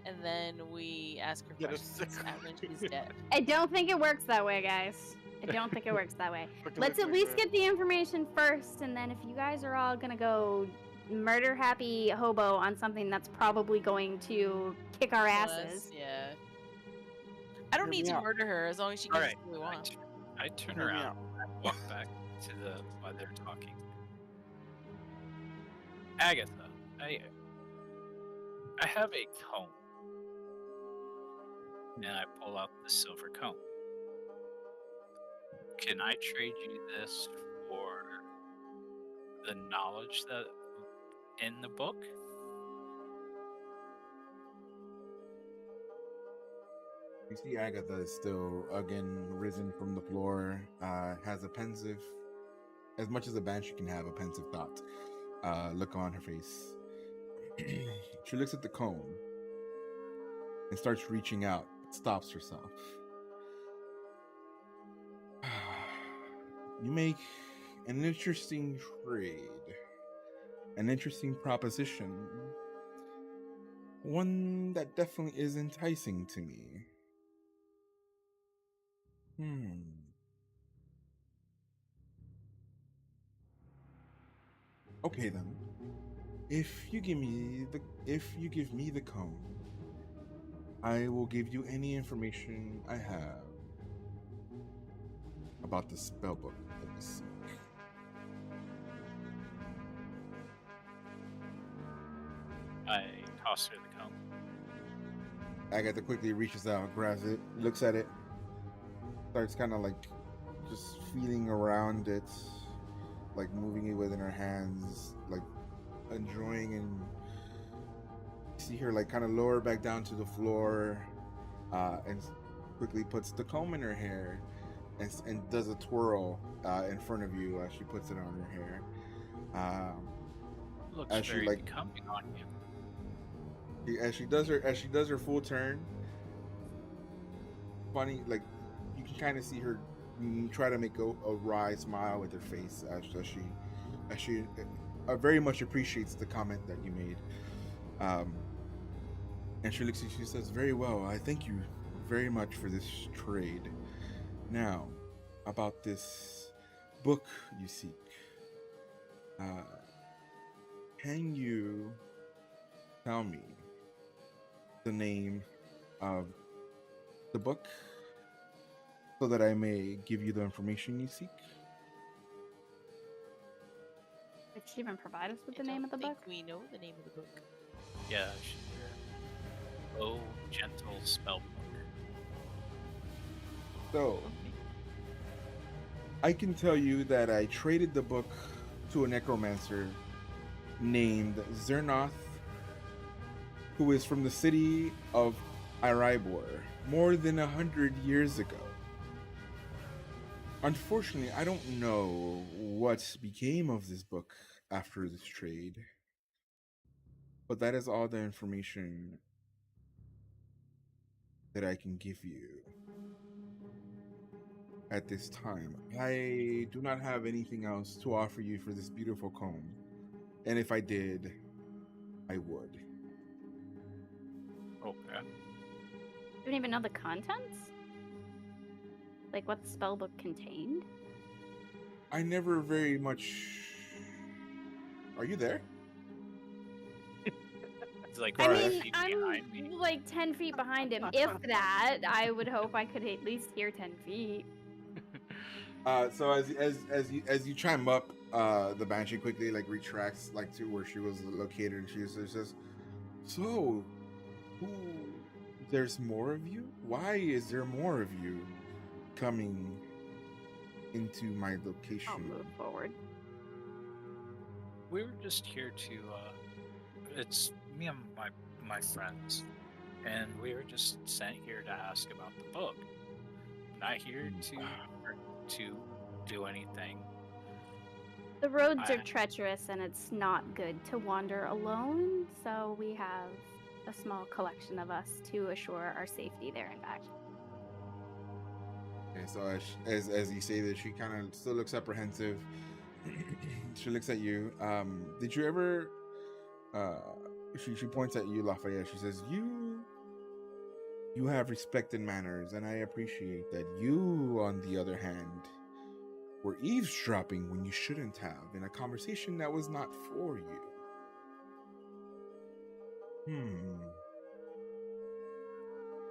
and then we ask her Get her questions sick. when she's dead. I don't think it works that way, guys. I don't think it works that way. Look Let's at like least a- get the information first, and then if you guys are all gonna go murder happy hobo on something that's probably going to kick our asses. Yeah. I don't Hear need me to out. murder her as long as she All gives us right, what we want. I turn Hear me around out. and walk back to the while they're talking. Agatha, I have a comb, and I pull out the silver comb. Can I trade you this for the knowledge that in the book? You see Agatha is still again risen from the floor, has a pensive, as much as a banshee can have, a pensive thought look on her face. She looks at the comb and starts reaching out, but stops herself. You make an interesting trade, an interesting proposition, one that definitely is enticing to me. Okay then. If you give me the comb, I will give you any information I have about the spellbook that you seek. I toss her the comb. Agatha quickly reaches out, grabs it, looks at it, starts kind of like just feeling around it, like moving it within her hands, like enjoying, and see her like kind of lower back down to the floor, and quickly puts the comb in her hair and does a twirl in front of you as she puts it on her hair. Looks As she, very like- becoming on you. As she does her full turn, funny, like you can kind of see her try to make a wry smile with her face as she very much appreciates the comment that you made. And she looks at you, she says, "Very well, I thank you very much for this trade. Now, about this book you seek, can you tell me the name of the book so that I may give you the information you seek?" Did she even provide us with I the name of the don't book? think we know the name of the book. Yeah, Oh, gentle spellbook. So, I can tell you that I traded the book to a necromancer named Zernoth, who is from the city of Erebor, more than 100 years ago. Unfortunately, I don't know what became of this book after this trade, but that is all the information that I can give you at this time. I do not have anything else to offer you for this beautiful comb, and if I did, I would. Okay. You don't even know the contents? Like what the spellbook contained? I never very much. Are you there? It's like I Alright. 5 mean, feet I'm behind me. like 10 feet behind him. If that, I would hope I could at least hear 10 feet. So as you chime up, the banshee quickly like retracts like to where she was located, and she says, "So, who? There's more of you? Why is there more of you coming into my location?" I'll move forward. We were just here to it's me and my friends, and we were just sent here to ask about the book. Not here to do anything. The roads are I- treacherous and it's not good to wander alone, so we have a small collection of us to assure our safety there and back. Okay, so as you say this, she kind of still looks apprehensive. She looks at you. Did you ever She points at you, Lafayette. She says, You have respect and manners, and I appreciate that. You, on the other hand, were eavesdropping when you shouldn't have in a conversation that was not for you.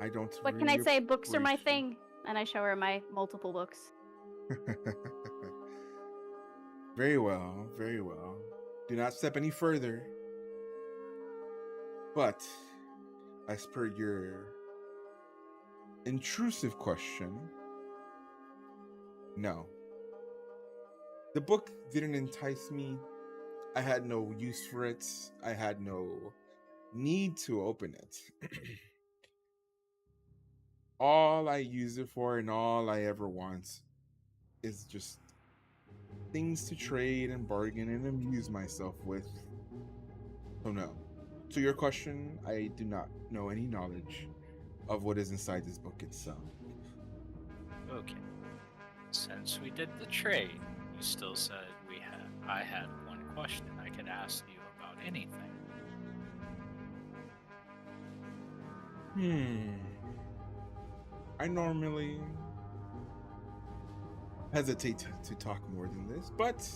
I don't. What can I really say? Books are my appreciate- thing. And I show her my multiple books. Very well, very well. Do not step any further. But, as per your intrusive question, no. The book didn't entice me. I had no use for it. I had no need to open it. All I use it for and all I ever want is just things to trade and bargain and amuse myself with. So no. To your question, I do not know any knowledge of what is inside this book itself. Okay. Since we did the trade, you still said I had one question I could ask you about anything. I normally hesitate to talk more than this, but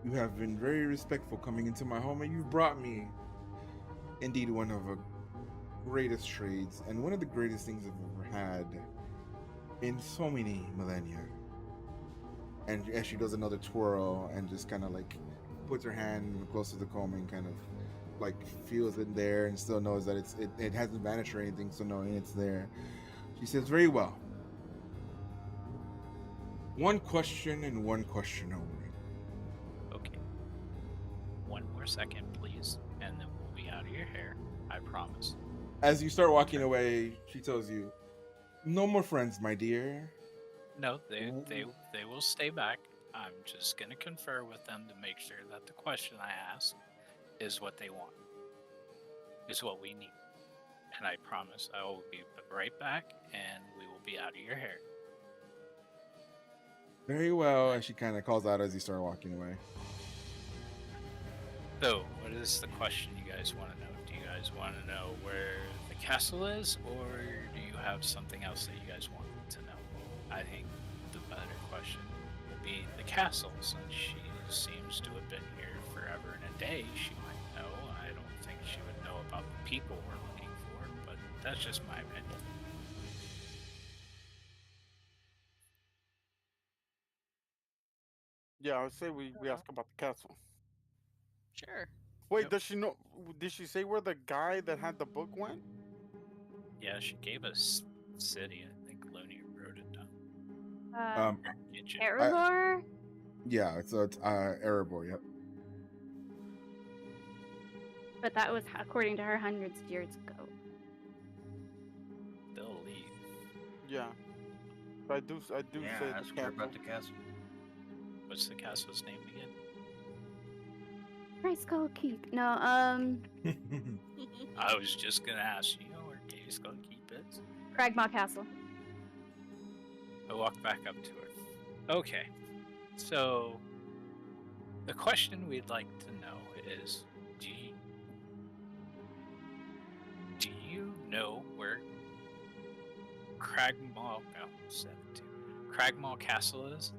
you have been very respectful coming into my home, and you've brought me indeed one of the greatest trades and one of the greatest things I've ever had in so many millennia. And as she does another twirl and just kind of like puts her hand close to the comb and kind of like feels it there and still knows that it hasn't vanished or anything, so knowing it's there, she says, very well. One question and one question only. Okay. One more second, please, and then we'll be out of your hair. I promise. As you start walking away, she tells you, no more friends, my dear. No, they will stay back. I'm just gonna confer with them to make sure that the question I ask is what they want, is what we need. And I promise I will be right back, and we will be out of your hair. Very well, and she kind of calls out as you start walking away. So, what is the question you guys want to know? Do you guys want to know where the castle is, or do you have something else that you guys want to know? I think the better question will be the castle, since she seems to have been here forever and a day. She might know. I don't think she would know about the people we're looking for, but that's just my opinion. Yeah, I would say we ask about the castle. Sure. Wait, Yep. does she know? Did she say where the guy that had the book went? Yeah, she gave us city. I think Looney wrote it down. Get you. Erebor? Yeah, it's Erebor, yep. But that was according to her hundreds of years ago. They'll leave. Yeah. But I do Yeah, say ask the her castle. about the castle. What's the castle's name again? High Skull Keep. No, I was just gonna ask you where Gay Skull Keep is. Cragmaw Castle. I walked back up to her. Okay, so the question we'd like to know is, do you know where Cragmaw Castle is?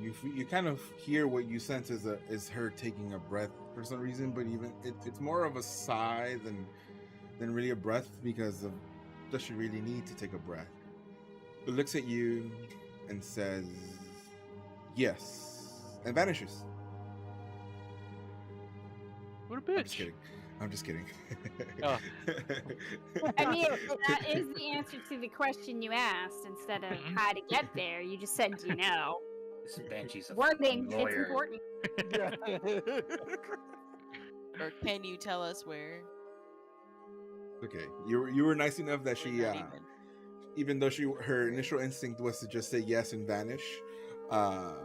You kind of hear what you sense is her taking a breath for some reason, but even it's more of a sigh than really a breath, because of, does she really need to take a breath? It looks at you and says yes, and vanishes. What a bitch. I'm just kidding. Oh. I mean, that is the answer to the question you asked. Instead of how to get there, you just said, do you know? This Banshee's a Wording, fucking it's lawyer. important. Or can you tell us where? Okay, you were nice enough that Or she not even? even though her initial instinct was to just say yes and vanish, the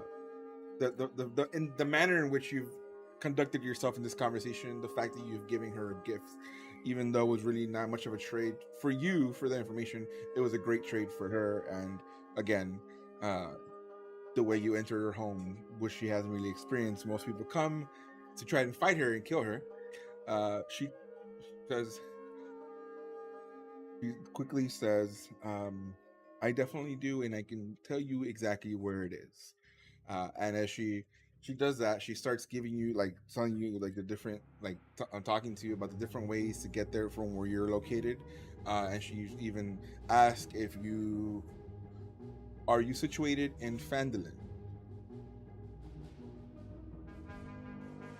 manner in which you've conducted yourself in this conversation, the fact that you've given her a gift, even though it was really not much of a trade for you for the information, it was a great trade for her. And again, the way you enter her home, which she hasn't really experienced. Most people come to try and fight her and kill her. She says, she quickly says, I definitely do, and I can tell you exactly where it is. And as she does that, she starts giving you, like, telling you, like, the different, like, I'm talking to you about the different ways to get there from where you're located. And she even asks if you are you situated in Phandelver.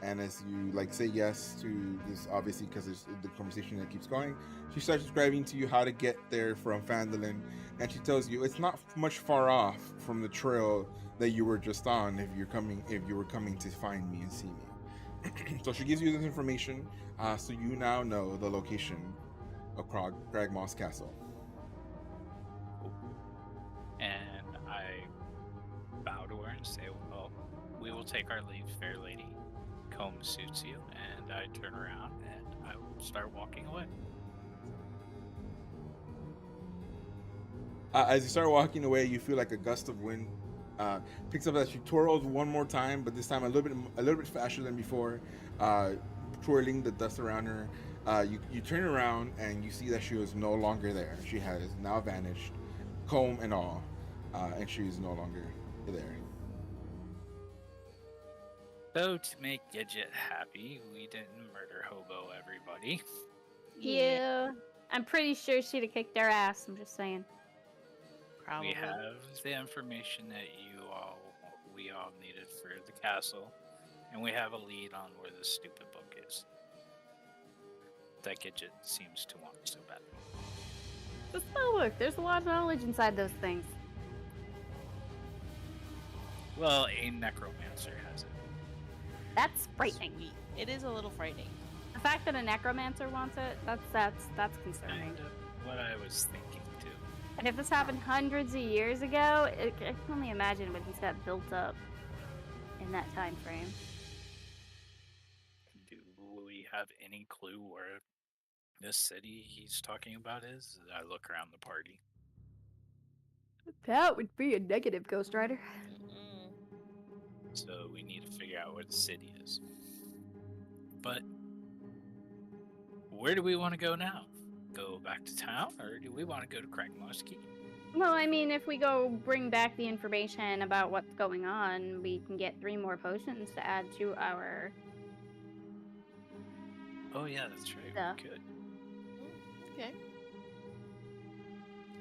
And as you, like, say yes to this, obviously because there's the conversation that keeps going, she starts describing to you how to get there from Phandelver, and she tells you it's not much far off from the trail that you were just on if you were coming to find me and see me. So she gives you this information, so you now know the location of Cragmoss Castle. And I bow to her and say, well, we will take our leave, fair lady. Comb suits you, and I turn around and I will start walking away. As you start walking away, you feel like a gust of wind picks up as she twirls one more time, but this time a little bit faster than before, twirling the dust around her. You turn around and you see that she was no longer there. She has now vanished, comb and all, and she is no longer there. So to make Gidget happy, we didn't murder hobo everybody. Yeah. I'm pretty sure she'd have kicked our ass. I'm just saying. Probably. We have the information that we all needed for the castle, and we have a lead on where the stupid book is. That Gidget seems to want so bad. The spell book. There's a lot of knowledge inside those things. Well, a necromancer has it. That's frightening. Sweet. It is a little frightening. The fact that a necromancer wants it, that's concerning. Kind of what I was thinking too. And if this happened hundreds of years ago, I can only imagine what he's got built up in that time frame. Do we have any clue where this city he's talking about is? I look around the party. That would be a negative, Ghost Rider. Mm-mm. So we need to figure out where the city is. But where do we want to go now? Go back to town, or do we want to go to Cragmoss Keep? Well, I mean, if we go bring back the information about what's going on, we can get 3 more potions to add to our... Oh yeah, that's right. Yeah. We could. Okay.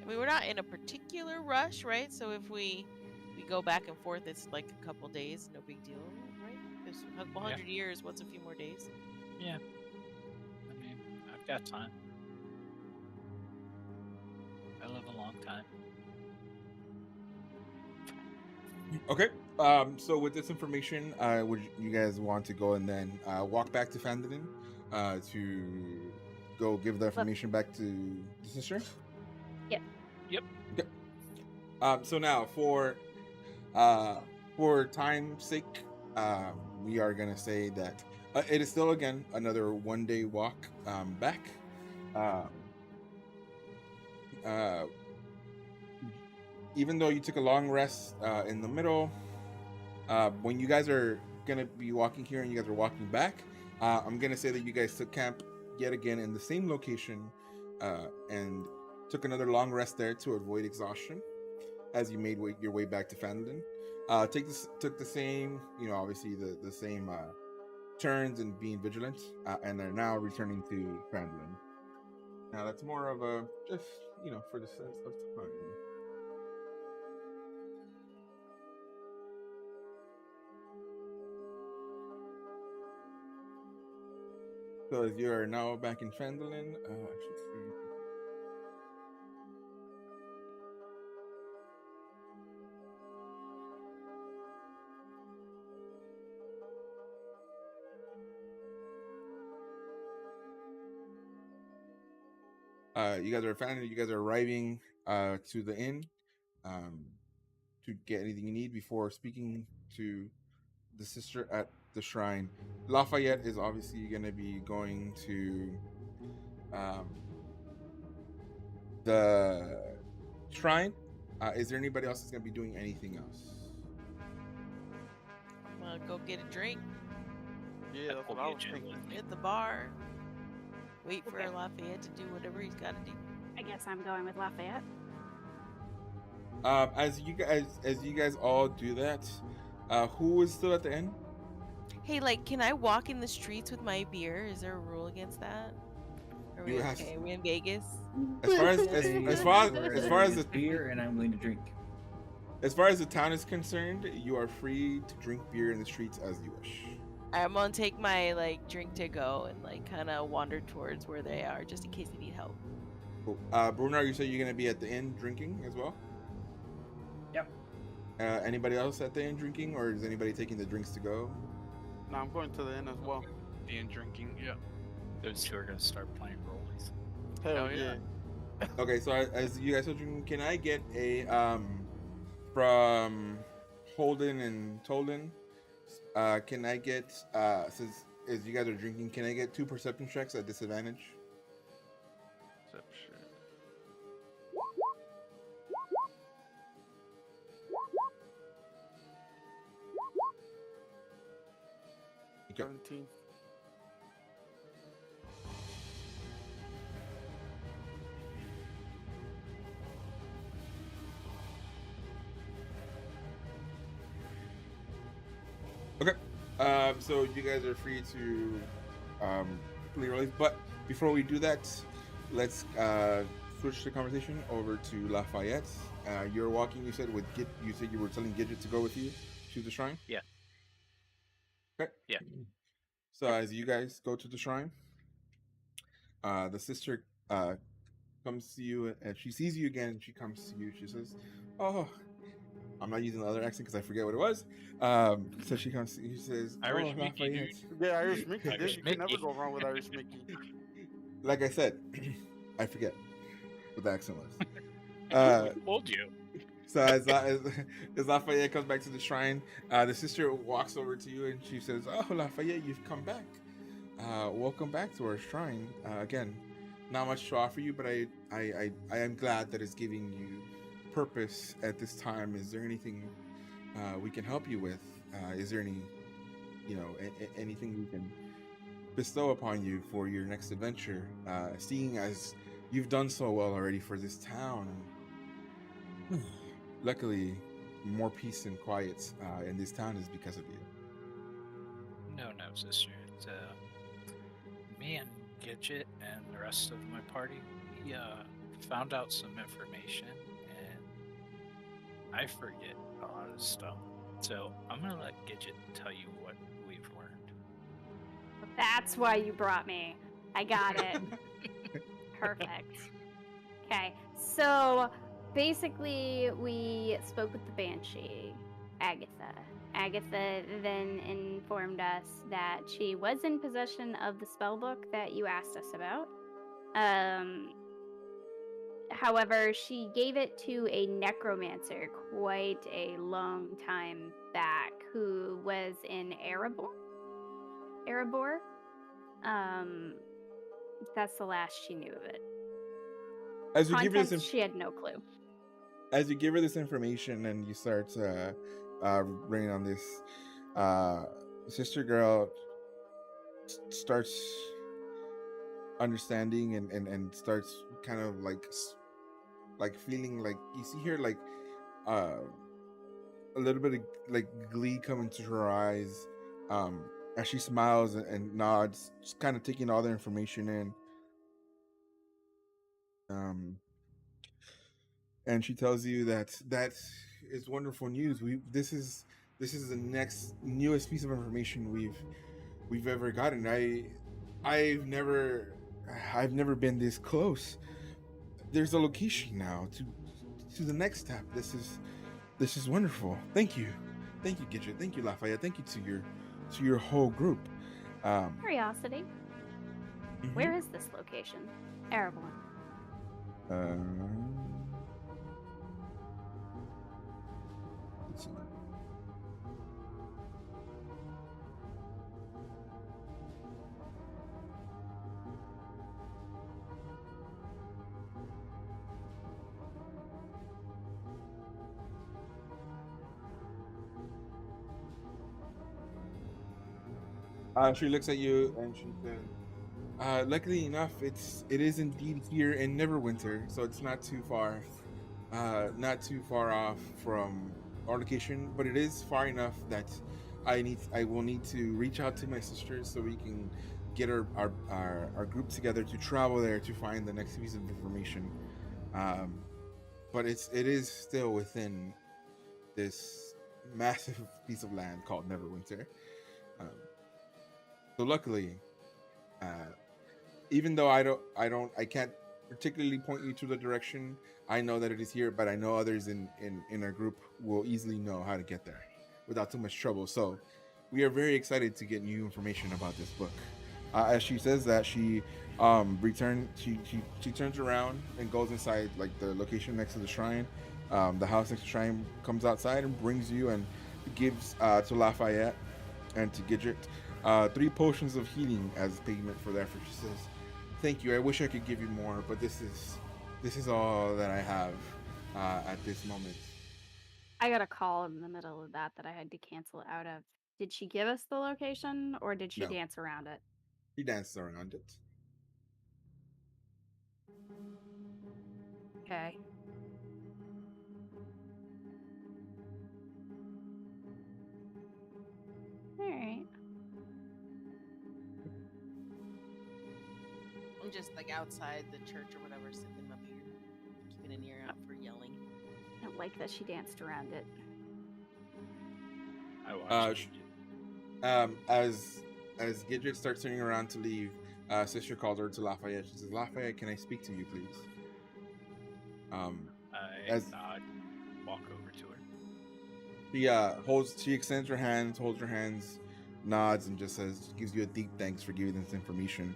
I mean, we're not in a particular rush, right? So if we go back and forth, it's like a couple days, no big deal, right? Because a couple hundred years, what's a few more days? Yeah. I mean, I've got time. I live a long time. Okay. So with this information, would you guys want to go and then walk back to Phandelver to go give the information back to the sister? Yep. Yep. Okay. So now for time's sake, we are gonna say that it is still again another 1-day walk back. Even though you took a long rest in the middle, when you guys are gonna be walking here and you guys are walking back, I'm gonna say that you guys took camp yet again in the same location and took another long rest there to avoid exhaustion as you made your way back to Phandelver. Took the same, obviously the same turns and being vigilant, and are now returning to Phandelver. Now that's more of a just for the sense of time. So as you are now back in Phandelver, I should see. You guys are Phandelver. You guys are arriving to the inn to get anything you need before speaking to the sister at the shrine. Lafayette is obviously going to be going to the shrine Is there anybody else that's gonna be doing anything else? I'm gonna go get a drink, Yeah, that's We'll what I get was you thinking. with me. hit the bar, wait for Okay. Lafayette to do whatever he's got to do. I guess I'm going with Lafayette. As you guys all do that, who is still at the inn? Hey, like, can I walk in the streets with my beer? Is there a rule against that? Are You we have- okay? Are we in Vegas? As far as the beer, and I'm going to drink. as far as the town is concerned, you are free to drink beer in the streets as you wish. I'm gonna take my like drink to go and like kind of wander towards where they are, just in case they need help. Cool. Bruno, you said you're gonna be at the inn drinking as well. Yep. Anybody else at the inn drinking, or is anybody taking the drinks to go? No, I'm going to the inn as well. And drinking. Yeah. Those two are gonna start playing rollies. Hell Hell yeah. yeah. Okay, so as you guys are drinking, can I get a from Holden and Tolden? Can I get since as you guys are drinking, can I get 2 perception checks at disadvantage? Perception. Okay. 17. Okay. So you guys are free to play rollies, but before we do that, let's switch the conversation over to Lafayette. You're walking. You said with Git. You said you were telling Gidget to go with you to the shrine. Yeah. Okay. Yeah. So as you guys go to the shrine, the sister comes to you and she sees you again. She comes to you. She says, "Oh, I'm not using the other accent because I forget what it was." So she comes to you. She says, Irish "Oh, Mickey, dude." Lafayette." Yeah, Irish Mickey. Irish Dude, you can never Mickey. go wrong with Irish Mickey. Like I said, I forget what the accent was. We told you. So as Lafayette comes back to the shrine, the sister walks over to you and she says, "Oh, Lafayette, you've come back. Welcome back to our shrine. Again, not much to offer you, but I am glad that it's giving you purpose at this time. Is there anything we can help you with? Is there any, anything we can bestow upon you for your next adventure? Seeing as you've done so well already for this town." Luckily, more peace and quiet in this town is because of you. No, sister. It's, me and Gidget and the rest of my party, we found out some information, and I forget a lot of stuff. So I'm gonna let Gidget tell you what we've learned. That's why you brought me. I got it. Perfect. Okay, so basically we spoke with the Banshee, Agatha. Agatha then informed us that she was in possession of the spell book that you asked us about. However, she gave it to a necromancer quite a long time back who was in Erebor. That's the last she knew of it. As you give her Contents, she had no clue. as you give her this information and you start bringing on this, sister girl starts understanding and starts kind of like feeling like you see her like a little bit of like glee come into her eyes as she smiles and nods, just kind of taking all the information in. And she tells you that is wonderful news. This is the newest piece of information we've ever gotten. I've never been this close. There's a location now to the next step. This is wonderful. Thank you, Gidget. Thank you, Lafayette. Thank you to your whole group. Curiosity. Mhm. Where is this location? Erebor. Let's see. She looks at you and she says, luckily enough, it is indeed here in Neverwinter, so it's not too far, not too far off from our location, but it is far enough that I will need to reach out to my sisters so we can get our group together to travel there to find the next piece of information. Um, but it is still within this massive piece of land called Neverwinter. Um, so luckily, uh, even though I can't particularly point you to the direction, I know that it is here, but I know others in our group will easily know how to get there without too much trouble. So we are very excited to get new information about this book. As she says that, she she turns around and goes inside like the location next to the shrine. The house next to the shrine comes outside and brings you and gives to Lafayette and to Gidget 3 potions of healing as payment for the effort. She says, "Thank you. I wish I could give you more, but this is all that I have at this moment." I got a call in the middle of that I had to cancel out of. Did she give us the location or did she No, dance around it? she dances around it. Okay. All right. I'm just like outside the church or whatever, sipping my beer, keeping an ear out for yelling. I don't like that she danced around it. I watched Uh, it. sh- as Gidget starts turning around to leave, Sister calls her to Lafayette. She says, "Lafayette, can I speak to you, please?" I As nod, walk over to her. she extends her hands, holds her hands, nods, and just gives you a deep thanks for giving this information.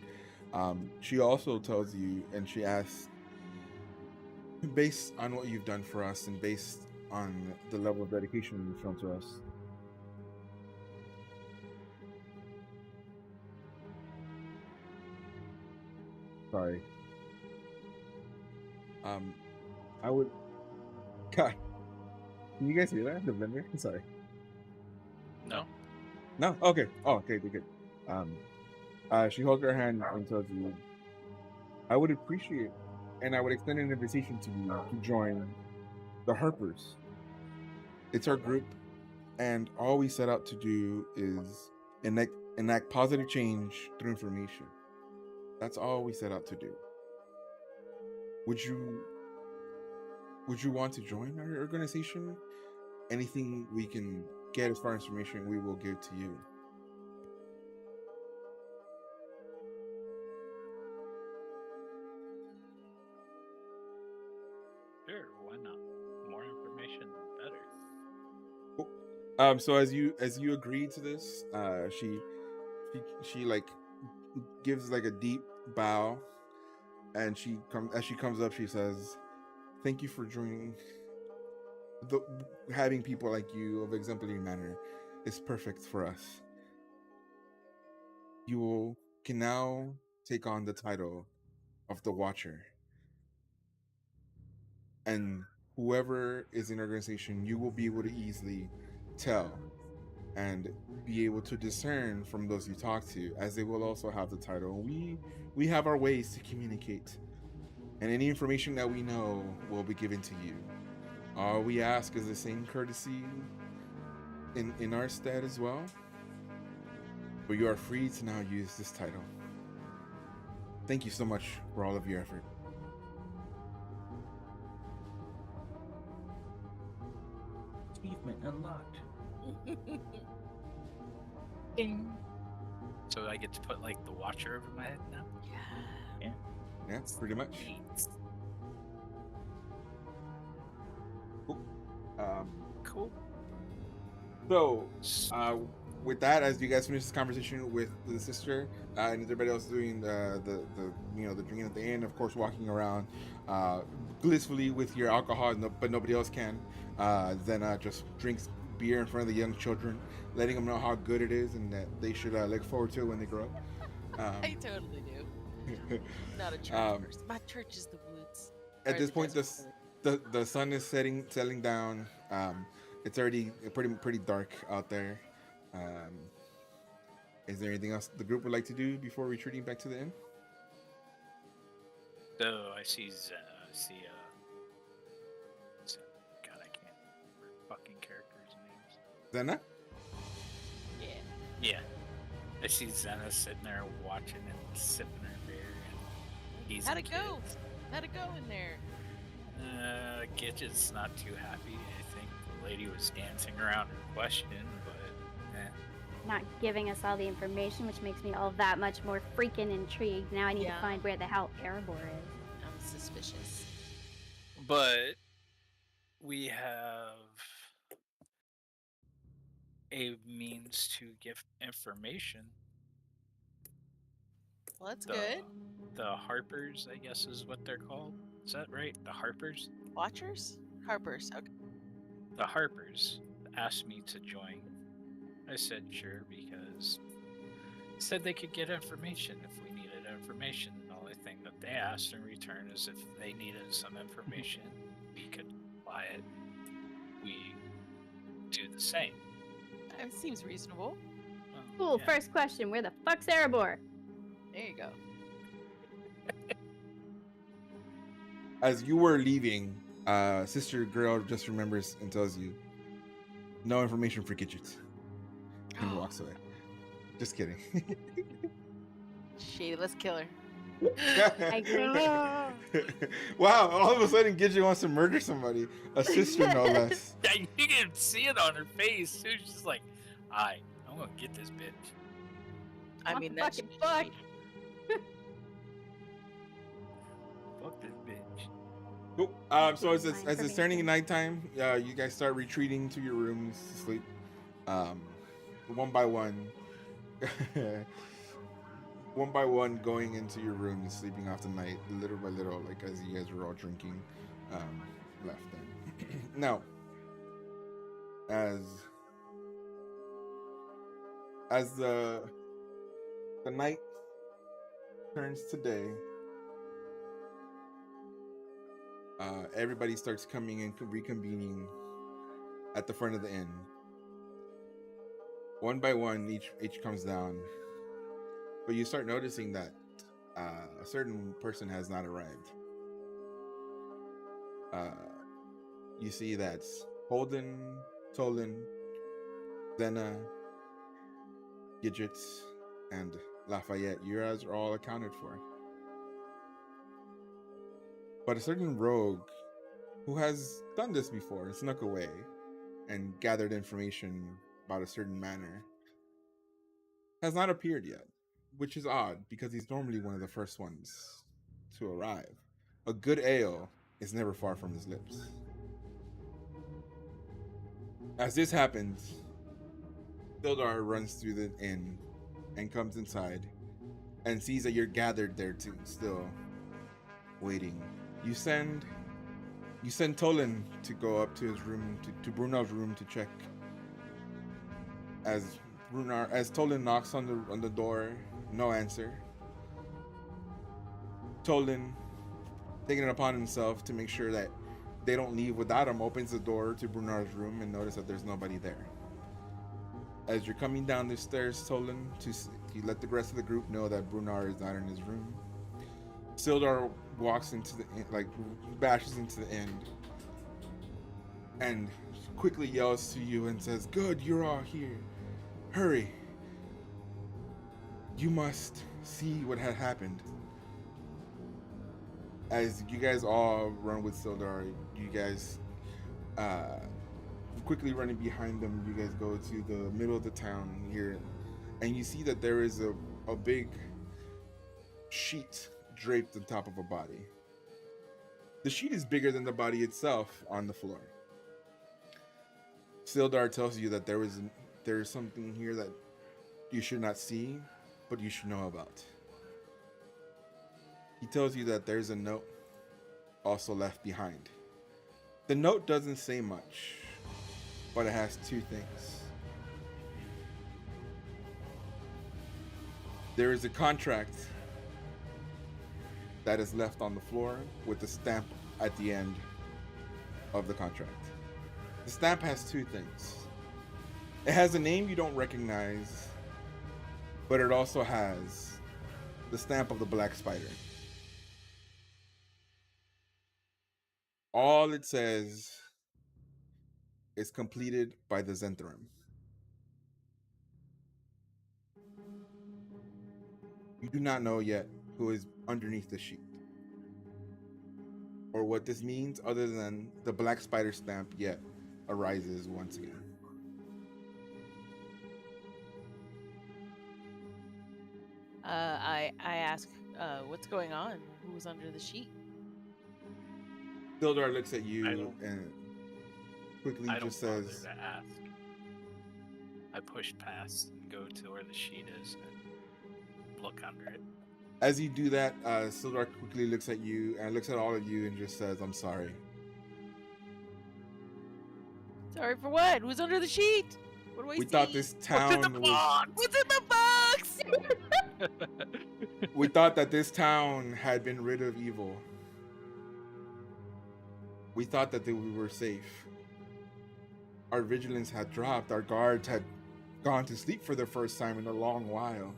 She also tells you, and she asks, based on what you've done for us, and based on the level of dedication you've shown to us, sorry. I would. God, can you guys hear that? The vendor? Sorry. No. No? Okay. Oh, okay, good. She holds her hand and tells you, I would appreciate and I would extend an invitation to you to join the Harpers. It's our group, and all we set out to do is enact positive change through information. That's all we set out to do. Would you want to join our organization? Anything we can get as far as information, we will give to you. Sure, why not? More information, the better. So as you agree to this, she like gives like a deep bow, and as she comes up, she says, "Thank you for joining. Having people like you of exemplary manner is perfect for us. Can now take on the title of the Watcher, and whoever is in the organization, you will be able to easily tell and be able to discern from those you talk to, as they will also have the title. We have our ways to communicate, and any information that we know will be given to you. All we ask is the same courtesy in our stead as well. But you are free to now use this title. Thank you so much for all of your effort." Achievement unlocked. Ding. So I get to put like the Watcher over my head now. Yeah, pretty much. Neat. Cool. Cool. So, with that, as you guys finish this conversation with the sister, and everybody else doing the drinking at the end, of course, walking around blissfully with your alcohol, but nobody else can. Then just drinks beer in front of the young children, letting them know how good it is and that they should look forward to it when they grow up. I totally do. Not a church person. My church is the woods. At Or this the point, desert. the sun is settling down. It's already pretty dark out there. Is there anything else the group would like to do before retreating back to the inn? So I see God, I can't remember fucking characters' names. Zena? Yeah. Yeah. I see Zena sitting there watching and sipping her beer, and he's How'd it go? How'd it go in there? Gidget's not too happy. I think the lady was dancing around her question, but Not giving us all the information, which makes me all that much more freaking intrigued. Now I need Yeah. to find where the hell Erebor is. I'm suspicious. But we have a means to give information. Well, that's The, good. The Harpers, I guess, is what they're called. Is that right? The Harpers? Watchers? Harpers. Okay. The Harpers asked me to join. I said sure because said they could get information if we needed information. And the only thing that they asked in return is if they needed some information, we could buy it. We do the same. It seems reasonable. Cool. Yeah. First question: where the fuck's Erebor? There you go. As you were leaving, Sister Girl just remembers and tells you, no information for Gidget. And walks away. Just kidding. Shady, let's kill her. I agree. Wow, all of a sudden Gidget wants to murder somebody. A sister, no less. Yeah, you can see it on her face. She was just like, I'm gonna get this bitch. I What mean, the that's fucking fuck? Fuck this bitch. Cool. So as it's turning nighttime, you guys start retreating to your rooms to sleep. One by one. One by one, going into your rooms, sleeping off the night, little by little, like as you guys were all drinking, left then. Now, as the night turns to day, everybody starts coming and reconvening at the front of the inn. One by one, each comes down. But you start noticing that a certain person has not arrived. You see that's Holden, Tolan, Zena, Gidget, and Lafayette. You guys are all accounted for. But a certain rogue who has done this before snuck away and gathered information about a certain manor has not appeared yet. Which is odd, because he's normally one of the first ones to arrive. A good ale is never far from his lips. As this happens, Sildar runs through the inn and comes inside and sees that you're gathered there too, still waiting. You send Tolan to go up to his room, to Brunel's room to check. As Tolan knocks on the door, no answer. Tolan, taking it upon himself to make sure that they don't leave without him, opens the door to Brunar's room and notices that there's nobody there. As you're coming down the stairs, Tolan, to let the rest of the group know that Brunar is not in his room, Sildar walks into the bashes into the inn and quickly yells to you and says, "Good, you're all here. Hurry. You must see what had happened." As you guys all run with Sildar, you guys quickly running behind them, you guys go to the middle of the town here, and you see that there is a big sheet draped on top of a body. The sheet is bigger than the body itself on the floor. Sildar tells you that there is something here that you should not see, but you should know about. He tells you that there's a note also left behind. The note doesn't say much, but it has two things. There is a contract that is left on the floor with a stamp at the end of the contract. The stamp has two things. It has a name you don't recognize, but it also has the stamp of the black spider. All it says is completed by the Zentrum. You do not know yet who is underneath the sheet, or what this means, other than the black spider stamp yet arises once again. I ask, what's going on? Who's under the sheet? Sildar looks at I you don't- and quickly I don't just bother says, to ask. I push past and go to where the sheet is and look under it. as you do that, Sildar quickly looks at you and looks at all of you and just says, "I'm sorry." Sorry for what? Who's under the sheet? What do I We see? thought this What's in the town was. box? What's in the box? We thought that this town had been rid of evil. We thought that we were safe. Our vigilance had dropped. Our guards had gone to sleep for the first time in a long while.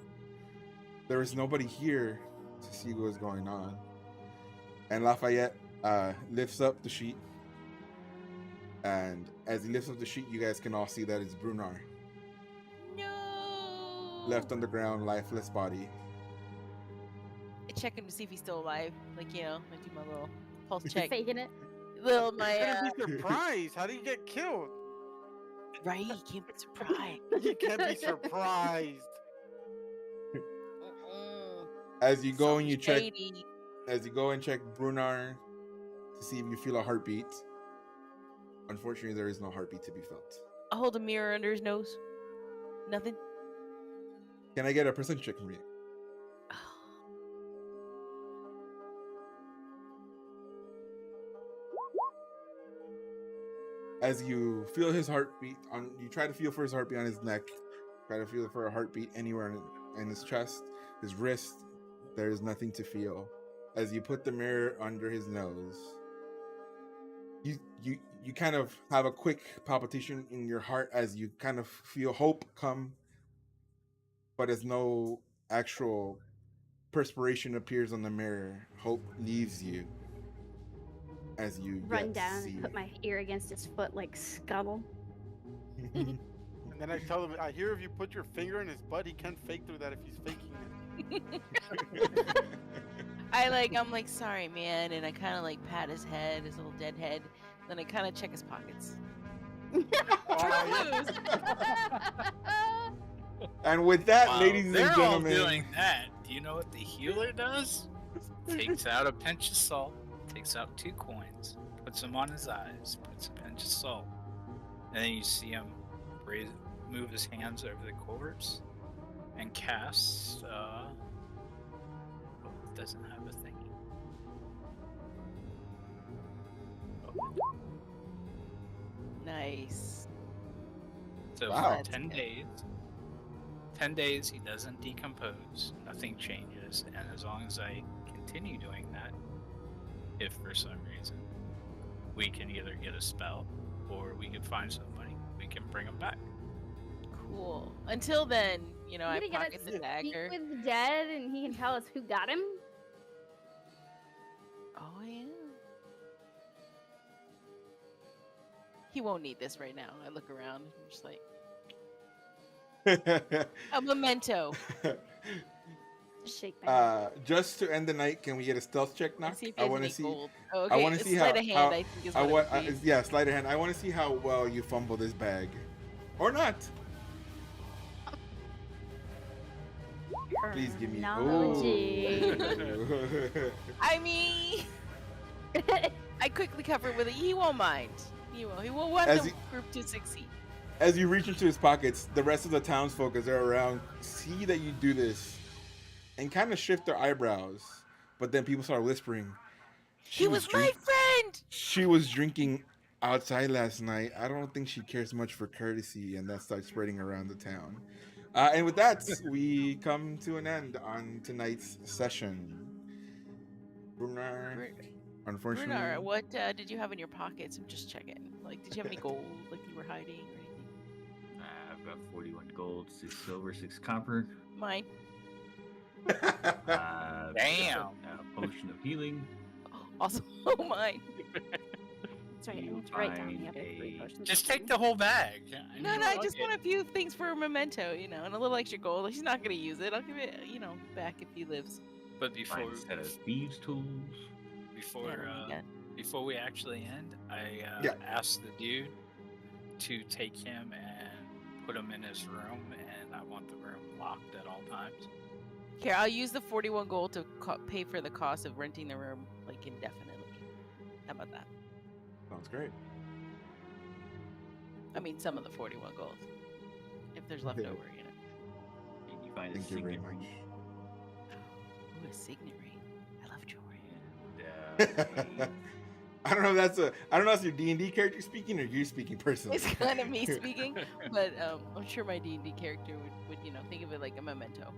There was nobody here to see what was going on. And Lafayette lifts up the sheet. And as he lifts up the sheet, you guys can all see that it's Brunar. No. Left on the ground, lifeless body. I check him to see if he's still alive. Like, I do my little pulse check. Faking it. Little You're my gonna be surprised. How do you get killed? right. You can't be surprised. You can't be surprised. Mm-mm. As you go and Something you check, shady. as you go and check Brunar to see if you feel a heartbeat. Unfortunately, there is no heartbeat to be felt. I hold a mirror under his nose. Nothing. Can I get a perception check from you? As you feel his heartbeat you try to feel for his heartbeat on his neck, try to feel for a heartbeat anywhere in his chest, his wrist. There is nothing to feel. As you put the mirror under his nose, you kind of have a quick palpitation in your heart as you kind of feel hope come, but as no actual perspiration appears on the mirror, hope leaves you. As you Run yet down see. and put my ear against his foot like Scuttle. And then I tell him, I hear if you put your finger in his butt, he can't fake through that if he's faking it. I'm like, sorry, man, and I kind of like pat his head, his little dead head. Then I kind of check his pockets. And with that, While ladies and they're gentlemen, all doing that, do you know what the healer does? Takes out a pinch of salt, takes out 2 coins, puts them on his eyes, puts a pinch of salt, and then you see him move his hands over the corpse and cast. It doesn't have a thingy. Nice. So Wow. for 10 days, 10 days he doesn't decompose, nothing changes, and as long as I continue doing that, if for some reason we can either get a spell or we can find somebody, we can bring him back. Cool. Until then, I You gonna get pocket us the to speak dagger. with the dead, and he can tell us who got him. Oh yeah. He won't need this right now. I look around. I'm just like a memento. Just shake my head. just to end the night, can we get a stealth check now? Let's see if he I has want to any see. gold. Oh, okay. I want to see sleight how. of hand, how I think is I what want. it would be. Yeah, sleight of hand. I want to see how well you fumble this bag, or not. Please give me. Terminology. Ooh. I mean, I quickly cover it with it. He won't mind. He will want As the he- group to succeed. As you reach into his pockets, the rest of the townsfolk, as they're around, see that you do this, and kind of shift their eyebrows. But then people start whispering. He was my friend. She was drinking outside last night. I don't think she cares much for courtesy, and that starts spreading around the town. And with that, we come to an end on tonight's session. Brunar, unfortunately, Brunar, what did you have in your pockets? I'm just checking. Like, did you have any gold? Like you were hiding or anything? I've got 41 gold, 6 silver, 6 copper. Mine. Damn. A potion of healing. Also mine. That's right. I You need to write down the find other 3 a- potions. Just take the whole bag. No, I just want a few things for a memento, you know, and a little extra gold. He's not gonna use it. I'll give it, you know, back if he lives. But before Find a set of thieves' tools. before we actually end, I asked the dude to take him and put him in his room, and I want the room locked at all times. Here, I'll use the 41 gold to pay for the cost of renting the room, like, indefinitely. How about that? Sounds great. I mean, some of the 41 gold. If there's left Yeah. over, you know. And you find a Thank you very signet much. ring. Ooh, a signet ring. I love jewelry. And I don't know if that's your D&D character speaking or you speaking personally. It's kind of me speaking, but I'm sure my D&D character would, you know, think of it like a memento.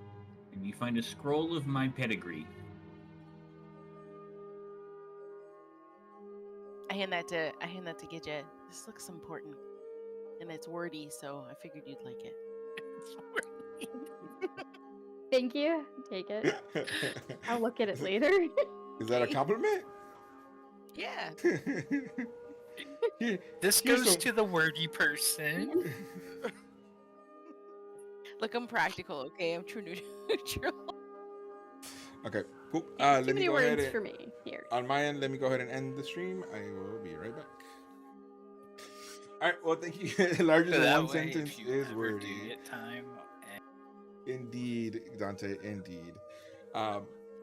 and you find a scroll of my pedigree. I hand that to Gidget. This looks important, and it's wordy, so I figured you'd like it. Thank you. Take it. I'll look at it later. Is that a compliment? Yeah. This Here's goes some- to the wordy person. Look, I'm practical, okay? I'm true neutral. Okay, cool. Too Let me many go ahead words and, for me here. on my end, let me go ahead and end the stream. I will be right back. All right. Well, thank you. Larger So than that one way, sentence if you is ever wordy. do get time, Indeed, Dante. Indeed.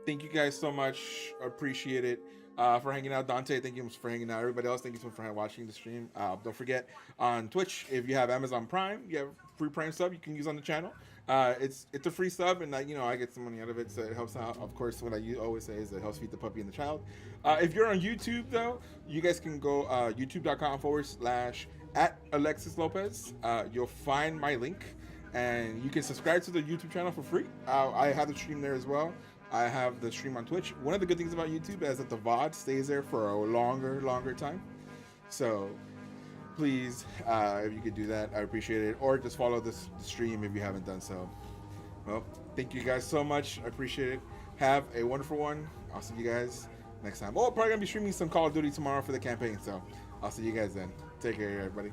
Thank you guys so much. Appreciate it for hanging out. Dante, thank you for hanging out. Everybody else, thank you so much for watching the stream. Don't forget on Twitch, if you have Amazon Prime, you have free Prime sub you can use on the channel. It's a free sub, and I get some money out of it, so it helps out. Of course, what I always say is it helps feed the puppy and the child. If you're on YouTube though, you guys can go youtube.com/@Alexis Lopez. You'll find my link, and you can subscribe to the YouTube channel for free. I have the stream there as well. I have the stream on Twitch. One of the good things about YouTube is that the VOD stays there for a longer time. So please, if you could do that, I appreciate it. Or just follow the stream if you haven't done so. Well, thank you guys so much. I appreciate it. Have a wonderful one. I'll see you guys next time. Oh, probably gonna be streaming some Call of Duty tomorrow for the campaign. So I'll see you guys then. Take care, everybody.